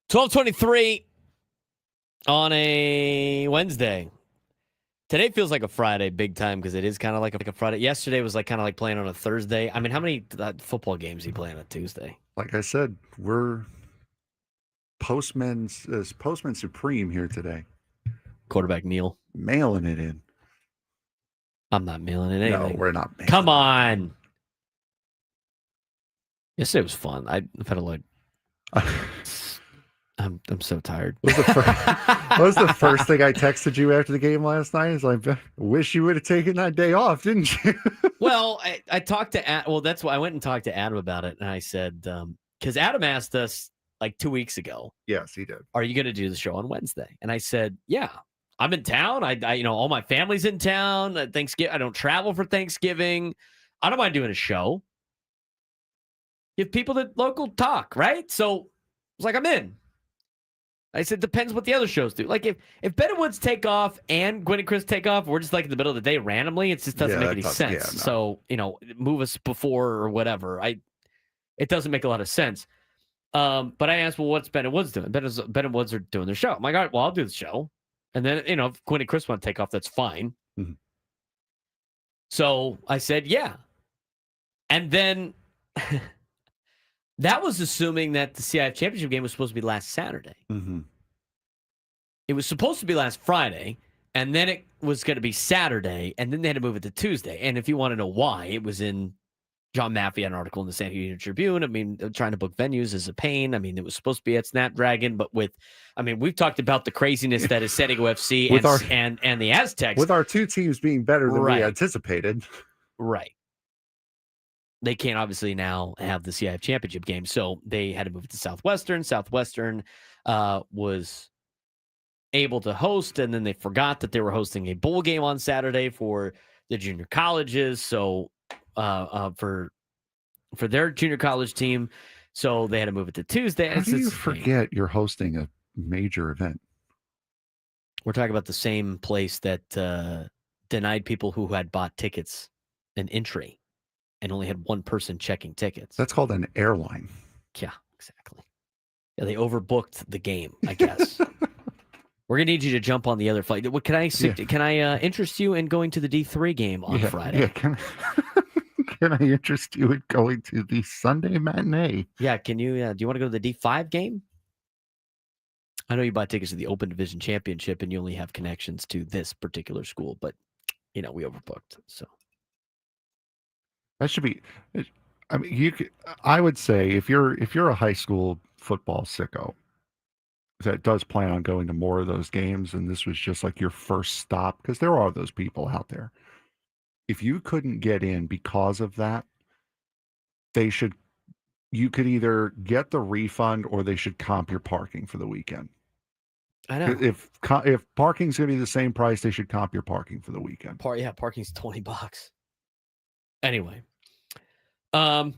12:23 on a Wednesday. Today feels like a Friday big time because it is kind of like a Friday. Yesterday was like kind of like playing on a Thursday. I mean, how many football games are you playing on a Tuesday? Like I said, we're postman supreme here today. Quarterback Neil. Mailing it in. I'm not mailing it anything. No, we're not. Come on. Yesterday was fun. I've had a lot. I'm so tired. What was the first thing I texted you after the game last night? It's like, wish you would have taken that day off, didn't you? Well, I talked to Adam. Well, that's why I went and talked to Adam about it. And I said, because Adam asked us like 2 weeks ago. Yes, he did. Are you going to do the show on Wednesday? And I said, yeah, I'm in town. I all my family's in town. Thanksgiving. I don't travel for Thanksgiving. I don't mind doing a show. Give people the local talk, right? So I was like, I'm in. I said, depends what the other shows do. Like if Ben and Woods take off and Gwen and Chris take off, we're just like in the middle of the day randomly. It just doesn't make any sense. Yeah, no. So, move us before or whatever. It doesn't make a lot of sense. But I asked, well, what's Ben and Woods doing? Ben and Woods are doing their show. I'm like, all right, well, I'll do the show. And then, if Gwen and Chris want to take off, that's fine. Mm-hmm. So I said, yeah. And then that was assuming that the CIF championship game was supposed to be last Saturday. Mm-hmm. It was supposed to be last Friday, and then it was going to be Saturday, and then they had to move it to Tuesday. And if you want to know why, it was in John Maffei had an article in the San Diego Tribune. I mean, trying to book venues is a pain. I mean, it was supposed to be at Snapdragon, but we've talked about the craziness that is San Diego FC and the Aztecs. With our two teams being better than we anticipated. Right. They can't obviously now have the CIF championship game, so they had to move it to Southwestern. Southwestern was able to host, and then they forgot that they were hosting a bowl game on Saturday for the junior colleges. So for their junior college team, so they had to move it to Tuesday. How do you forget you're hosting a major event? We're talking about the same place that denied people who had bought tickets an entry. And only had one person checking tickets. That's called an airline. Yeah, exactly. Yeah, they overbooked the game, I guess. We're gonna need you to jump on the other flight. Can I interest you in going to the D3 game on Friday? Yeah, can I interest you in going to the Sunday matinee? Yeah, can you? Do you want to go to the D5 game? I know you bought tickets to the Open Division Championship, and you only have connections to this particular school, but we overbooked, so. That should be. I mean, I would say if you're a high school football sicko that does plan on going to more of those games, and this was just like your first stop, because there are those people out there. If you couldn't get in because of that, you could either get the refund or they should comp your parking for the weekend. I know. If parking's going to be the same price, they should comp your parking for the weekend. Parking's $20. Anyway, what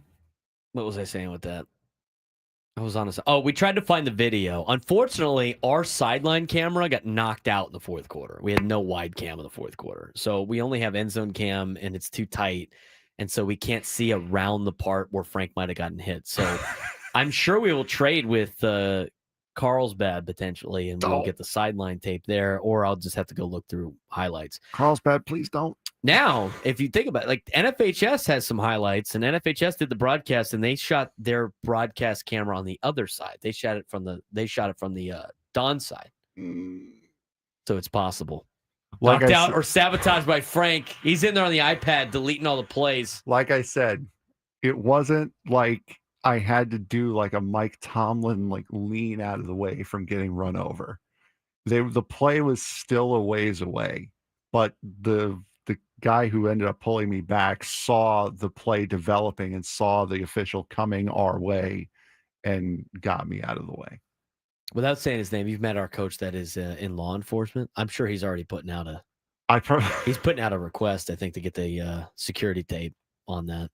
was I saying with that? I was honest. Oh, we tried to find the video. Unfortunately, our sideline camera got knocked out in the fourth quarter. We had no wide cam in the fourth quarter. So we only have end zone cam, and it's too tight. And so we can't see around the part where Frank might have gotten hit. So I'm sure we will trade with Carlsbad potentially, and we'll get the sideline tape there, or I'll just have to go look through highlights. Carlsbad, please don't. Now, if you think about it, like NFHS has some highlights, and NFHS did the broadcast, and they shot their broadcast camera on the other side. They shot it from the Don side. So it's possible. Knocked out or sabotaged by Frank. He's in there on the iPad deleting all the plays. Like I said, it wasn't like I had to do like a Mike Tomlin, like lean out of the way from getting run over. The play was still a ways away, but the guy who ended up pulling me back saw the play developing and saw the official coming our way and got me out of the way. Without saying his name, you've met our coach that is in law enforcement. I'm sure he's already putting out he's putting out a request, I think, to get the security tape on that.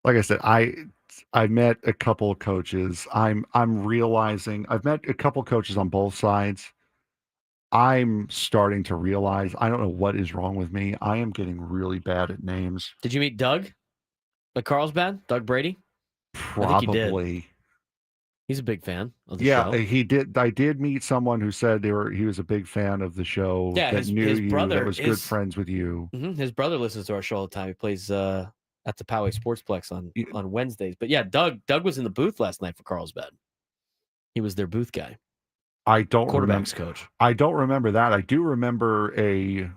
Like I said, I met a couple of coaches. I'm realizing I've met a couple of coaches on both sides. I'm starting to realize I don't know what is wrong with me. I am getting really bad at names. Did you meet Doug? Like Carlsbad? Doug Brady? Probably. He's a big fan of the Yeah, show. he did. I did meet someone who said he was a big fan of the show. Yeah, that his knew you, brother that was good friends with you. His brother listens to our show all the time. He plays at the Poway Sportsplex Yeah. on Wednesdays. But yeah, Doug was in the booth last night for Carlsbad. He was their booth guy. I don't Quarterbacks remember. coach. I don't remember that. I do remember a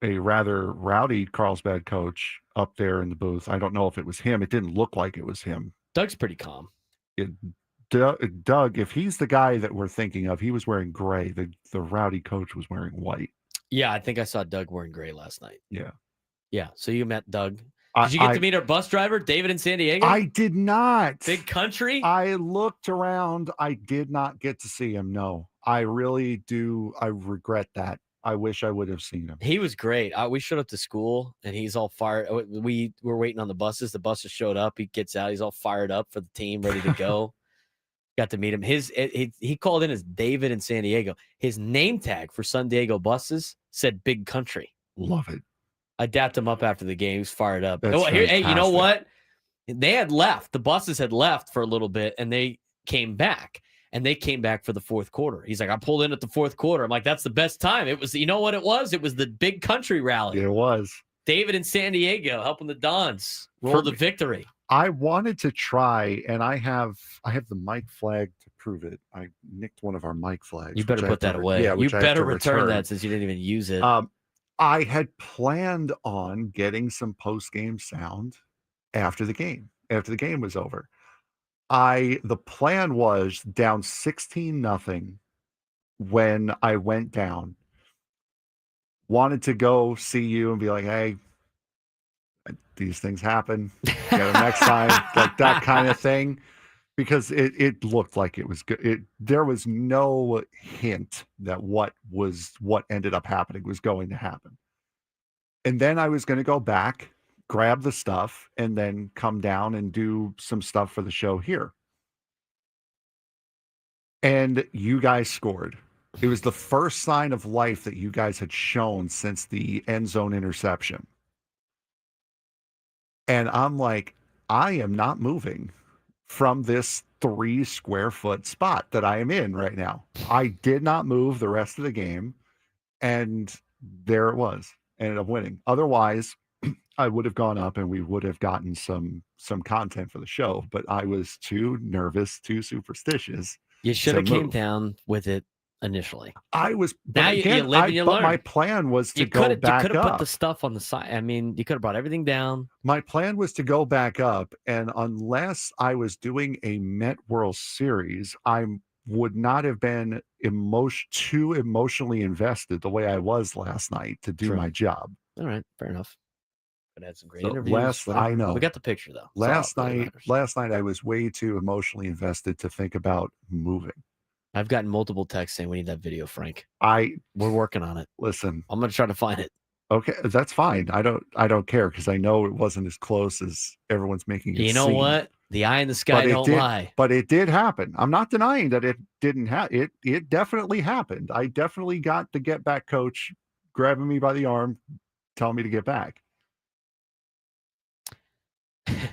rather rowdy Carlsbad coach up there in the booth. I don't know if it was him. It didn't look like it was him. Doug's pretty calm. Doug, if he's the guy that we're thinking of, he was wearing gray. The rowdy coach was wearing white. Yeah, I think I saw Doug wearing gray last night. Yeah. Yeah. So you met Doug. Did you get to meet our bus driver, David, in San Diego? I did not. Big country? I looked around. I did not get to see him. No, I really do. I regret that. I wish I would have seen him. He was great. We showed up to school, and he's all fired. We were waiting on the buses. The buses showed up. He gets out. He's all fired up for the team, ready to go. Got to meet him. He called in as David in San Diego. His name tag for San Diego buses said Big Country. Love it. I dapped him up after the game. He was fired up. That's Hey, you know fantastic. what? They had left. The buses had left for a little bit, and they came back. And they came back for the fourth quarter. He's like, I pulled in at the fourth quarter. I'm like, that's the best time. It was, you know what it was? It was the Big Country rally. It was. David in San Diego helping the Dons for the victory. I wanted to try, and I have the mic flag to prove it. I nicked one of our mic flags. You better which I put that have to- away. Yeah, You which I have better to return that since you didn't even use it. I had planned on getting some post-game sound after the game was over. The plan was down 16-0 when I went down. Wanted to go see you and be like, hey, these things happen. Get them next time, like that kind of thing. Because it looked like it was good. There was no hint that what ended up happening was going to happen. And then I was going to go back, grab the stuff, and then come down and do some stuff for the show here. And you guys scored. It was the first sign of life that you guys had shown since the end zone interception. And I'm like, I am not moving from this 3 square foot spot that I am in right now. I did not move the rest of the game. And there it was. Ended up winning. Otherwise, I would have gone up and we would have gotten some content for the show. But I was too nervous, too superstitious. You should have to came move. down with it initially. I was. Now you live and you learn. My plan was to go back You could have put up. the stuff on the side. I mean, you could have brought everything down. My plan was to go back up, and unless I was doing a Met World Series, I would not have been too emotionally invested the way I was last night to do my job. All right, fair enough. But had some great So interviews. I know. We got the picture though. Last night I was way too emotionally invested to think about moving. I've gotten multiple texts saying we need that video, Frank. We're working on it. Listen, I'm gonna try to find it. Okay, that's fine. I don't care because I know it wasn't as close as everyone's making it You know seem. what? The eye in the sky don't lie. But it did happen. I'm not denying that it didn't happen. It definitely happened. I definitely got the get back coach grabbing me by the arm, telling me to get back.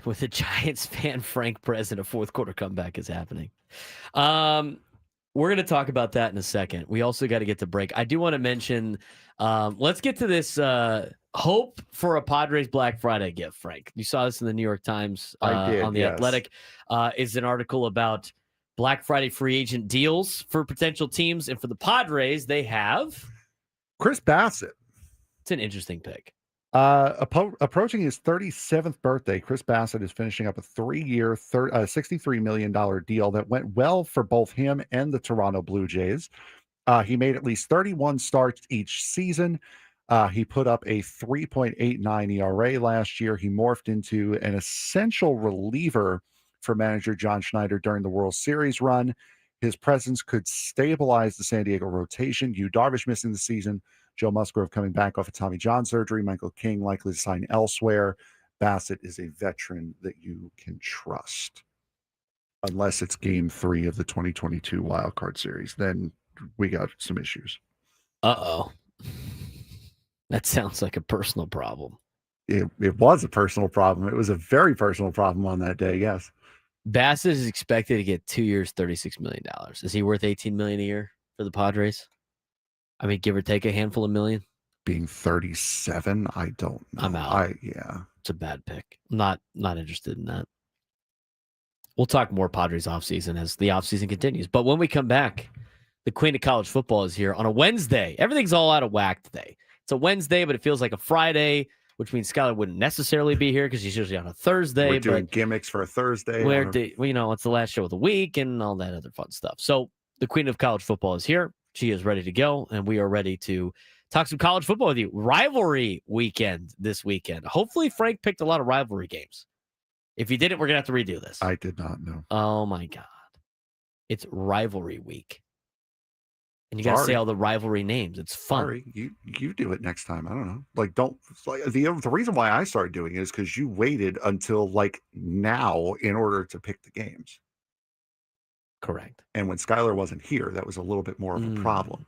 With a Giants fan, Frank present, a fourth quarter comeback is happening. We're going to talk about that in a second. We also got to get to break. I do want to mention, let's get to this hope for a Padres Black Friday gift, Frank. You saw this in the New York Times I did, on The yes. Athletic. Is an article about Black Friday free agent deals for potential teams. And for the Padres, they have Chris Bassett. It's an interesting pick. Approaching his 37th birthday, Chris Bassett is finishing up a 3-year, $63 million deal that went well for both him and the Toronto Blue Jays. He made at least 31 starts each season. He put up a 3.89 ERA last year. He morphed into an essential reliever for manager John Schneider during the World Series run. His presence could stabilize the San Diego rotation. Yu Darvish missing the season. Joe Musgrove coming back off of Tommy John surgery. Michael King likely to sign elsewhere. Bassett is a veteran that you can trust. Unless it's game 3 of the 2022 Wild Card Series. Then we got some issues. Uh-oh. That sounds like a personal problem. It was a personal problem. It was a very personal problem on that day, yes. Bassett is expected to get 2 years, $36 million. Is he worth $18 million a year for the Padres? I mean, give or take a handful of million. Being 37, I don't know. I'm out. Yeah. It's a bad pick. I'm not interested in that. We'll talk more Padres offseason as the offseason continues. But when we come back, the queen of college football is here on a Wednesday. Everything's all out of whack today. It's a Wednesday, but it feels like a Friday, which means Skylar wouldn't necessarily be here because she's usually on a Thursday. We're doing gimmicks for a Thursday. It's the last show of the week and all that other fun stuff. So the queen of college football is here. She is ready to go, and we are ready to talk some college football with you. Rivalry weekend this weekend. Hopefully Frank picked a lot of rivalry games. If you didn't, we're going to have to redo this. I did not know. Oh, my God. It's rivalry week. And you got to say all the rivalry names. It's fun. Sorry, you do it next time. I don't know. The reason why I started doing it is because you waited until now in order to pick the games. Correct. And when Skylar wasn't here, that was a little bit more of a problem.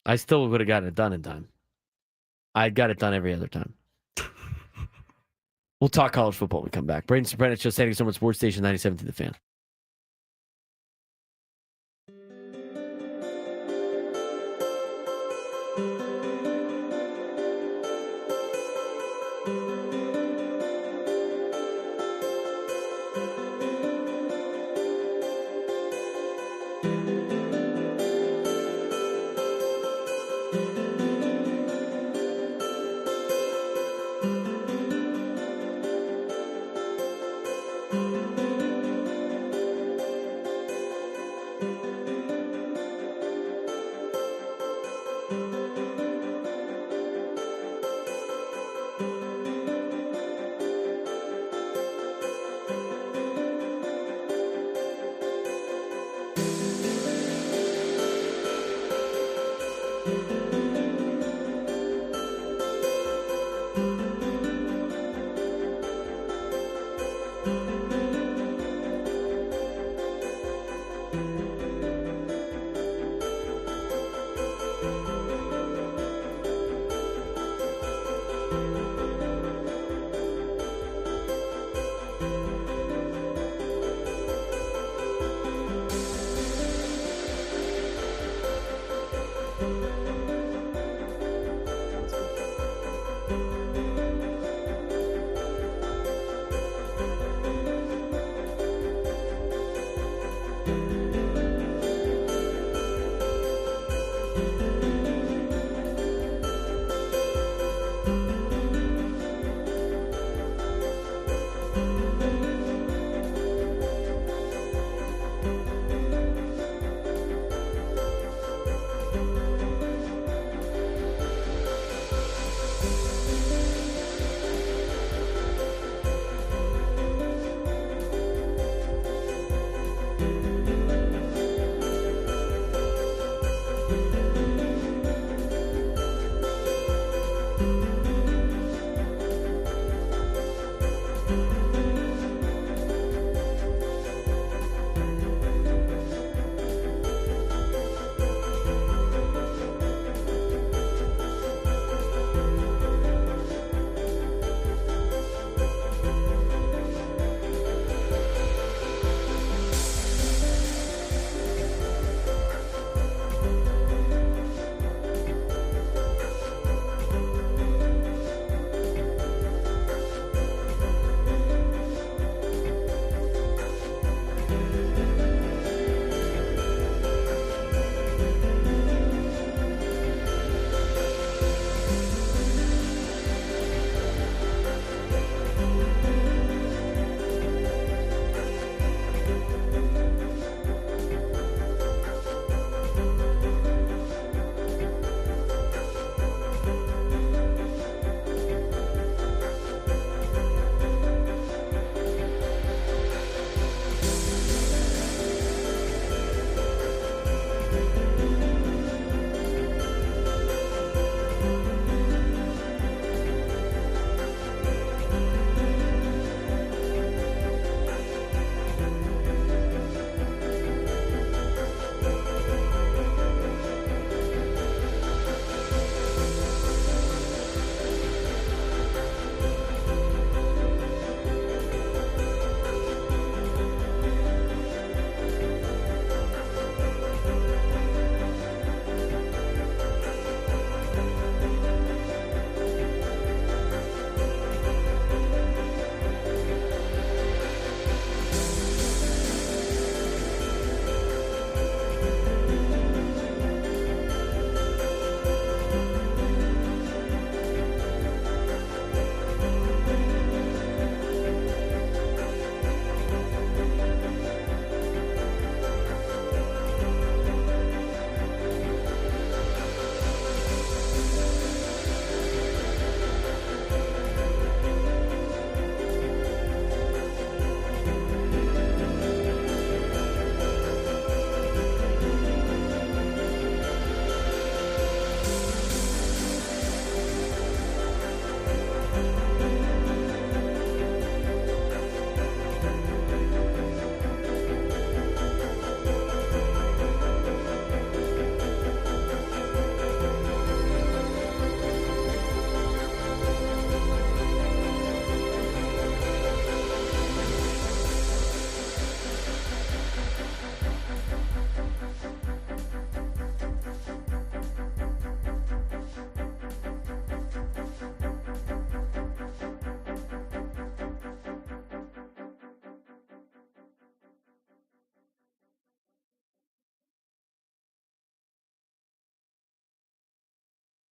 I still would have gotten it done in time. I got it done every other time. We'll talk college football when we come back. Braden Surprenant, Show, Standing Summer Sports Station 97 to the Fan.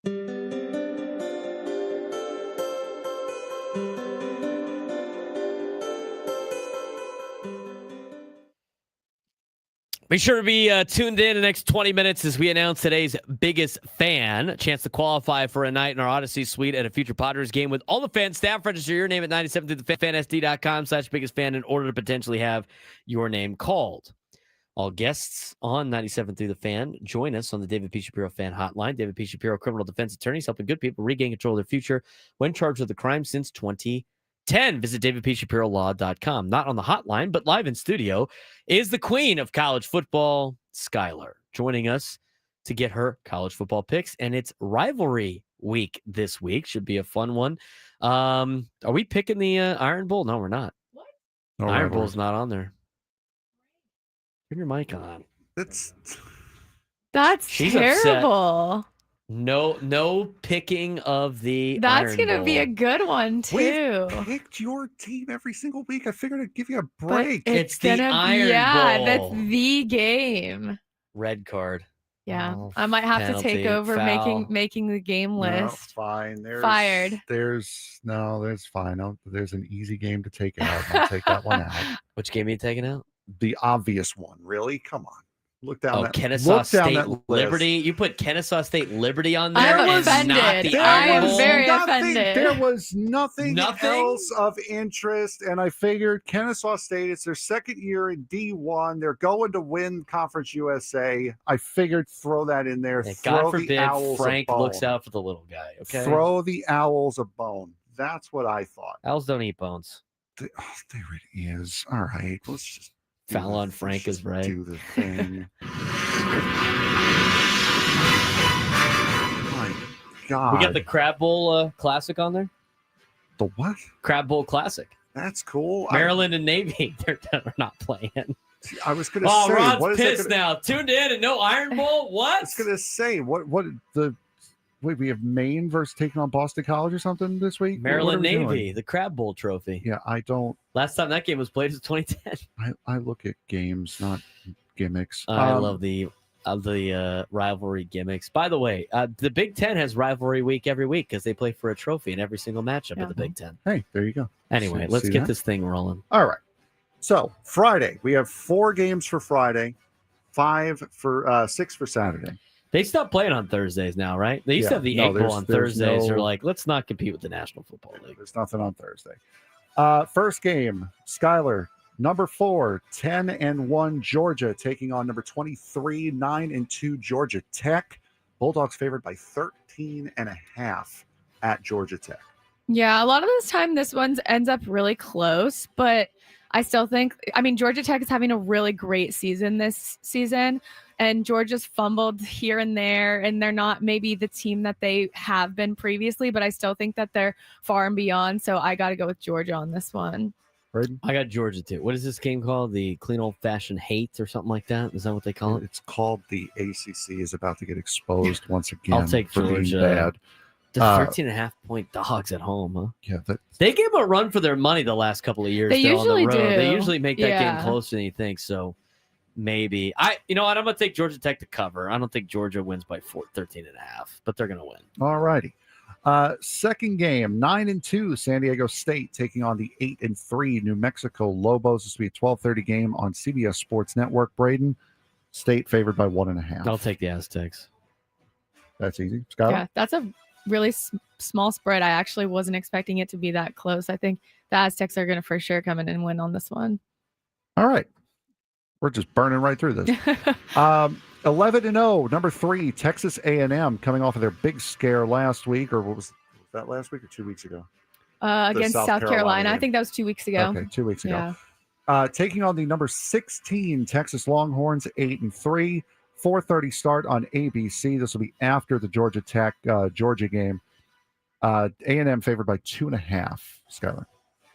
Be sure to be tuned in the next 20 minutes as we announce today's biggest fan. A chance to qualify for a night in our Odyssey suite at a future Padres game with all the fan staff. Register your name at 97throughthefansd.com/biggest fan in order to potentially have your name called. All guests on 97 Through the Fan join us on the David P. Shapiro Fan Hotline. David P. Shapiro, criminal defense attorneys helping good people regain control of their future when charged with a crime since 2010. Visit davidpshapirolaw.com. Not on the hotline, but live in studio is the queen of college football, Skylar, joining us to get her college football picks. And it's rivalry week this week. Should be a fun one. Are we picking the Iron Bowl? No, we're not. What? No Iron rivalry. Bowl's not on there. Give your mic on. That's She's terrible. No picking of the That's Iron gonna Bowl. be a good one too. We've picked your team every single week. I figured I'd give you a But break. It's the gonna Iron that's Bowl. the game. Red card. Yeah, Oh, I might have to penalty, take over foul. making the game No, list. fine. Fired. There's fine. There's an easy game to take out. I'll take that one out. Which game are you taking out? The obvious one, really? Come on. Look down Kennesaw look down State that list. Liberty. You put Kennesaw State Liberty on there. I'm and not offended. the I Iron am Bowl? very nothing, offended. There was nothing Nothing? else of interest, and I figured Kennesaw State, it's their second year in D1. They're going to win Conference USA. I figured throw that in there. And Throw God forbid the Owls Frank a bone. looks out for the little guy. Okay. Throw the Owls a bone. That's what I thought. Owls don't eat bones. There it is. All right. Let's just do Foul on Frank is right. Do the thing. My God. We got the Crab Bowl Classic on there. The what? Crab Bowl Classic. That's cool. Maryland and Navy. They're not playing. I was going to Oh, say. Rod's what is that pissed gonna- now. Tuned in and no Iron Bowl. I What? was going to say wait, we have Maine versus taking on Boston College or something this week? Maryland What are we Navy, doing? the Crab Bowl trophy. Yeah, I don't. Last time that game was played was 2010. I look at games, not gimmicks. I love the rivalry gimmicks. By the way, the Big Ten has rivalry week every week because they play for a trophy in every single matchup of the Big Ten. Hey, there you go. Anyway, See let's get that? this thing rolling. All right. So Friday, we have 4 games for Friday, 6 for Saturday. They stopped playing on Thursdays now, right? They used to Yeah, have the no, Egg Bowl there's- on there's Thursdays. They're no- like, let's not compete with the National Football League. There's nothing on Thursday. First game, Skylar, number 4, 10-1 Georgia, taking on number 23, 9-2 Georgia Tech. Bulldogs favored by 13.5 at Georgia Tech. Yeah, a lot of this time this one ends up really close, but I still think, Georgia Tech is having a really great season this season, and Georgia's fumbled here and there, and they're not maybe the team that they have been previously, but I still think that they're far and beyond, so I got to go with Georgia on this one. Braden? I got Georgia too. What is this game called? The Clean Old Fashioned Hate or something like that? Is that what they call it? It's called the ACC is about to get exposed once again. I'll take for being Georgia. bad. The 13.5-point dogs at home, huh? Yeah, They gave them a run for their money the last couple of years. They though, on the usually road. do. They usually make that Yeah. game closer than you think. So maybe you know what? I'm gonna take Georgia Tech to cover. I don't think Georgia wins by 13.5, but they're gonna win. All righty. Second game, 9-2 San Diego State taking on the 8-3 New Mexico Lobos. This will be a 12:30 game on CBS Sports Network. Braden, State favored by 1.5. I'll take the Aztecs. That's easy. Scott? Yeah, that's a really small spread. I actually wasn't expecting it to be that close. I think the Aztecs are going to for sure come in and win on this one. All right. We're just burning right through this. 11-0, number 3, Texas A&M, coming off of their big scare last week, or was that last week or 2 weeks ago? Against South South Carolina Carolina. I game. think that was 2 weeks ago. Okay, 2 weeks ago. Yeah. Taking on the number 16 Texas Longhorns, 8-3, 4:30 start on ABC. This will be after the Georgia Tech Georgia game. A&M favored by 2.5. Skylar.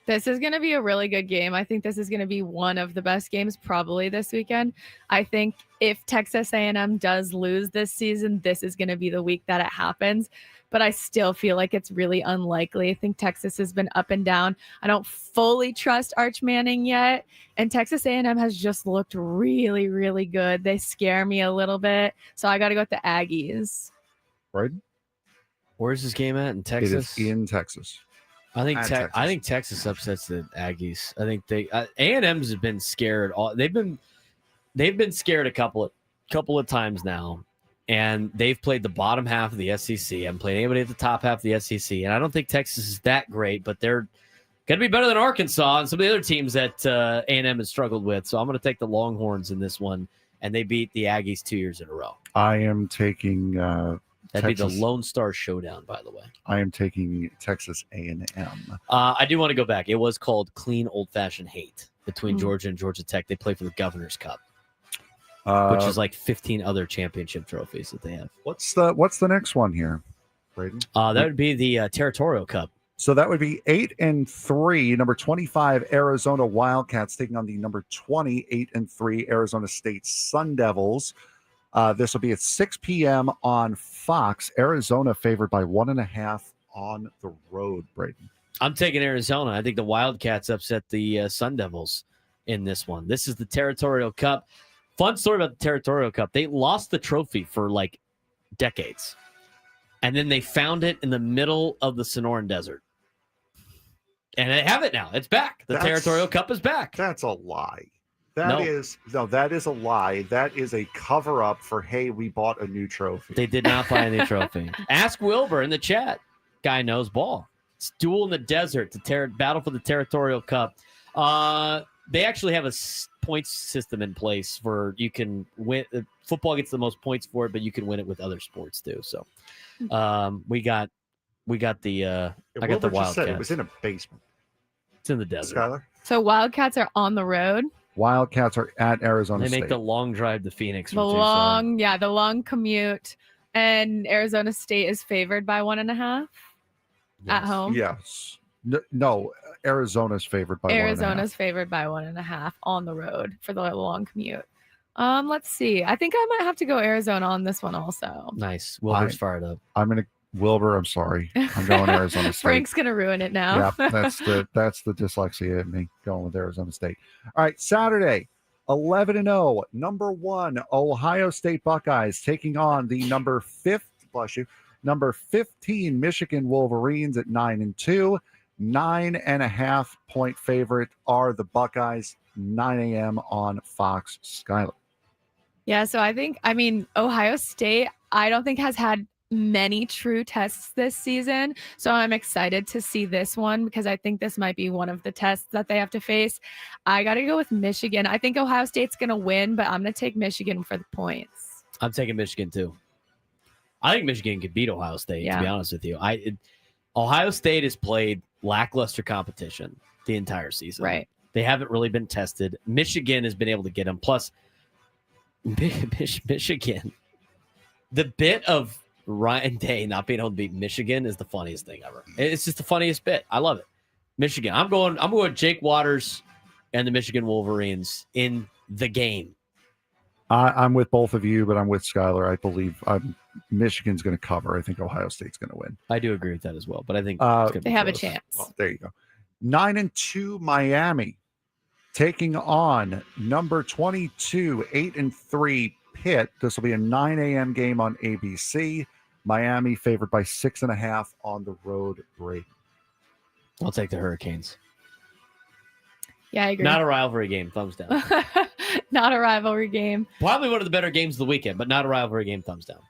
This is going to be a really good game. I think this is going to be one of the best games probably this weekend. I think if Texas A&M does lose this season, this is going to be the week that it happens. But I still feel like it's really unlikely. I think Texas has been up and down. I don't fully trust Arch Manning yet. And Texas A&M has just looked really, really good. They scare me a little bit. So I got to go with the Aggies. Right? Where's this game at? In Texas? It is in Texas. I think Texas. I think Texas upsets the Aggies. I think they A&M's have been scared. They've been scared a couple of times now, and they've played the bottom half of the SEC. I haven't played anybody at the top half of the SEC, and I don't think Texas is that great, but they're going to be better than Arkansas and some of the other teams that A&M has struggled with. So I'm going to take the Longhorns in this one, and they beat the Aggies 2 years in a row. I am taking That'd Texas. be the Lone Star Showdown, by the way. I am taking Texas A&M. I do want to go back. It was called Clean Old-Fashioned Hate between Georgia and Georgia Tech. They play for the Governor's Cup, which is like 15 other championship trophies that they have. What's the next one here, Braden? That would be the Territorial Cup. So that would be 8-3, number 25 Arizona Wildcats taking on the number 28-3 Arizona State Sun Devils. This will be at 6 p.m. on Fox. Arizona favored by 1.5 on the road, Braden. I'm taking Arizona. I think the Wildcats upset the Sun Devils in this one. This is the Territorial Cup. Fun story about the Territorial Cup. They lost the trophy for like decades. And then they found it in the middle of the Sonoran Desert. And they have it now. It's back. The Territorial Cup is back. That's a lie. That is a lie. That is a cover-up for, hey, we bought a new trophy. They did not buy a new trophy. Ask Wilbur in the chat. Guy knows ball. It's Duel in the Desert, battle for the Territorial Cup. They actually have a points system in place where you can win. Football gets the most points for it, but you can win it with other sports too. So we got the I got the Wildcats. It was in a basement. It's in the desert. Skylar? So Wildcats are on the road. Wildcats are at Arizona They State. make the long drive to Phoenix. The long commute. And Arizona State is favored by 1.5 at home. Yes. No, Arizona's favored by 1.5. Arizona's favored by 1.5 on the road for the long commute. Let's see. I think I might have to go Arizona on this one also. Nice. Wilbur's fired up. Wilbur, I'm sorry. I'm going Arizona State. Frank's gonna ruin it now. Yeah, that's the dyslexia in me going with Arizona State. All right, Saturday, 11-0, number 1 Ohio State Buckeyes taking on the number 15 Michigan Wolverines at 9-2. 9.5 point favorite are the Buckeyes. 9 a.m. on Fox. Skylar. Yeah, so Ohio State, I don't think has had many true tests this season. So I'm excited to see this one because I think this might be one of the tests that they have to face. I got to go with Michigan. I think Ohio State's going to win, but I'm going to take Michigan for the points. I'm taking Michigan too. I think Michigan could beat Ohio State, to be honest with you. Ohio State has played lackluster competition the entire season. Right. They haven't really been tested. Michigan has been able to get them. Plus, Michigan, the bit of Ryan Day not being able to beat Michigan is the funniest thing ever. It's just the funniest bit. I love it. Michigan. I'm going Jake Waters and the Michigan Wolverines in the game. I'm with both of you, but I'm with Skylar. I believe Michigan's going to cover. I think Ohio State's going to win. I do agree with that as well, but I think they have a chance. Well, there you go. 9-2 Miami taking on number 22, 8-3 Pitt. This will be a 9 a.m. game on ABC. Miami favored by 6.5 on the road. Braden. I'll take the Hurricanes. Yeah, I agree. Not a rivalry game. Thumbs down. Not a rivalry game. Probably one of the better games of the weekend, but not a rivalry game. Thumbs down.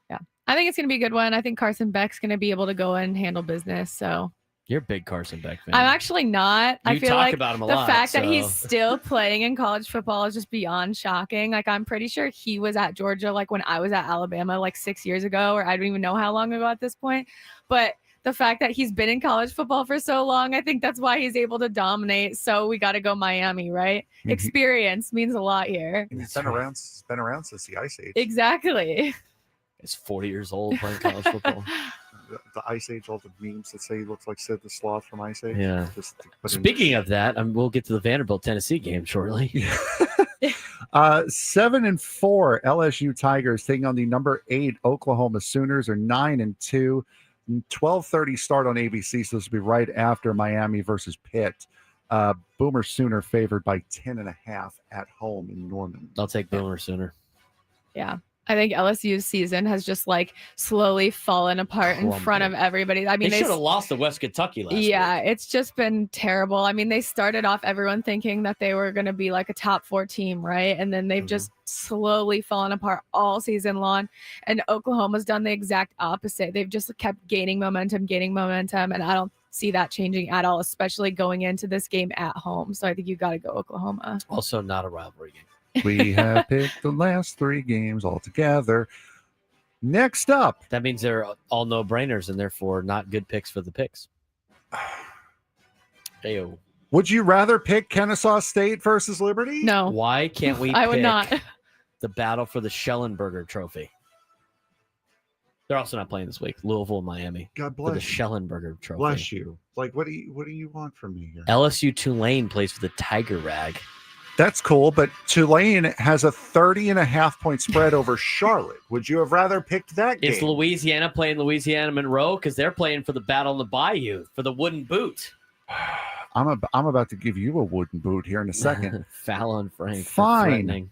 Yeah. I think it's going to be a good one. I think Carson Beck's going to be able to go and handle business. So you're a big Carson Beck fan. I'm actually not. I feel like about him a the lot, fact that he's still playing in college football is just beyond shocking. Like, I'm pretty sure he was at Georgia, like when I was at Alabama, like 6 years ago, or I don't even know how long ago at this point. But the fact that he's been in college football for so long, I think that's why he's able to dominate. So we got to go Miami, right? Mm-hmm. Experience means a lot here. He's been around since the Ice Age. Exactly. He's 40 years old playing college football. The Ice Age, all the memes that say he looks like Sid the Sloth from Ice Age. Yeah. Speaking of that, we'll get to the Vanderbilt Tennessee game shortly. 7-4 LSU Tigers taking on the number 8 Oklahoma Sooners are 9-2. 12:30 start on ABC, so this will be right after Miami versus Pitt. Boomer Sooner favored by 10.5 at home in Norman. I'll take Boomer Sooner. Yeah. I think LSU's season has just like slowly fallen apart in front of everybody. I mean, they should have lost to West Kentucky last week. Yeah, it's just been terrible. I mean, they started off everyone thinking that they were going to be like a top 4 team, right? And then they've just slowly fallen apart all season long. And Oklahoma's done the exact opposite. They've just kept gaining momentum. And I don't see that changing at all, especially going into this game at home. So I think you got to go Oklahoma. Also not a rivalry game. We have picked the last 3 games all together. Next up. That means they're all no-brainers and therefore not good picks for the picks. Ayo. Would you rather pick Kennesaw State versus Liberty? No. Why can't we I would not. the battle for the Schellenberger Trophy? They're also not playing this week. Louisville and Miami. God for the bless you. Schellenberger Trophy. Bless you. Like, what do you want from me here? LSU Tulane plays for the Tiger Rag. That's cool, but Tulane has a 30.5 point spread over Charlotte. Would you have rather picked that game? Is Louisiana playing Louisiana Monroe? Because they're playing for the Battle in the Bayou, for the wooden boot. I'm about to give you a wooden boot here in a second. Foul on Frank. Fine.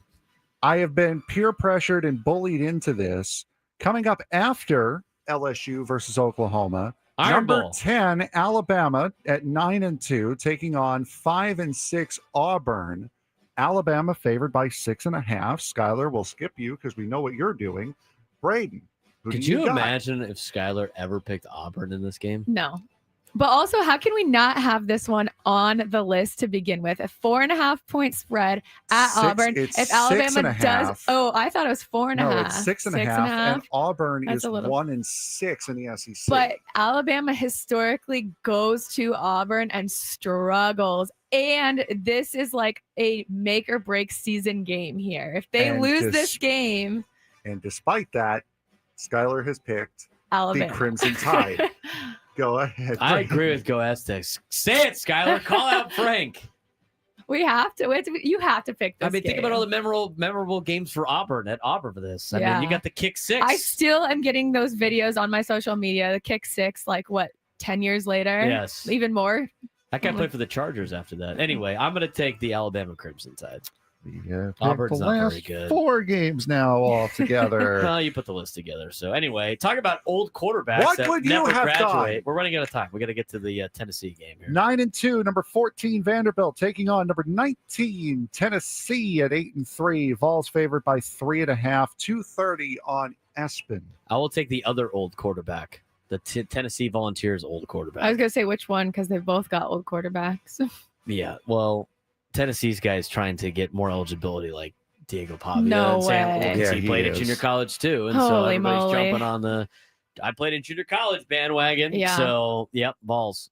I have been peer pressured and bullied into this. Coming up after LSU versus Oklahoma, Iron number Bowl. 10 Alabama at 9-2, taking on 5-6 Auburn. Alabama favored by 6.5. Skylar, will skip you because we know what you're doing. Braden, Could you imagine if Skylar ever picked Auburn in this game? No. But also, how can we not have this one on the list to begin with? A 4.5 point spread at Auburn. If Alabama does, I thought it was 4.5. No, it's 6.5, and Auburn is 1-6 in the SEC. But Alabama historically goes to Auburn and struggles. And this is like a make or break season game here. If they lose this game. And despite that, Skylar has picked Alabama. The Crimson Tide. Go ahead. I agree with Go Aztecs. Say it, Skylar. Call out Frank. We have to. You have to pick this. I mean, think about all the memorable games for Auburn for this. I mean, you got the kick 6. I still am getting those videos on my social media. The kick 6, like 10 years later? Yes. Even more. That guy played for the Chargers after that. Anyway, I'm going to take the Alabama Crimson Tide. Yeah, Auburn's the not last very good. 4 games now all together. Well, you put the list together. So anyway, talk about old quarterbacks What that would you never have graduate. done? We're running out of time. We got to get to the Tennessee game here. 9-2, number 14 Vanderbilt taking on number 19 Tennessee at 8-3. Vols favored by 3.5. 2:30 on Espen. I will take the other old quarterback, the Tennessee Volunteers old quarterback. I was going to say which one because they've both got old quarterbacks. Yeah, well, Tennessee's guys trying to get more eligibility, like Diego Pavia. No and Sam way. Wilkins. Yeah, he he played at is. junior college too, and so Holy everybody's moly. jumping on the. I played in junior college bandwagon. Yeah. So yep, Vols.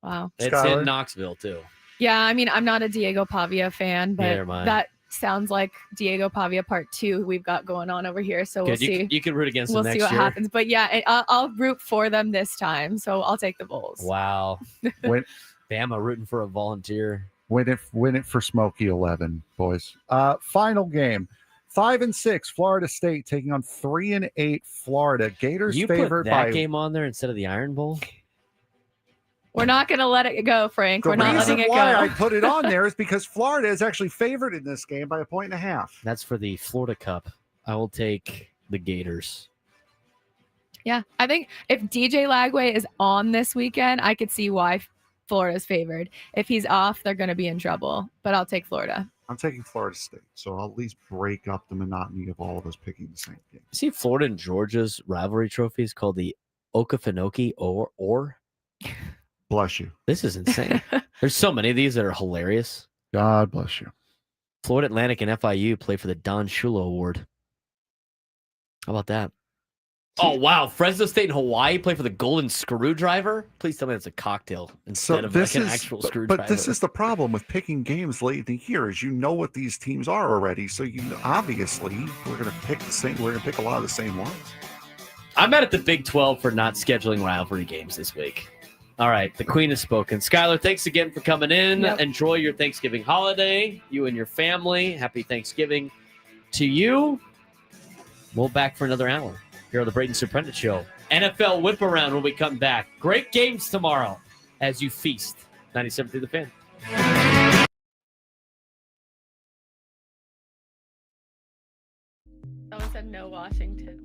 Wow. It's Skylar? in Knoxville too. Yeah, I mean, I'm not a Diego Pavia fan, Neither but am I. that sounds like Diego Pavia part 2 we've got going on over here. So we'll Good. see. You can root against We'll them see next what year. happens. But yeah, I'll root for them this time. So I'll take the Bulls. Wow. Win, Bama rooting for a Volunteer. win it for Smokey 11, boys. Final game. 5-6 Florida State taking on 3-8 Florida. Gators You put favored that by game on there instead of the Iron Bowl. We're not going to let it go, Frank. The We're not reason letting it why go. I put it on there is because Florida is actually favored in this game by 1.5. That's for the Florida Cup. I will take the Gators. Yeah, I think if DJ Lagway is on this weekend, I could see why Florida's favored. If he's off, they're going to be in trouble. But I'll take Florida. I'm taking Florida State, so I'll at least break up the monotony of all of us picking the same game. See Florida and Georgia's rivalry trophy is called the Okefenokee or. Bless you. This is insane. There's so many of these that are hilarious. God bless you. Florida Atlantic and FIU play for the Don Shula Award. How about that? Oh, wow. Fresno State and Hawaii play for the Golden Screwdriver? Please tell me it's a cocktail instead of like an actual screwdriver. But this is the problem with picking games late in the year is you know what these teams are already. So obviously we're going to pick the same. We're going to pick a lot of the same ones. I'm mad at the Big 12 for not scheduling rivalry games this week. All right, the queen has spoken. Skylar, thanks again for coming in. Yep. Enjoy your Thanksgiving holiday, you and your family. Happy Thanksgiving to you. We'll back for another hour here on the Braden Surprenant Show. NFL Whip Around when we come back. Great games tomorrow as you feast. 97 through the Fan. Someone said said no Washington.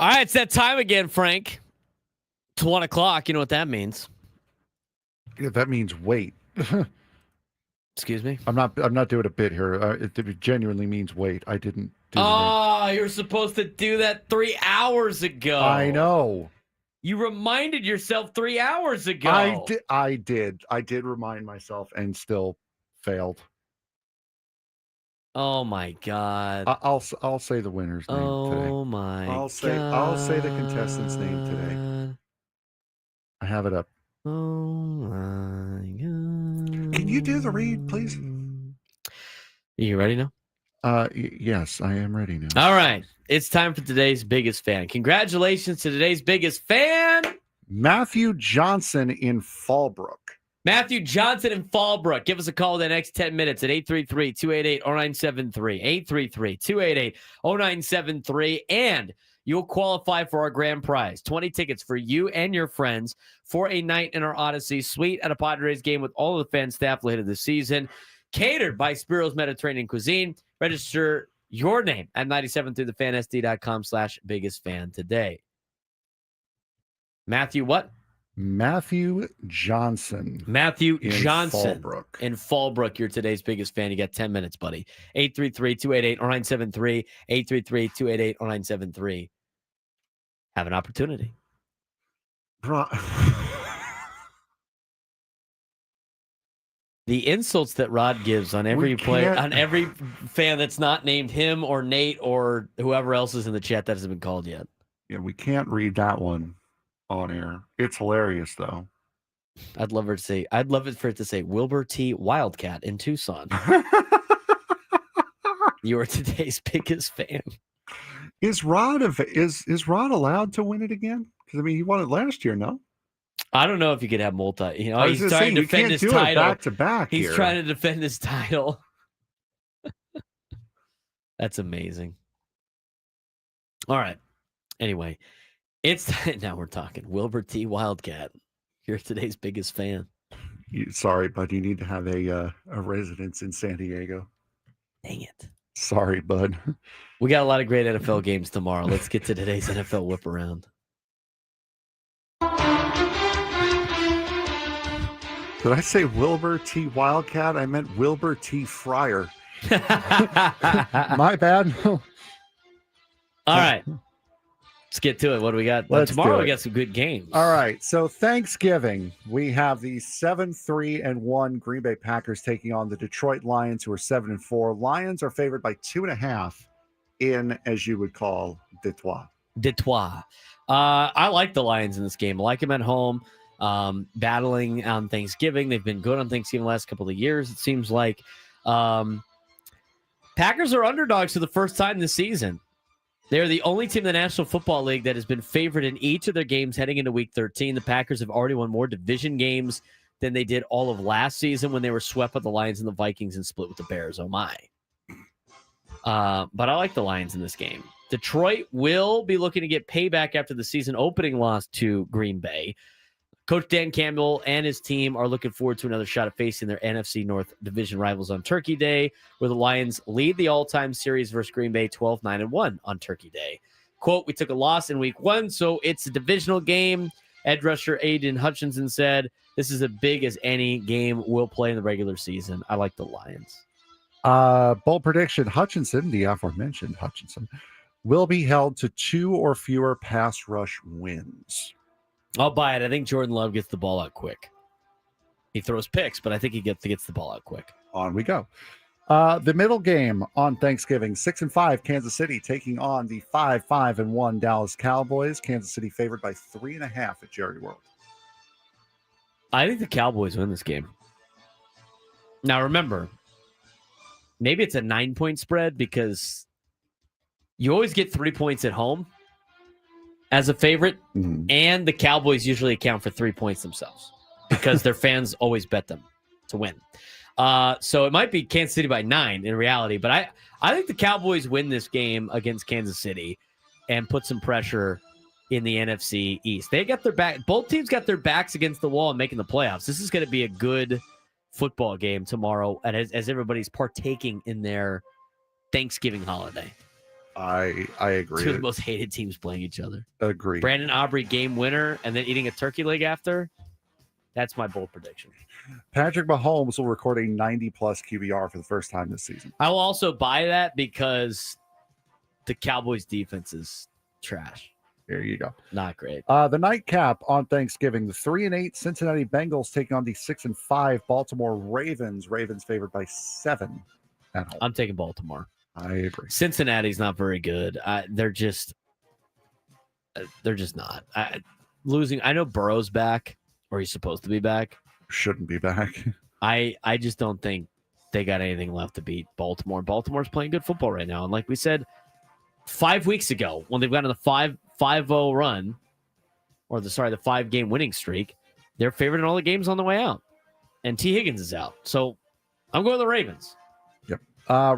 All right, it's that time again, Frank. It's 1 o'clock. You know what that means. Yeah, that means wait. Excuse me? I'm not doing a bit here. It genuinely means wait. I didn't do you were supposed to do that 3 hours ago. I know. You reminded yourself 3 hours ago. I did remind myself and still failed. Oh my God. I'll say the winner's name today. Oh my I'll say the contestant's name today. I have it up. Oh my God. Can you do the read, please? You ready now? Yes, I am ready now. All right. It's time for today's biggest fan. Congratulations to today's biggest fan, Matthew Johnson in Fallbrook. Matthew Johnson in Fallbrook. Give us a call in the next 10 minutes at 833-288-0973. 833-288-0973. And you'll qualify for our grand prize. 20 tickets for you and your friends for a night in our Odyssey suite at a Padres game with all of the fan staff later this season. Catered by Spiro's Mediterranean Cuisine. Register your name at 97throughthefansd.com/biggest fan today. Matthew what? Matthew Johnson. Matthew Johnson Fallbrook. in Fallbrook. You're today's biggest fan. You got 10 minutes, buddy. 833-288-0973. 833-288-0973. Have an opportunity. The insults that Rod gives on every player, on every fan that's not named him or Nate or whoever else is in the chat that hasn't been called yet. Yeah, we can't read that one on air. It's hilarious, though. I'd love it for it to say Wilbur T. Wildcat in Tucson. You are today's biggest fan. Is Rod allowed to win it again? Because I mean, he won it last year, no? I don't know if you could have multi. He's trying to defend his title back to back. He's trying to defend his title. That's amazing. All right. Anyway, now we're talking. Wilbur T. Wildcat. You're today's biggest fan. Sorry, bud. You need to have a residence in San Diego. Dang it. Sorry, bud. We got a lot of great NFL games tomorrow. Let's get to today's NFL whip around. Did I say Wilbur T. Wildcat? I meant Wilbur T. Fryer. My bad. All right. Let's get to it. What do we got? Tomorrow we got some good games. All right. So Thanksgiving, we have the 7-3-1 Green Bay Packers taking on the Detroit Lions, who are 7-4. Lions are favored by 2.5 in, as you would call, Detroit. I like the Lions in this game. I like them at home. Battling on Thanksgiving. They've been good on Thanksgiving the last couple of years, it seems like. Packers are underdogs for the first time this season. They're the only team in the National Football League that has been favored in each of their games heading into Week 13. The Packers have already won more division games than they did all of last season when they were swept by the Lions and the Vikings and split with the Bears. Oh, my. But I like the Lions in this game. Detroit will be looking to get payback after the season opening loss to Green Bay. Coach Dan Campbell and his team are looking forward to another shot at facing their NFC North division rivals on Turkey Day, where the Lions lead the all-time series versus Green Bay 12-9-1 on Turkey Day. Quote, we took a loss in Week 1, so it's a divisional game. Edge rusher Aiden Hutchinson said, this is as big as any game we'll play in the regular season. I like the Lions. Bold prediction, Hutchinson, the aforementioned Hutchinson, will be held to 2 or fewer pass rush wins. I'll buy it. I think Jordan Love gets the ball out quick. He throws picks, but I think he gets the ball out quick. On we go. The middle game on Thanksgiving, 6-5, Kansas City taking on the 5-1 Dallas Cowboys. Kansas City favored by 3.5 at Jerry World. I think the Cowboys win this game. Now remember, maybe it's a 9-point spread because you always get 3 points at home as a favorite, and the Cowboys usually account for 3 points themselves because their fans always bet them to win. So it might be Kansas City by 9 in reality, but I think the Cowboys win this game against Kansas City and put some pressure in the NFC East. They got their back. Both teams got their backs against the wall and making the playoffs. This is going to be a good football game tomorrow, and as everybody's partaking in their Thanksgiving holiday. I agree. Two of the most hated teams playing each other. Agree. Brandon Aubrey game winner and then eating a turkey leg after. That's my bold prediction. Patrick Mahomes will record a 90-plus QBR for the first time this season. I will also buy that because the Cowboys defense is trash. There you go. Not great. The nightcap on Thanksgiving, the 3-8 Cincinnati Bengals taking on the 6-5 Baltimore Ravens. Ravens favored by 7 at home. I'm taking Baltimore. I agree. Cincinnati's not very good. They're just not. Losing. I know Burrow's back, or he's supposed to be back. Shouldn't be back. I just don't think they got anything left to beat Baltimore. Baltimore's playing good football right now. And like we said 5 weeks ago, when they've gotten the 5-0 run, or the 5-game winning streak, they're favored in all the games on the way out. And T. Higgins is out. So I'm going to the Ravens. Yep.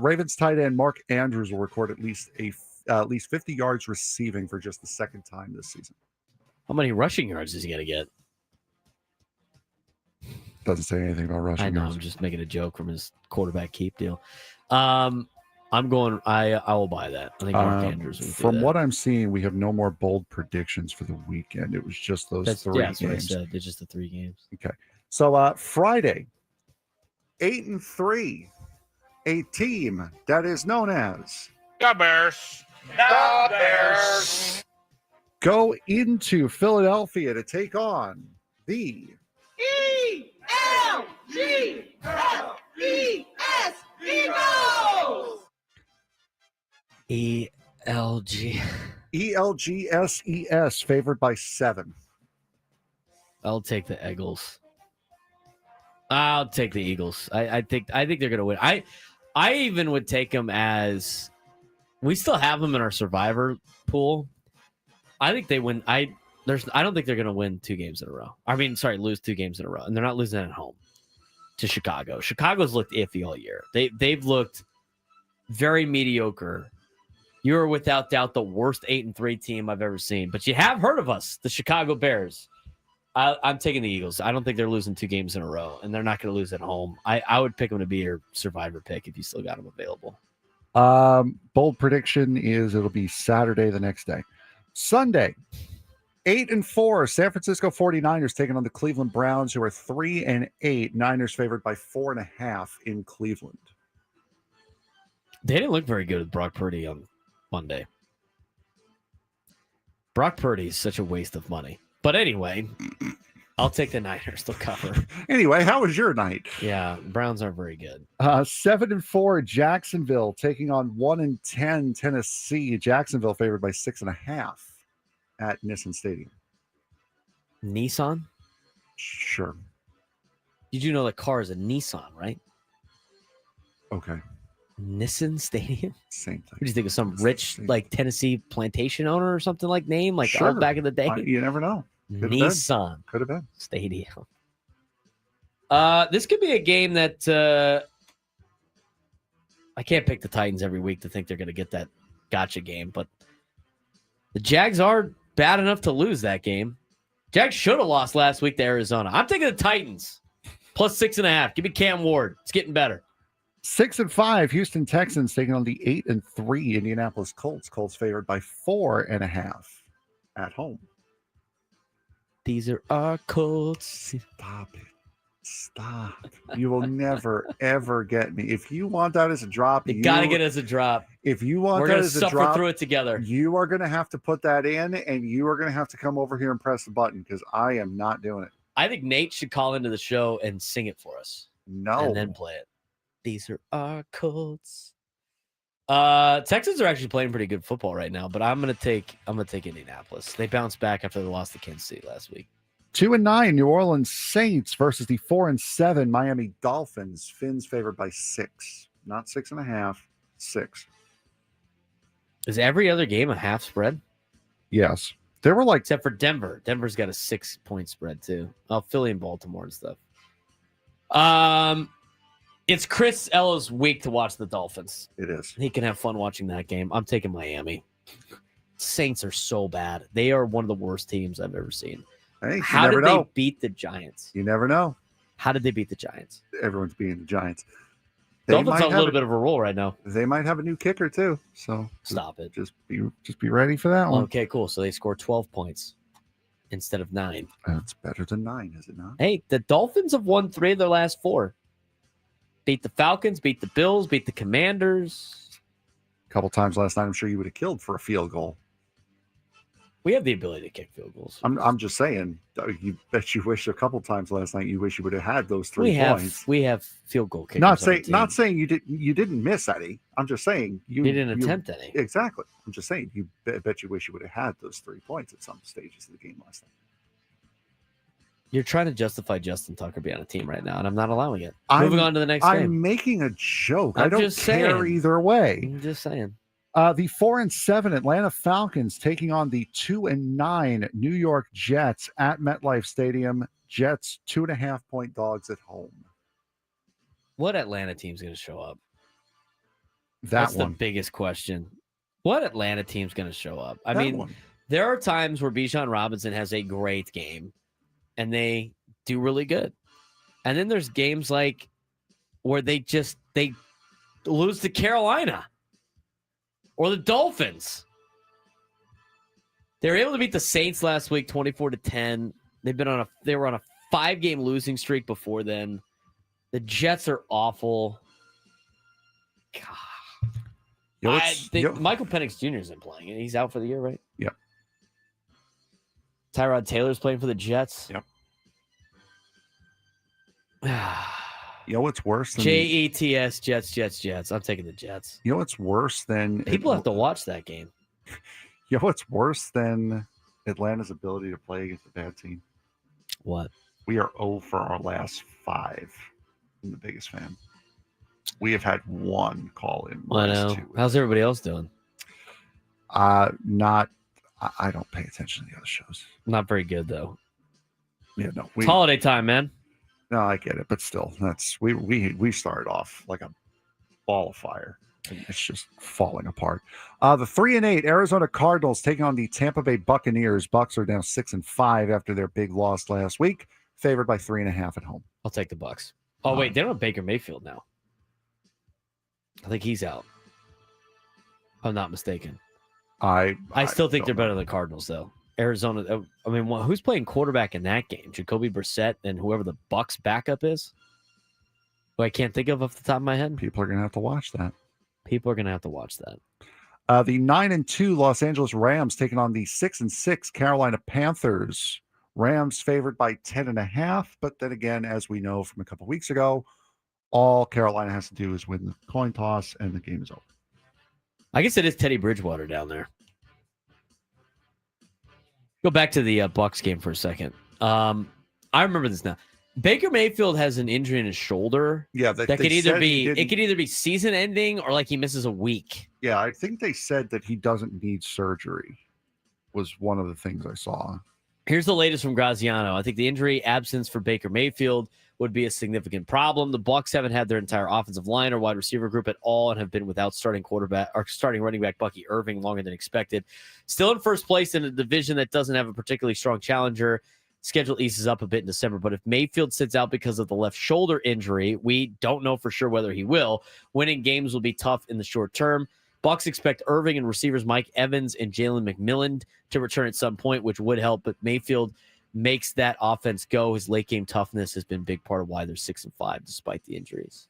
Ravens tight end Mark Andrews will record at least 50 yards receiving for just the second time this season. How many rushing yards is he going to get? Doesn't say anything about rushing. I know. yards. I'm just making a joke from his quarterback keep deal. I'm going. I will buy that. I think Mark Andrews will do From that. what I'm seeing, we have no more bold predictions for the weekend. It was just those three that's what I games. said. It's just the 3 games. Okay. So Friday, 8-3, a team that is known as The Bears. The Bears. go into Philadelphia to take on the ELG. ELGSES, favored by 7. I'll take the Eagles. I'll take the Eagles. I think they're going to win. I even would take them as we still have them in our survivor pool. I think they win. I don't think they're going to win 2 games in a row. Lose 2 games in a row, and they're not losing at home to Chicago. Chicago's looked iffy all year. They've looked very mediocre. You're without doubt the worst 8-3 team I've ever seen, but you have heard of us, the Chicago Bears. I'm taking the Eagles. I don't think they're losing 2 games in a row, and they're not going to lose at home. I would pick them to be your survivor pick if you still got them available. Bold prediction is it'll be Saturday the next day. Sunday, 8-4, San Francisco 49ers taking on the Cleveland Browns, who are 3-8. Niners favored by 4.5 in Cleveland. They didn't look very good with Brock Purdy on Monday. Brock Purdy is such a waste of money. But anyway, I'll take the Niners. They'll cover. Anyway, how was your night? Yeah, Browns aren't very good. 7-4, Jacksonville taking on 1-10 Tennessee. Jacksonville favored by 6.5 at Nissan Stadium. Nissan? Sure. Did you know the car is a Nissan, right? Okay. Nissan Stadium? Same thing. What do you think of some rich, Tennessee plantation owner or something like name? Like Sure. back in the day? You never know. Nissan. Could have been. Stadium. This could be a game that I can't pick the Titans every week to think they're going to get that gotcha game, but the Jags are bad enough to lose that game. Jags should have lost last week to Arizona. I'm taking the Titans plus 6.5. Give me Cam Ward. It's getting better. 6-5, Houston Texans taking on the 8-3 Indianapolis Colts. Colts favored by 4.5 at home. These are our Colts. Stop it. Stop. You will never, ever get me. If you want that as a drop, You got to get it as a drop. If you want We're that going to as a suffer drop, through it together. you are going to have to put that in, and you are going to have to come over here and press the button because I am not doing it. I think Nate should call into the show and sing it for us. No. And then play it. These are our Colts. Texans are actually playing pretty good football right now, but I'm gonna take Indianapolis. They bounced back after they lost to Kansas City last week. 2-9 New Orleans Saints versus the 4-7 Miami Dolphins. Fins favored by 6, not 6.5, 6. Is every other game a half spread? Yes, there were except for Denver. Denver's got a 6-point spread too. Oh, Philly and Baltimore and stuff. It's Chris Ella's week to watch the Dolphins. It is. He can have fun watching that game. I'm taking Miami. Saints are so bad. They are one of the worst teams I've ever seen. Hey, How did they beat the Giants? You never know. How did they beat the Giants? Everyone's beating the Giants. Dolphins on a little bit of a roll right now. They might have a new kicker too. So stop it. Just be ready for that one. Okay, cool. So they score 12 points instead of 9. That's better than 9, is it not? Hey, the Dolphins have won 3 of their last 4. Beat the Falcons, beat the Bills, beat the Commanders. A couple times last night, I'm sure you would have killed for a field goal. We have the ability to kick field goals. I'm just saying. You bet you wish a couple times last night you wish you would have had those 3 points. We have field goal kickers. Not saying you didn't miss any. I'm just saying you didn't attempt any. Exactly. I'm just saying you bet you wish you would have had those 3 points at some stages of the game last night. You're trying to justify Justin Tucker being on a team right now, and I'm not allowing it. Moving on to the next game. I'm making a joke. I'm I don't just care saying. either way. I'm just saying. The 4-7 Atlanta Falcons taking on the 2-9 New York Jets at MetLife Stadium. Jets 2.5-point dogs at home. What Atlanta team's going to show up? That's the biggest question. What Atlanta team's going to show up? I mean, there are times where Bijan Robinson has a great game, and they do really good. And then there's games like where they lose to Carolina. Or the Dolphins. They were able to beat the Saints last week, 24-10. They were on a 5-game losing streak before then. The Jets are awful. God. Michael Penix Jr. isn't playing, and he's out for the year, right? Yep. Tyrod Taylor's playing for the Jets. Yep. You know what's worse than Jets, Jets. I'm taking the Jets. You know what's worse than people have to watch that game. You know what's worse than Atlanta's ability to play against a bad team? What? We are 0 for our last 5. I'm the biggest fan. We have had 1 call in. I know. How's everybody else doing? I don't pay attention to the other shows. Not very good though. Yeah, no. It's holiday time, man. No, I get it, but still, we started off like a ball of fire, and it's just falling apart. The 3-8 Arizona Cardinals taking on the Tampa Bay Buccaneers. Bucs are down 6-5 after their big loss last week, favored by 3.5 at home. I'll take the Bucs. Oh wait, they don't have Baker Mayfield now. I think he's out. If I'm not mistaken. I still think they're better than the Cardinals, though. Arizona, I mean, who's playing quarterback in that game? Jacoby Brissett and whoever the Bucs backup is? Who I can't think of off the top of my head. People are going to have to watch that. The 9-2 Los Angeles Rams taking on the 6-6 Carolina Panthers. Rams favored by 10.5, but then again, as we know from a couple weeks ago, all Carolina has to do is win the coin toss, and the game is over. I guess it is Teddy Bridgewater down there. Go back to the Bucs game for a second. I remember this now. Baker Mayfield has an injury in his shoulder. Yeah, that could either be season ending or like he misses a week. Yeah, I think they said that he doesn't need surgery. Was one of the things I saw. Here's the latest from Graziano. I think the injury absence for Baker Mayfield would be a significant problem. The Bucs haven't had their entire offensive line or wide receiver group at all and have been without starting running back Bucky Irving longer than expected. Still in first place in a division that doesn't have a particularly strong challenger. Schedule eases up a bit in December, but if Mayfield sits out because of the left shoulder injury, we don't know for sure whether he will. Winning games will be tough in the short term. Bucs expect Irving and receivers Mike Evans and Jalen McMillan to return at some point, which would help, but Mayfield makes that offense go. His late game toughness has been a big part of why they're 6-5 despite the injuries.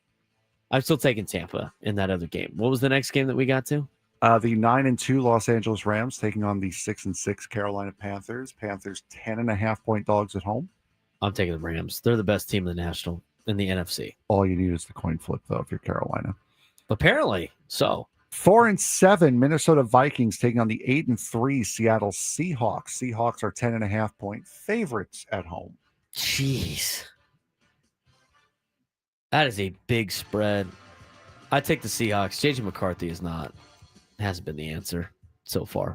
I'm still taking Tampa in that other game. What was the next game that we got to? The 9-2 Los Angeles Rams taking on the 6-6 Carolina Panthers. Panthers 10.5-point dogs at home. I'm taking the Rams. They're the best team in the NFC. All you need is the coin flip, though, if you're Carolina. Apparently so. 4-7 Minnesota Vikings taking on the 8-3 Seattle Seahawks. Seahawks are 10.5-point favorites at home. Jeez. That is a big spread. I take the Seahawks. JJ McCarthy hasn't been the answer so far.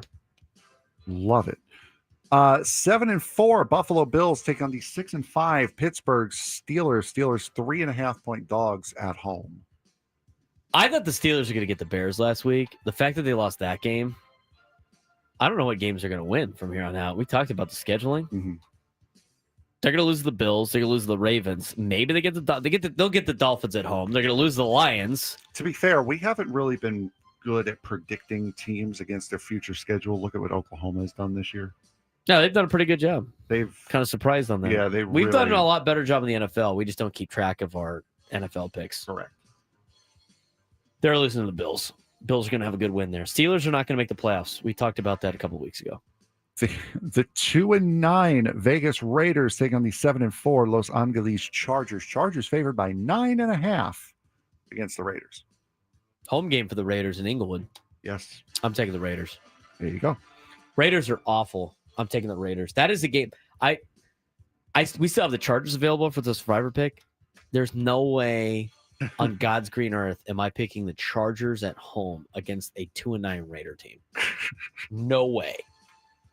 Love it. 7-4 Buffalo Bills take on the 6-5 Pittsburgh Steelers. Steelers 3.5-point dogs at home. I thought the Steelers were going to get the Bears last week. The fact that they lost that game, I don't know what games they're going to win from here on out. We talked about the scheduling. Mm-hmm. They're going to lose the Bills. They're going to lose the Ravens. Maybe they'll get the Dolphins at home. They're going to lose the Lions. To be fair, we haven't really been good at predicting teams against their future schedule. Look at what Oklahoma has done this year. No, they've done a pretty good job. They've kind of surprised on that. Yeah, we've done a lot better job in the NFL. We just don't keep track of our NFL picks. Correct. They're losing to the Bills. Bills are going to have a good win there. Steelers are not going to make the playoffs. We talked about that a couple of weeks ago. The 2-9 Vegas Raiders take on the 7-4 Los Angeles Chargers. Chargers favored by 9.5 against the Raiders. Home game for the Raiders in Inglewood. Yes. I'm taking the Raiders. There you go. Raiders are awful. I'm taking the Raiders. That is a game. We still have the Chargers available for the Survivor pick. There's no way on God's green earth am I picking the Chargers at home against a 2-9 Raider team. No way.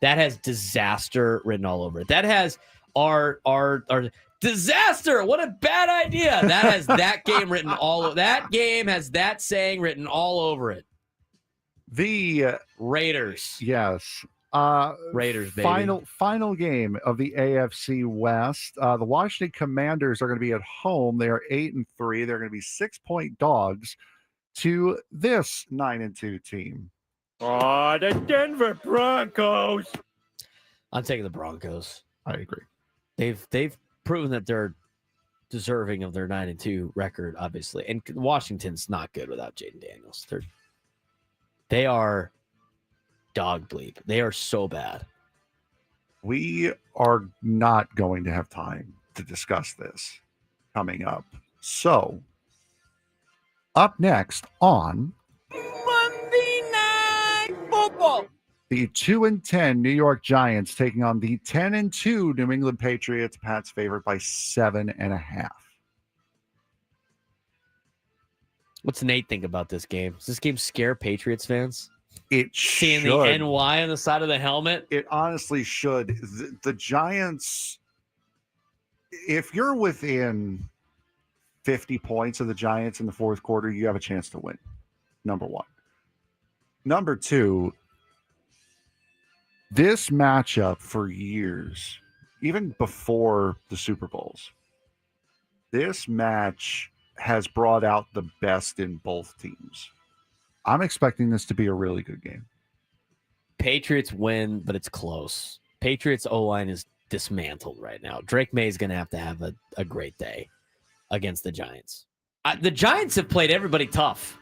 That has disaster written all over it. That has our disaster. What a bad idea. That has that game written all over. That game has that saying written all over it. The Raiders. Yes. Raiders, baby. Final game of the AFC West. The Washington Commanders are going to be at home. They are 8-3. They're going to be 6-point dogs to this 9-2 team. Oh, the Denver Broncos. I'm taking the Broncos. I agree. They've proven that they're deserving of their 9-2 record, obviously. And Washington's not good without Jaden Daniels. They are dog bleep. They are so bad. We are not going to have time to discuss this coming up. So, up next on Monday Night Football, the 2-10 New York Giants taking on the 10-2 New England Patriots. Pats favored by 7.5. What's Nate think about this game? Does this game scare Patriots fans? It Seeing should. the NY on the side of the helmet? It honestly should. The Giants, if you're within 50 points of the Giants in the fourth quarter, you have a chance to win. Number one. Number two, this matchup for years, even before the Super Bowls, this match has brought out the best in both teams. I'm expecting this to be a really good game. Patriots win, but it's close. Patriots O-line is dismantled right now. Drake May is going to have a great day against the Giants. The Giants have played everybody tough.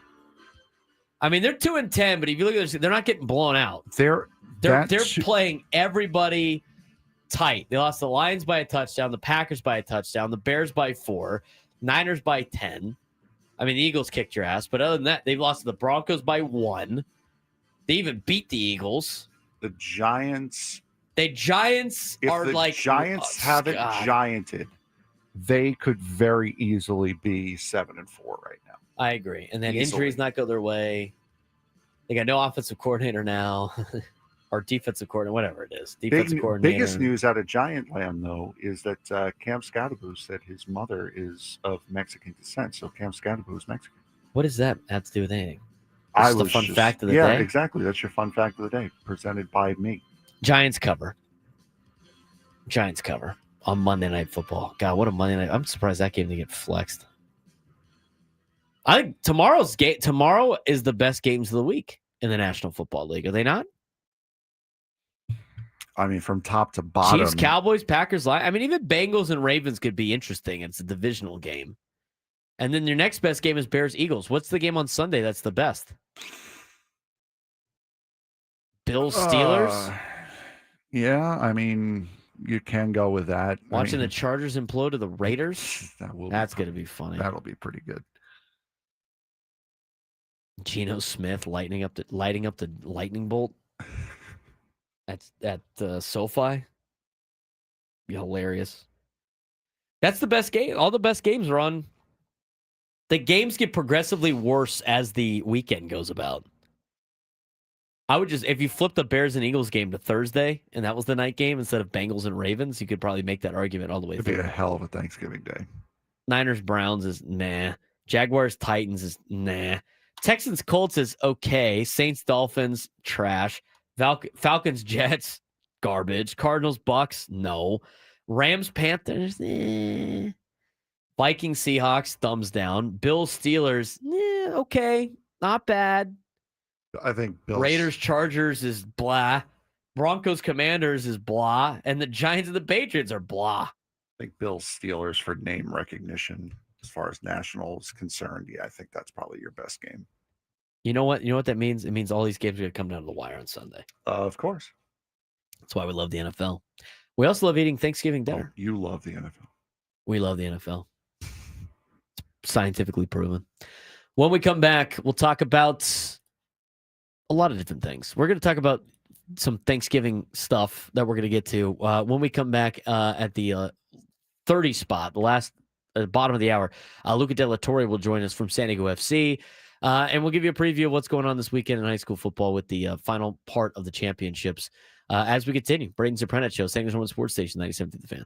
I mean, they're 2-10, but if you look at this, they're not getting blown out. They're playing everybody tight. They lost the Lions by a touchdown, the Packers by a touchdown, the Bears by 4, Niners by 10. I mean, the Eagles kicked your ass, but other than that, they've lost to the Broncos by 1. They even beat the Eagles. The Giants. The Giants if are the like Giants haven't gianted, they could very easily be 7-4 right now. I agree. And then Easily. injuries not go their way. They got no offensive coordinator now. Or defensive coordinator, whatever it is. Defensive coordinator. Biggest news out of Giant Land, though, is that Cam Scadaboo said his mother is of Mexican descent. So Cam Scadaboo is Mexican. What does that have to do with anything? That's the fun fact of the day. Yeah, exactly. That's your fun fact of the day, presented by me. Giants cover. Giants cover on Monday Night Football. God, what a Monday night. I'm surprised that game didn't get flexed. I think tomorrow is the best games of the week in the National Football League. Are they not? I mean, from top to bottom. Chiefs, Cowboys, Packers. I mean, even Bengals and Ravens could be interesting. It's a divisional game. And then your next best game is Bears, Eagles. What's the game on Sunday that's the best? Bills, Steelers? Yeah, I mean, you can go with that. Watching the Chargers implode to the Raiders? That's going to be funny. That'll be pretty good. Geno Smith lighting up the lightning bolt at SoFi. Be hilarious. That's the best game. All the best games are on. The games get progressively worse as the weekend goes about. I would just, if you flip the Bears and Eagles game to Thursday and that was the night game instead of Bengals and Ravens, you could probably make that argument all the way It'd through. be a hell of a Thanksgiving day. Niners Browns is nah. Jaguars Titans is nah. Texans Colts is okay. Saints Dolphins trash. Falcons Jets garbage. Cardinals Bucks no. Rams, Panthers, Vikings, Seahawks, thumbs down. Bills, Steelers, okay, not bad. I think Bills. Raiders, Chargers is blah. Broncos, Commanders is blah. And the Giants and the Patriots are blah. I think Bills, Steelers for name recognition as far as national is concerned. Yeah, I think that's probably your best game. You know what? You know what that means? It means all these games are going to come down to the wire on Sunday. Of course. That's why we love the NFL. We also love eating Thanksgiving dinner. Oh, you love the NFL. We love the NFL. It's scientifically proven. When we come back, we'll talk about a lot of different things. We're going to talk about some Thanksgiving stuff that we're going to get to when we come back at the 30 spot, the last bottom of the hour. Luca De La Torre will join us from San Diego FC, and we'll give you a preview of what's going on this weekend in high school football with the final part of the championships as we continue. Braden Surprenant Show, San Diego Sports Station 97.3 The Fan.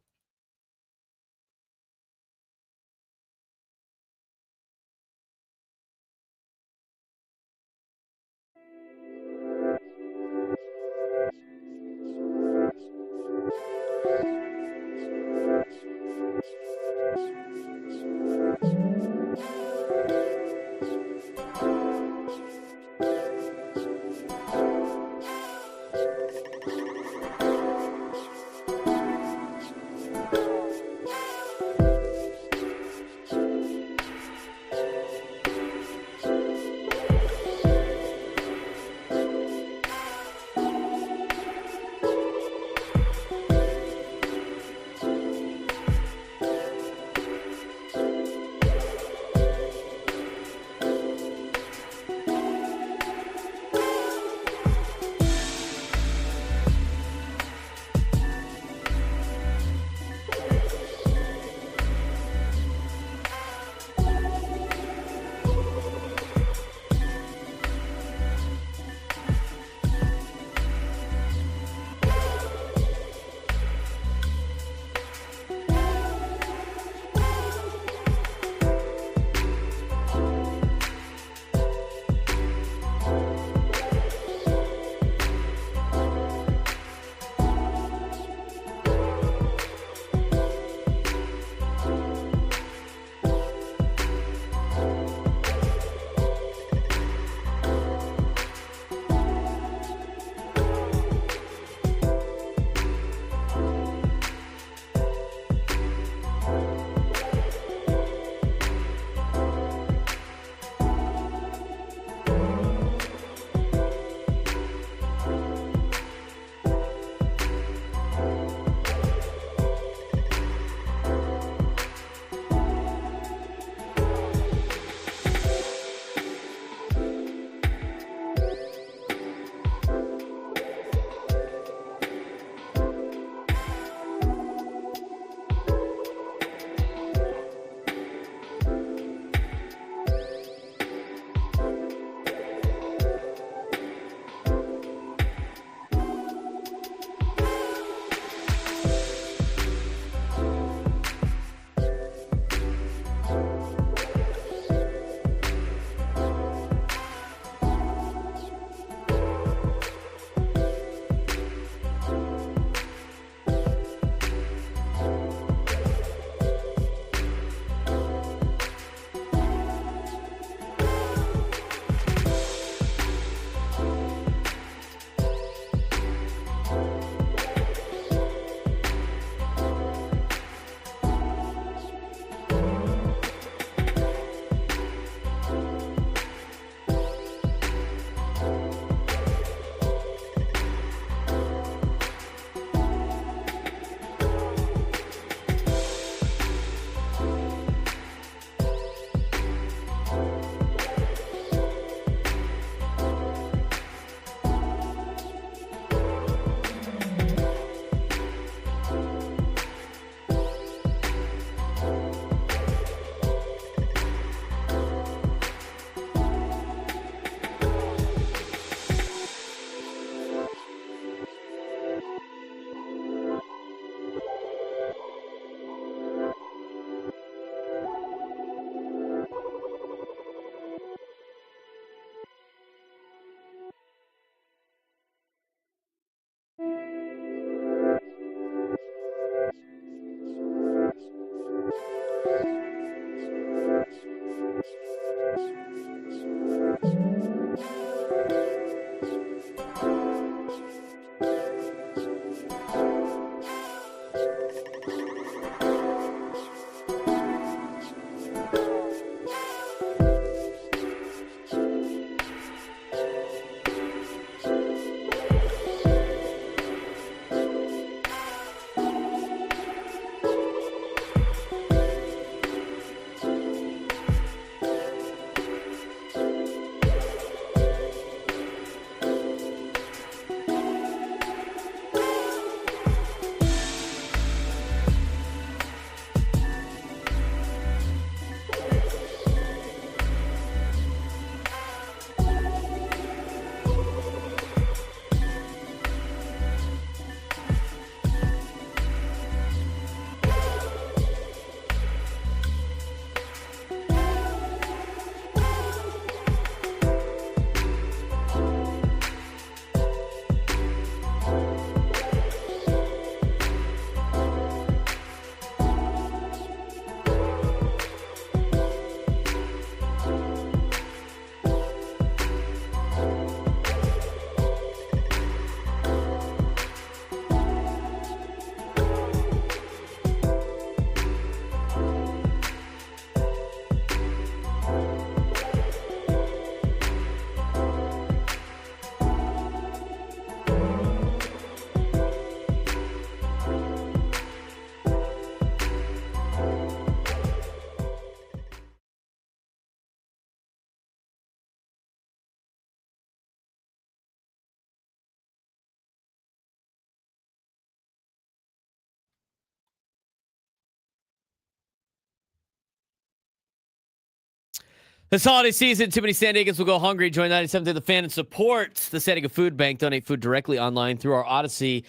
This holiday season, too many San Diegans will go hungry. Join 97 through the fan and support the San Diego Food Bank. Donate food directly online through our Odyssey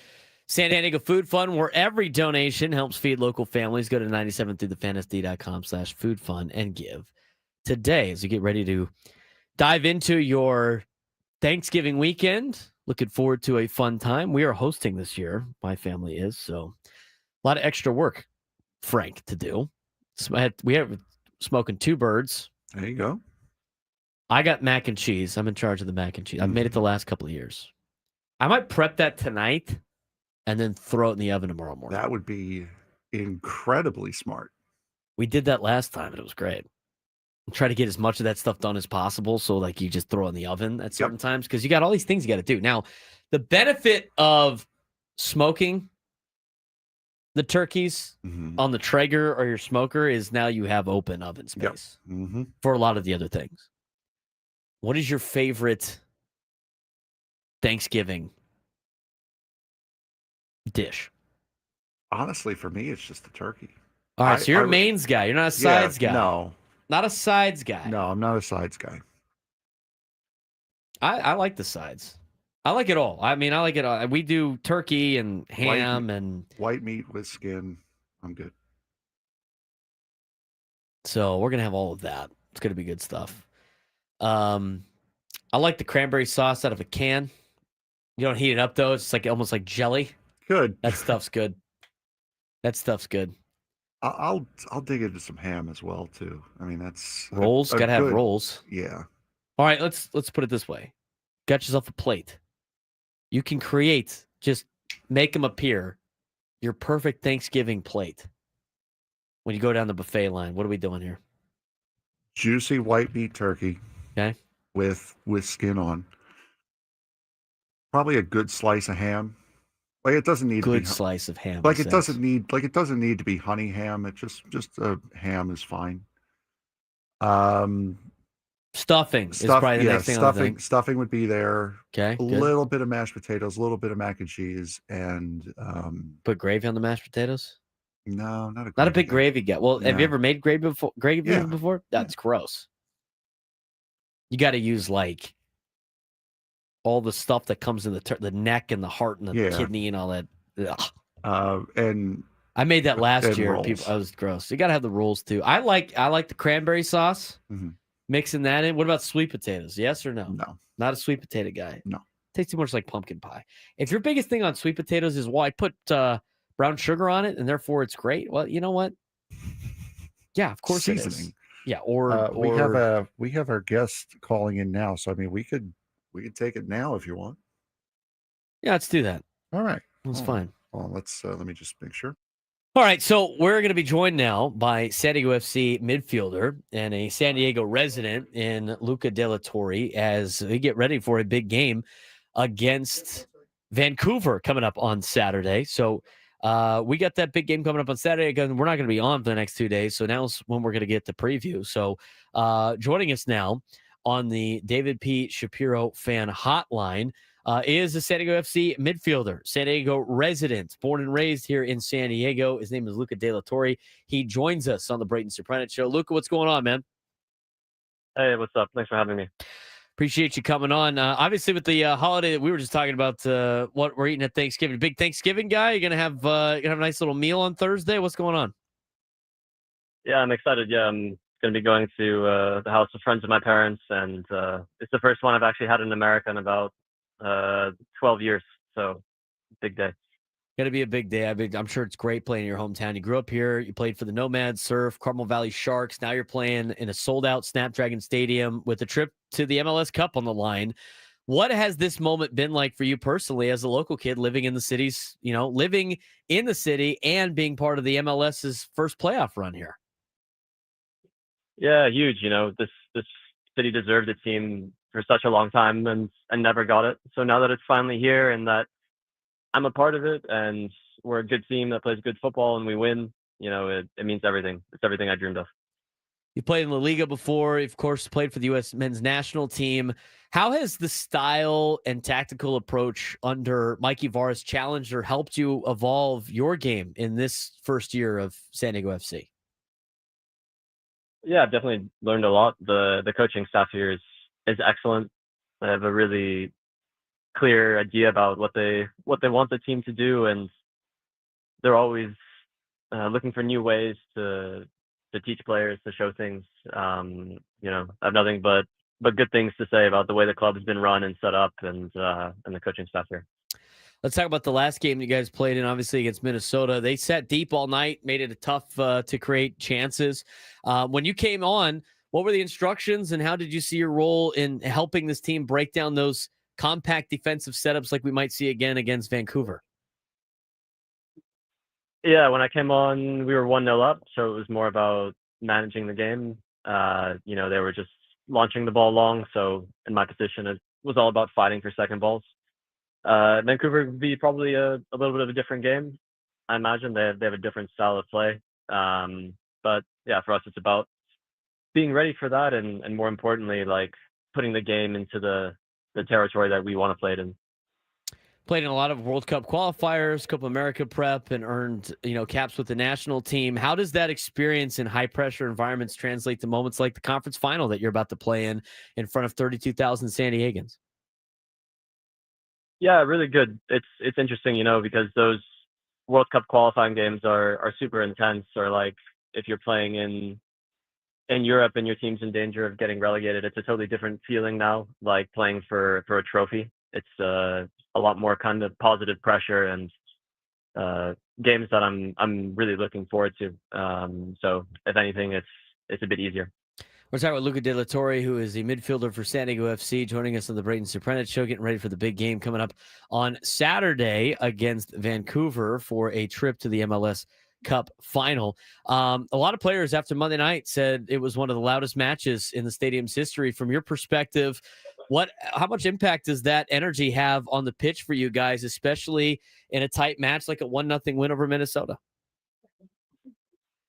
San Diego Food Fund, where every donation helps feed local families. Go to 97throughthefansd.com/food fund and give today as you get ready to dive into your Thanksgiving weekend. Looking forward to a fun time. We are hosting this year. My family is, so a lot of extra work, Frank, to do. We have smoking two birds. There you go. I got mac and cheese. I'm in charge of the mac and cheese. I've made it the last couple of years. I might prep that tonight and then throw it in the oven tomorrow morning. That would be incredibly smart. We did that last time, and it was great. Try to get as much of that stuff done as possible, so like you just throw it in the oven at certain times, because you got all these things you got to do. Now, the benefit of smoking the turkeys on the Traeger or your smoker is now you have open oven space for a lot of the other things. What is your favorite Thanksgiving dish? Honestly, for me, it's just the turkey. All right, so you're a mains guy. You're not a sides guy. No. Not a sides guy. No, I'm not a sides guy. I like the sides. I like it all. I mean, I like it all. We do turkey and ham and white meat with skin. I'm good. So we're gonna have all of that. It's gonna be good stuff. I like the cranberry sauce out of a can. You don't heat it up though. It's like almost like jelly. Good. That stuff's good. That stuff's good. I'll dig into some ham as well too. I mean, that's rolls. Gotta have rolls. Yeah. All right, let's put it this way. Got yourself a plate. You can just make them appear. Your perfect Thanksgiving plate. When you go down the buffet line, what are we doing here? Juicy white meat turkey. Okay. With skin on. Probably a good slice of ham. Like it doesn't need good slice of ham. Like it doesn't need to be honey ham. It just a ham is fine. Stuffing is probably the next thing on the thing. Stuffing would be there. Okay. A little bit of mashed potatoes, a little bit of mac and cheese, and put gravy on the mashed potatoes. No, not a big gravy guy. Well, have you ever made gravy before? That's gross. You got to use like all the stuff that comes in the neck and the heart and the kidney and all that. And I made that last year. I was gross. You got to have the rolls too. I like the cranberry sauce. Mixing that in. What about sweet potatoes? Yes or no? No. Not a sweet potato guy. No. Tastes too much like pumpkin pie. If your biggest thing on sweet potatoes is, well, I put brown sugar on it and therefore it's great. Well, you know what? Yeah, of course seasoning. It is. Yeah, or we have our guest calling in now, so I mean we could take it now if you want. Yeah, let's do that. All right. That's fine. Well, let me just make sure. All right, so we're going to be joined now by San Diego FC midfielder and a San Diego resident in Luca De La Torre as we get ready for a big game against Vancouver coming up on Saturday. So we got that big game coming up on Saturday. Again, we're not going to be on for the next 2 days, so now's when we're going to get the preview. So joining us now on the David P. Shapiro fan hotline is a San Diego FC midfielder, San Diego resident, born and raised here in San Diego. His name is Luca De La Torre. He joins us on the Braden Surprenant Show. Luca, what's going on, man? Hey, what's up? Thanks for having me. Appreciate you coming on. Obviously, with the holiday that we were just talking about, what we're eating at Thanksgiving. Big Thanksgiving guy. You're gonna have a nice little meal on Thursday. What's going on? Yeah, I'm excited. Yeah, I'm gonna be going to the house of friends of my parents, and it's the first one I've actually had in America in about 12 years, so big day. Gonna be a big day. I'm sure it's great playing in your hometown. You grew up here. You played for the Nomads, Surf, Carmel Valley Sharks. Now you're playing in a sold-out Snapdragon Stadium with a trip to the MLS Cup on the line. What has this moment been like for you personally as a local kid living in the cities, living in the city and being part of the MLS's first playoff run here? Yeah, huge. This city deserved a team for such a long time and never got it. So now that it's finally here and that I'm a part of it and we're a good team that plays good football and we win, it means everything. It's everything I dreamed of. You played in La Liga before, of course, played for the U.S. men's national team. How has the style and tactical approach under Mikey Varas challenged or helped you evolve your game in this first year of San Diego FC? Yeah, I've definitely learned a lot. The coaching staff here is excellent. They have a really clear idea about what they want the team to do, and they're always looking for new ways to teach players, to show things. I have nothing but good things to say about the way the club has been run and set up, and the coaching staff here. Let's talk about the last game you guys played in, obviously against Minnesota. They sat deep all night, made it tough to create chances. When you came on, what were the instructions, and how did you see your role in helping this team break down those compact defensive setups like we might see again against Vancouver? Yeah, when I came on, we were 1-0 up, so it was more about managing the game. They were just launching the ball long, so in my position, it was all about fighting for second balls. Vancouver would be probably a little bit of a different game. I imagine they have a different style of play. But yeah, for us, it's about being ready for that, and more importantly, like putting the game into the territory that we want to play it in. Played in a lot of World Cup qualifiers, Copa America prep, and earned caps with the national team. How does that experience in high pressure environments translate to moments like the conference final that you're about to play in front of 32,000 San Diegans? Yeah, really good. It's interesting, because those World Cup qualifying games are super intense. Or like if you're playing in Europe and your team's in danger of getting relegated, it's a totally different feeling now. Like playing for a trophy, it's a lot more kind of positive pressure, and games that I'm really looking forward to. So if anything, it's a bit easier. We're talking with Luca De La Torre, who is a midfielder for San Diego FC, joining us on the Braden Surprenant Show, getting ready for the big game coming up on Saturday against Vancouver for a trip to the MLS Cup final. A lot of players after Monday night said it was one of the loudest matches in the stadium's history. From your perspective, how much impact does that energy have on the pitch for you guys, especially in a tight match like a 1-0 win over Minnesota?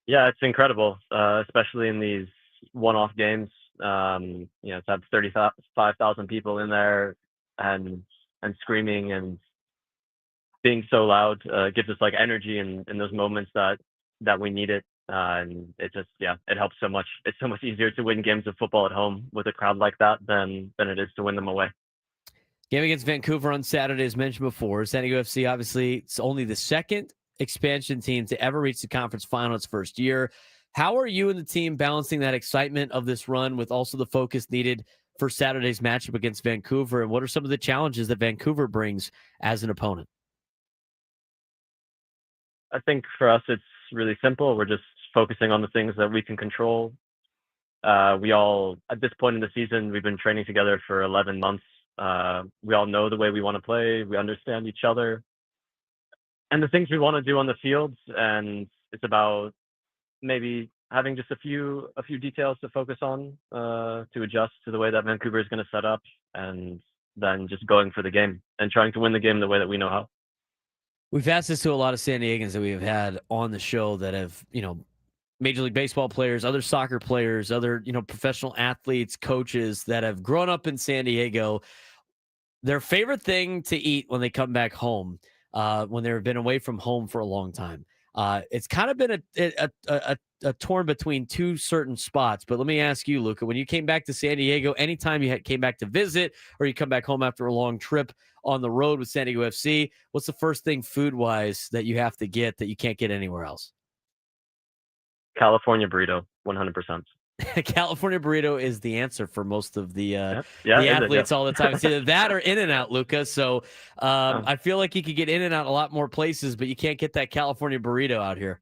Yeah, it's incredible, especially in these one-off games. To have 35,000 people in there and screaming and being so loud gives us like energy in those moments that we need it. And it just, it helps so much. It's so much easier to win games of football at home with a crowd like that than it is to win them away. Game against Vancouver on Saturday, as mentioned before. San Diego FC, obviously, it's only the second expansion team to ever reach the conference final its first year. How are you and the team balancing that excitement of this run with also the focus needed for Saturday's matchup against Vancouver? And what are some of the challenges that Vancouver brings as an opponent? I think for us, it's really simple. We're just focusing on the things that we can control. We all, at this point in the season, we've been training together for 11 months. We all know the way we want to play. We understand each other and the things we want to do on the field. And it's about maybe having just a few details to focus on to adjust to the way that Vancouver is going to set up, and then just going for the game and trying to win the game the way that we know how. We've asked this to a lot of San Diegans that we have had on the show that have, Major League Baseball players, other soccer players, other, professional athletes, coaches that have grown up in San Diego. Their favorite thing to eat when they come back home, when they've been away from home for a long time. It's kind of been a torn between two certain spots. But let me ask you, Luca, when you came back to San Diego, anytime you came back to visit or you come back home after a long trip on the road with San Diego FC, what's the first thing food-wise that you have to get that you can't get anywhere else? California burrito, 100%. California burrito is the answer for most of the the athletes all the time. It's either that or In-N-Out, Luca. So I feel like you could get In-N-Out a lot more places, but you can't get that California burrito out here.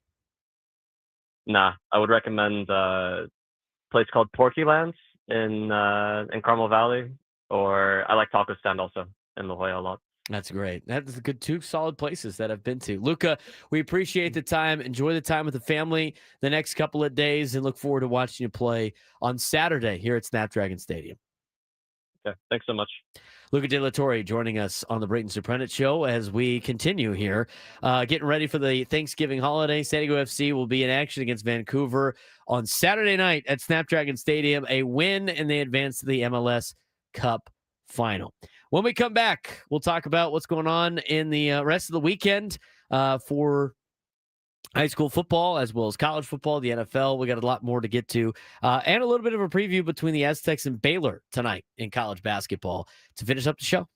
Nah, I would recommend a place called Porky Lands in Carmel Valley, or I like Taco Stand also in La Jolla a lot. That's great. That's a good two solid places that I've been to. Luca, we appreciate the time. Enjoy the time with the family the next couple of days, and look forward to watching you play on Saturday here at Snapdragon Stadium. Okay, thanks so much. Luca De La Torre joining us on the Braden Surprenant Show as we continue here. Getting ready for the Thanksgiving holiday. San Diego FC will be in action against Vancouver on Saturday night at Snapdragon Stadium. A win, and they advance to the MLS Cup final. When we come back, we'll talk about what's going on in the rest of the weekend for high school football as well as college football, the NFL. We got a lot more to get to, and a little bit of a preview between the Aztecs and Baylor tonight in college basketball to finish up the show.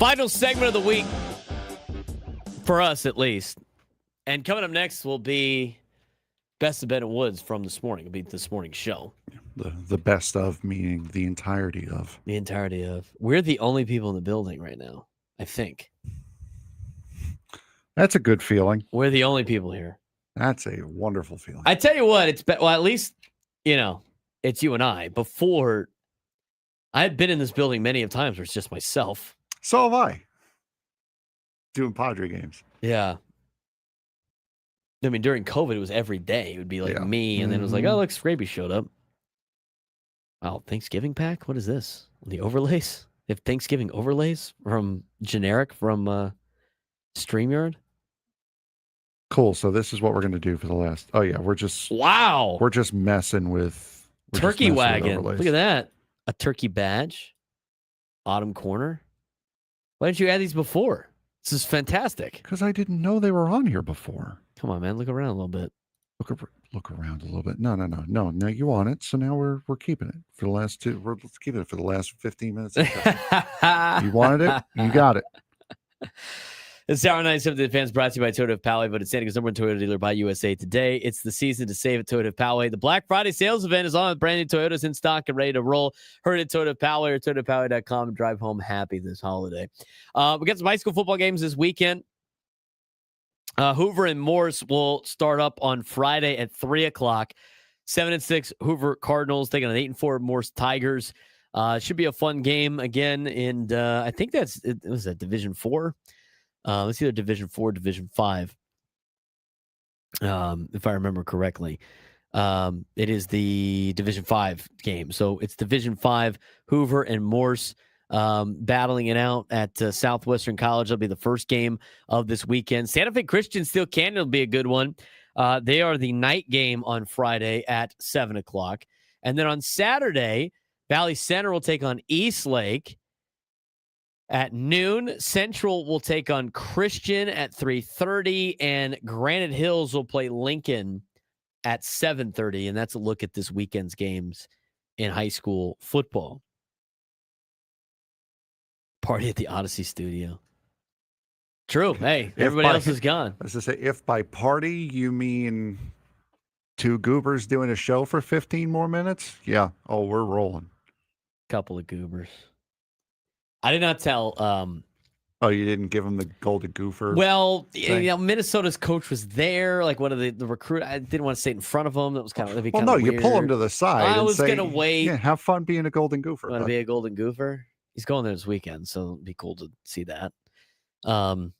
Final segment of the week, for us at least. And coming up next will be Best of Ben and Woods from this morning. It'll be this morning's show. The best of, meaning the entirety of. The entirety of. We're the only people in the building right now, I think. That's a good feeling. We're the only people here. That's a wonderful feeling. I tell you what, well, at least, it's you and I. Before, I had been in this building many of times where it's just myself. So have I. Doing Padre games. Yeah. I mean, during COVID, it was every day. It would be like me, and then it was like, oh, look, Scrappy showed up. Wow, Thanksgiving pack? What is this? The overlays? They have Thanksgiving overlays from generic from StreamYard? Cool. So this is what we're going to do for the last. Oh, yeah. We're just messing with. Turkey wagon. Look at that. A turkey badge. Autumn corner. Why didn't you add these before? This is fantastic. Because I didn't know they were on here before. Come on, man. Look around a little bit. Look around a little bit. No. Now you want it, so now we're keeping it for the last two. Let's keep it for the last 15 minutes. You wanted it, you got it. It's Hour 97 of the Fans, brought to you by Toyota of Poway, but it's San Diego's number one Toyota dealer by USA Today. It's the season to save at Toyota of Poway. The Black Friday sales event is on with brand new Toyotas in stock and ready to roll. Heard at Toyota of Poway or ToyotaPoway.com and drive home happy this holiday. We got some high school football games this weekend. Hoover and Morse will start up on Friday at 3 o'clock. 7-6 Hoover Cardinals taking on 8-4 Morse Tigers. Should be a fun game again. And I think it was at Division 4. It's either Division 4 or Division 5, if I remember correctly. It is the Division 5 game. So it's Division 5, Hoover and Morse battling it out at Southwestern College. That'll be the first game of this weekend. Santa Fe Christian Steel Canyon will be a good one. They are the night game on Friday at 7 o'clock. And then on Saturday, Valley Center will take on Eastlake. At noon, Central will take on Christian at 3:30, and Granite Hills will play Lincoln at 7:30, and that's a look at this weekend's games in high school football. Party at the Odyssey Studio. True. Hey, everybody else is gone. As I say, if by party you mean two goobers doing a show for 15 more minutes, yeah. Oh, we're rolling. Couple of goobers. I did not tell. Oh, you didn't give him the golden goofer? Well, Minnesota's coach was there. Like one of the recruit. I didn't want to say it in front of him. That was kind of well, no, weird. You pull him to the side. I was going to wait. Yeah, have fun being a golden goofer. Want to be a golden goofer? He's going there this weekend, so it'd be cool to see that. But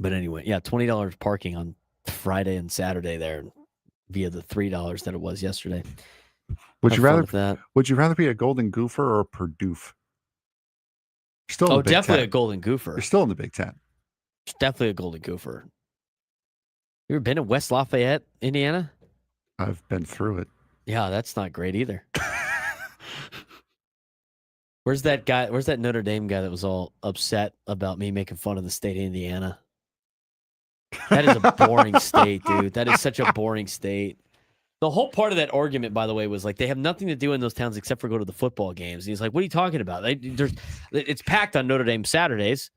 anyway, yeah, $20 parking on Friday and Saturday there via the $3 that it was yesterday. Would you rather be a golden goofer or a Purdoof? Still in the Big definitely 10. A golden goofer. You're still in the Big Ten. It's definitely a golden goofer. You ever been to West Lafayette, Indiana? I've been through it. Yeah, that's not great either. Where's that guy? Where's that Notre Dame guy that was all upset about me making fun of the state of Indiana? That is a boring state, dude. That is such a boring state. The whole part of that argument, by the way, was like they have nothing to do in those towns except for go to the football games. And he's like, "What are you talking about? It's packed on Notre Dame Saturdays."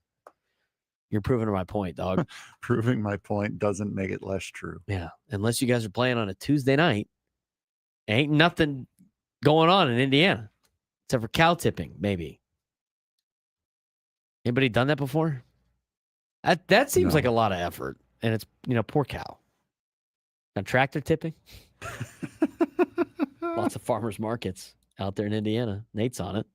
You're proving my point, dog. Proving my point doesn't make it less true. Yeah, unless you guys are playing on a Tuesday night, ain't nothing going on in Indiana except for cow tipping, maybe. Anybody done that before? That seems like a lot of effort, and it's poor cow. Now tractor tipping. Lots of farmers markets out there in Indiana. Nate's on it.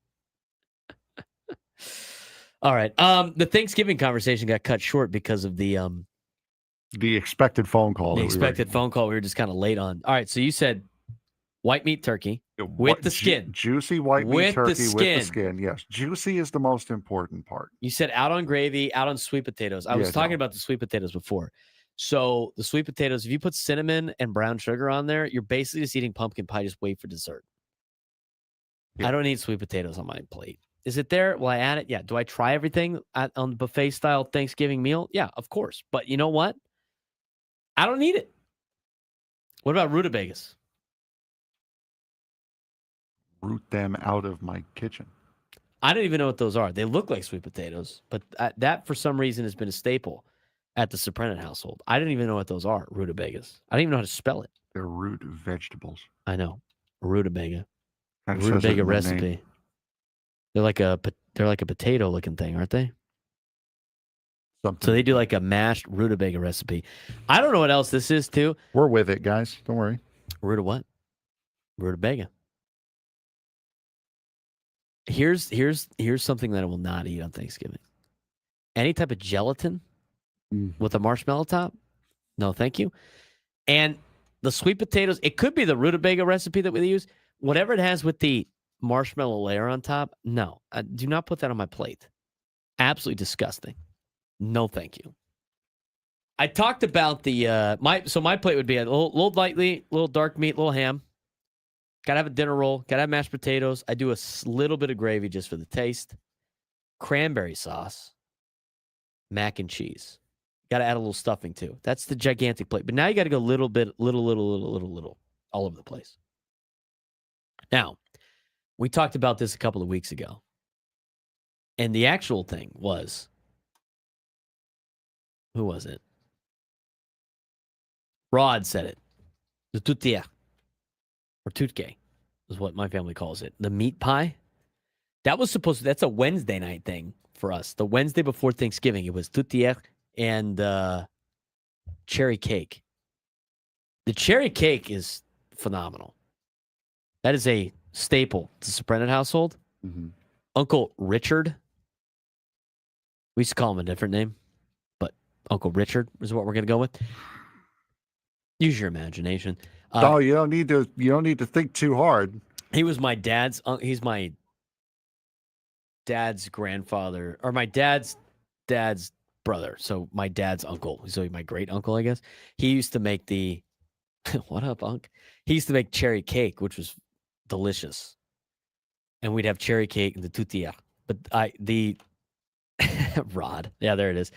All right. The Thanksgiving conversation got cut short because of the expected phone call. Phone call we were just kind of late on. All right. So you said white meat turkey with the skin. Juicy white meat turkey with the skin. Yes. Juicy is the most important part. You said out on gravy, out on sweet potatoes. I was talking about the sweet potatoes before. So the sweet potatoes, if you put cinnamon and brown sugar on there, you're basically just eating pumpkin pie. Just wait for dessert. Yeah. I don't need sweet potatoes on my plate. Is it there? Will I add it? Yeah. Do I try everything on the buffet style Thanksgiving meal? Yeah, of course. But you know what? I don't need it. What about rutabagas? Root them out of my kitchen. I don't even know what those are. They look like sweet potatoes, but that for some reason has been a staple at the Surprenant household. I didn't even know what those are, rutabagas. I don't even know how to spell it. They're root vegetables. I know. Rutabaga. That says it Rutabaga in the recipe. name. They're like a potato looking thing, aren't they? Something. So they do like a mashed rutabaga recipe. I don't know what else this is too. We're with it, guys. Don't worry. Ruta what? Rutabaga. Here's something that I will not eat on Thanksgiving. Any type of gelatin with a marshmallow top? No, thank you. And the sweet potatoes, it could be the rutabaga recipe that we use. Whatever it has with the marshmallow layer on top, no. Do not put that on my plate. Absolutely disgusting. No, thank you. I talked about the my plate would be a little lightly, little dark meat, little ham. Gotta have a dinner roll. Gotta have mashed potatoes. I do a little bit of gravy just for the taste. Cranberry sauce, mac and cheese. Gotta add a little stuffing too. That's the gigantic plate. But now you gotta go little, all over the place. Now, we talked about this a couple of weeks ago, and the actual thing was, who was it? Rod said it. The tutia. Or tutke is what my family calls it. The meat pie. That's a Wednesday night thing for us. The Wednesday before Thanksgiving, it was tutia and cherry cake. The cherry cake is phenomenal. That is a staple to the Surprenant household. Mm-hmm. Uncle Richard. We used to call him a different name, but Uncle Richard is what we're going to go with. Use your imagination. You don't need to think too hard. He was my dad's. He's my dad's grandfather, or my dad's brother. So my dad's uncle. So my great uncle, I guess. He used to make the. What up, Unc? He used to make cherry cake, which was delicious, and we'd have cherry cake and the tutia. But the Rod, yeah, there it is.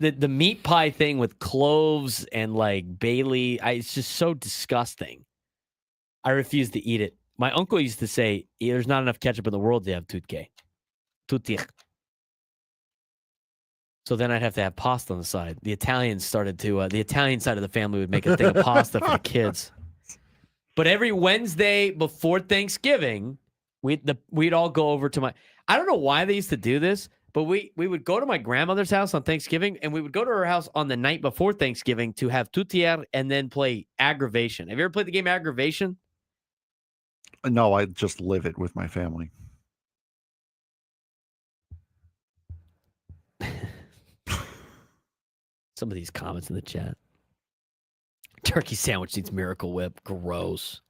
The meat pie thing with cloves and like Bailey, it's just so disgusting. I refuse to eat it. My uncle used to say, "There's not enough ketchup in the world to have tutia." So then I'd have to have pasta on the side. The Italians started to. The Italian side of the family would make a thing of pasta for the kids. But every Wednesday before Thanksgiving, we'd all go over to my. I don't know why they used to do this. But we would go to my grandmother's house on Thanksgiving, and we would go to her house on the night before Thanksgiving to have tutier and then play Aggravation. Have you ever played the game Aggravation? No, I just live it with my family. Some of these comments in the chat. Turkey sandwich needs Miracle Whip. Gross.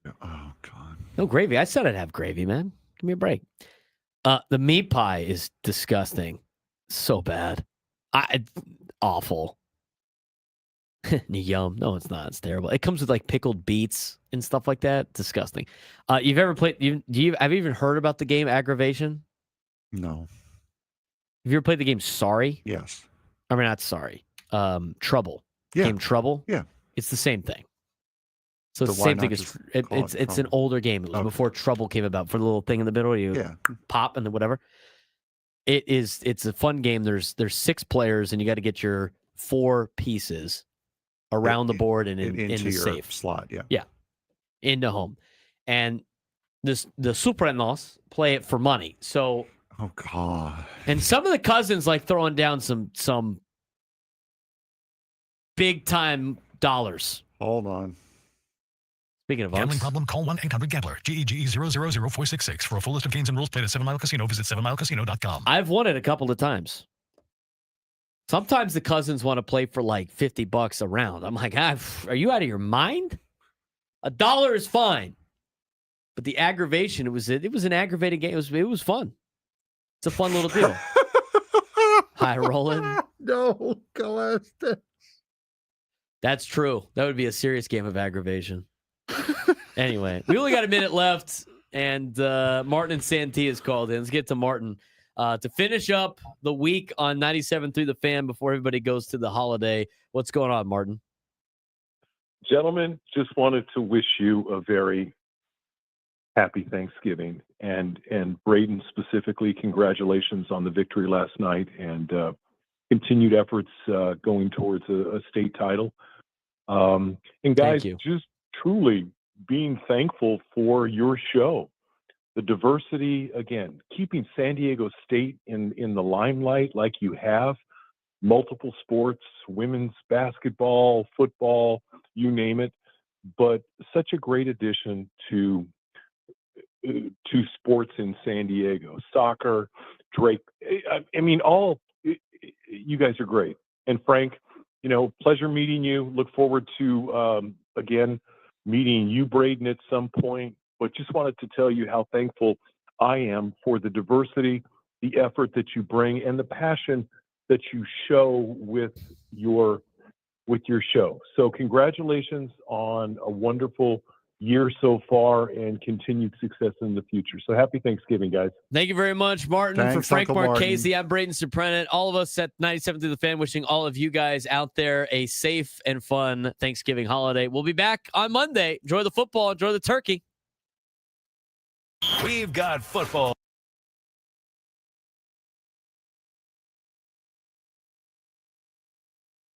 Oh, God. No gravy. I said I'd have gravy, man. Give me a break. The meat pie is disgusting. So bad. Awful. Yum. No, it's not. It's terrible. It comes with like pickled beets and stuff like that. Disgusting. You've ever played? Have you even heard about the game Aggravation? No. Have you ever played the game Sorry? Yes. I mean, not Sorry. Trouble. Yeah. Game Trouble? Yeah. It's the same thing. So it's the why same not thing as just it's an Trouble? older game. It was before Trouble came about. For the little thing in the middle, you pop and then whatever. It's a fun game. There's 6 players and you got to get your 4 pieces around the board and in the your safe slot. Yeah. Yeah. Into home. And the Surprenos play it for money. So oh God. And some of the cousins like throwing down some big time dollars. Hold on. Speaking of Gambling problem, call 1-800-GAMBLER. GEGE 000-466. For a full list of games and rules, played at 7 Mile Casino. Visit 7milecasino.com. I've won it a couple of times. Sometimes the cousins want to play for like $50 a round. I'm like, are you out of your mind? $1 is fine. But the aggravation, it was an aggravated game. It was fun. It's a fun little deal. High rolling. No, Galactus. That's true. That would be a serious game of aggravation. Anyway, we only got a minute left, and Martin and Santee is called in. Let's get to Martin to finish up the week on 97.3 The Fan before everybody goes to the holiday. What's going on, Martin? Gentlemen, just wanted to wish you a very happy Thanksgiving. And Braden specifically, congratulations on the victory last night and continued efforts going towards a state title. And guys, just truly being thankful for your show. The diversity, again, keeping San Diego State in the limelight like you have, multiple sports, women's basketball, football, you name it, but such a great addition to sports in San Diego. Soccer, Drake, I mean, you guys are great. And Frank, pleasure meeting you. Look forward to, again, meeting you, Braden, at some point. But just wanted to tell you how thankful I am for the diversity, the effort that you bring, and the passion that you show with your show. So congratulations on a wonderful year so far and continued success in the future. So happy Thanksgiving, guys. Thank you very much, Martin. Thanks, for Frank Uncle Marchese, I'm Braden Surprenant. All of us at 97 Through the Fan wishing all of you guys out there a safe and fun Thanksgiving holiday. We'll be back on Monday. Enjoy the football. Enjoy the turkey. We've got football.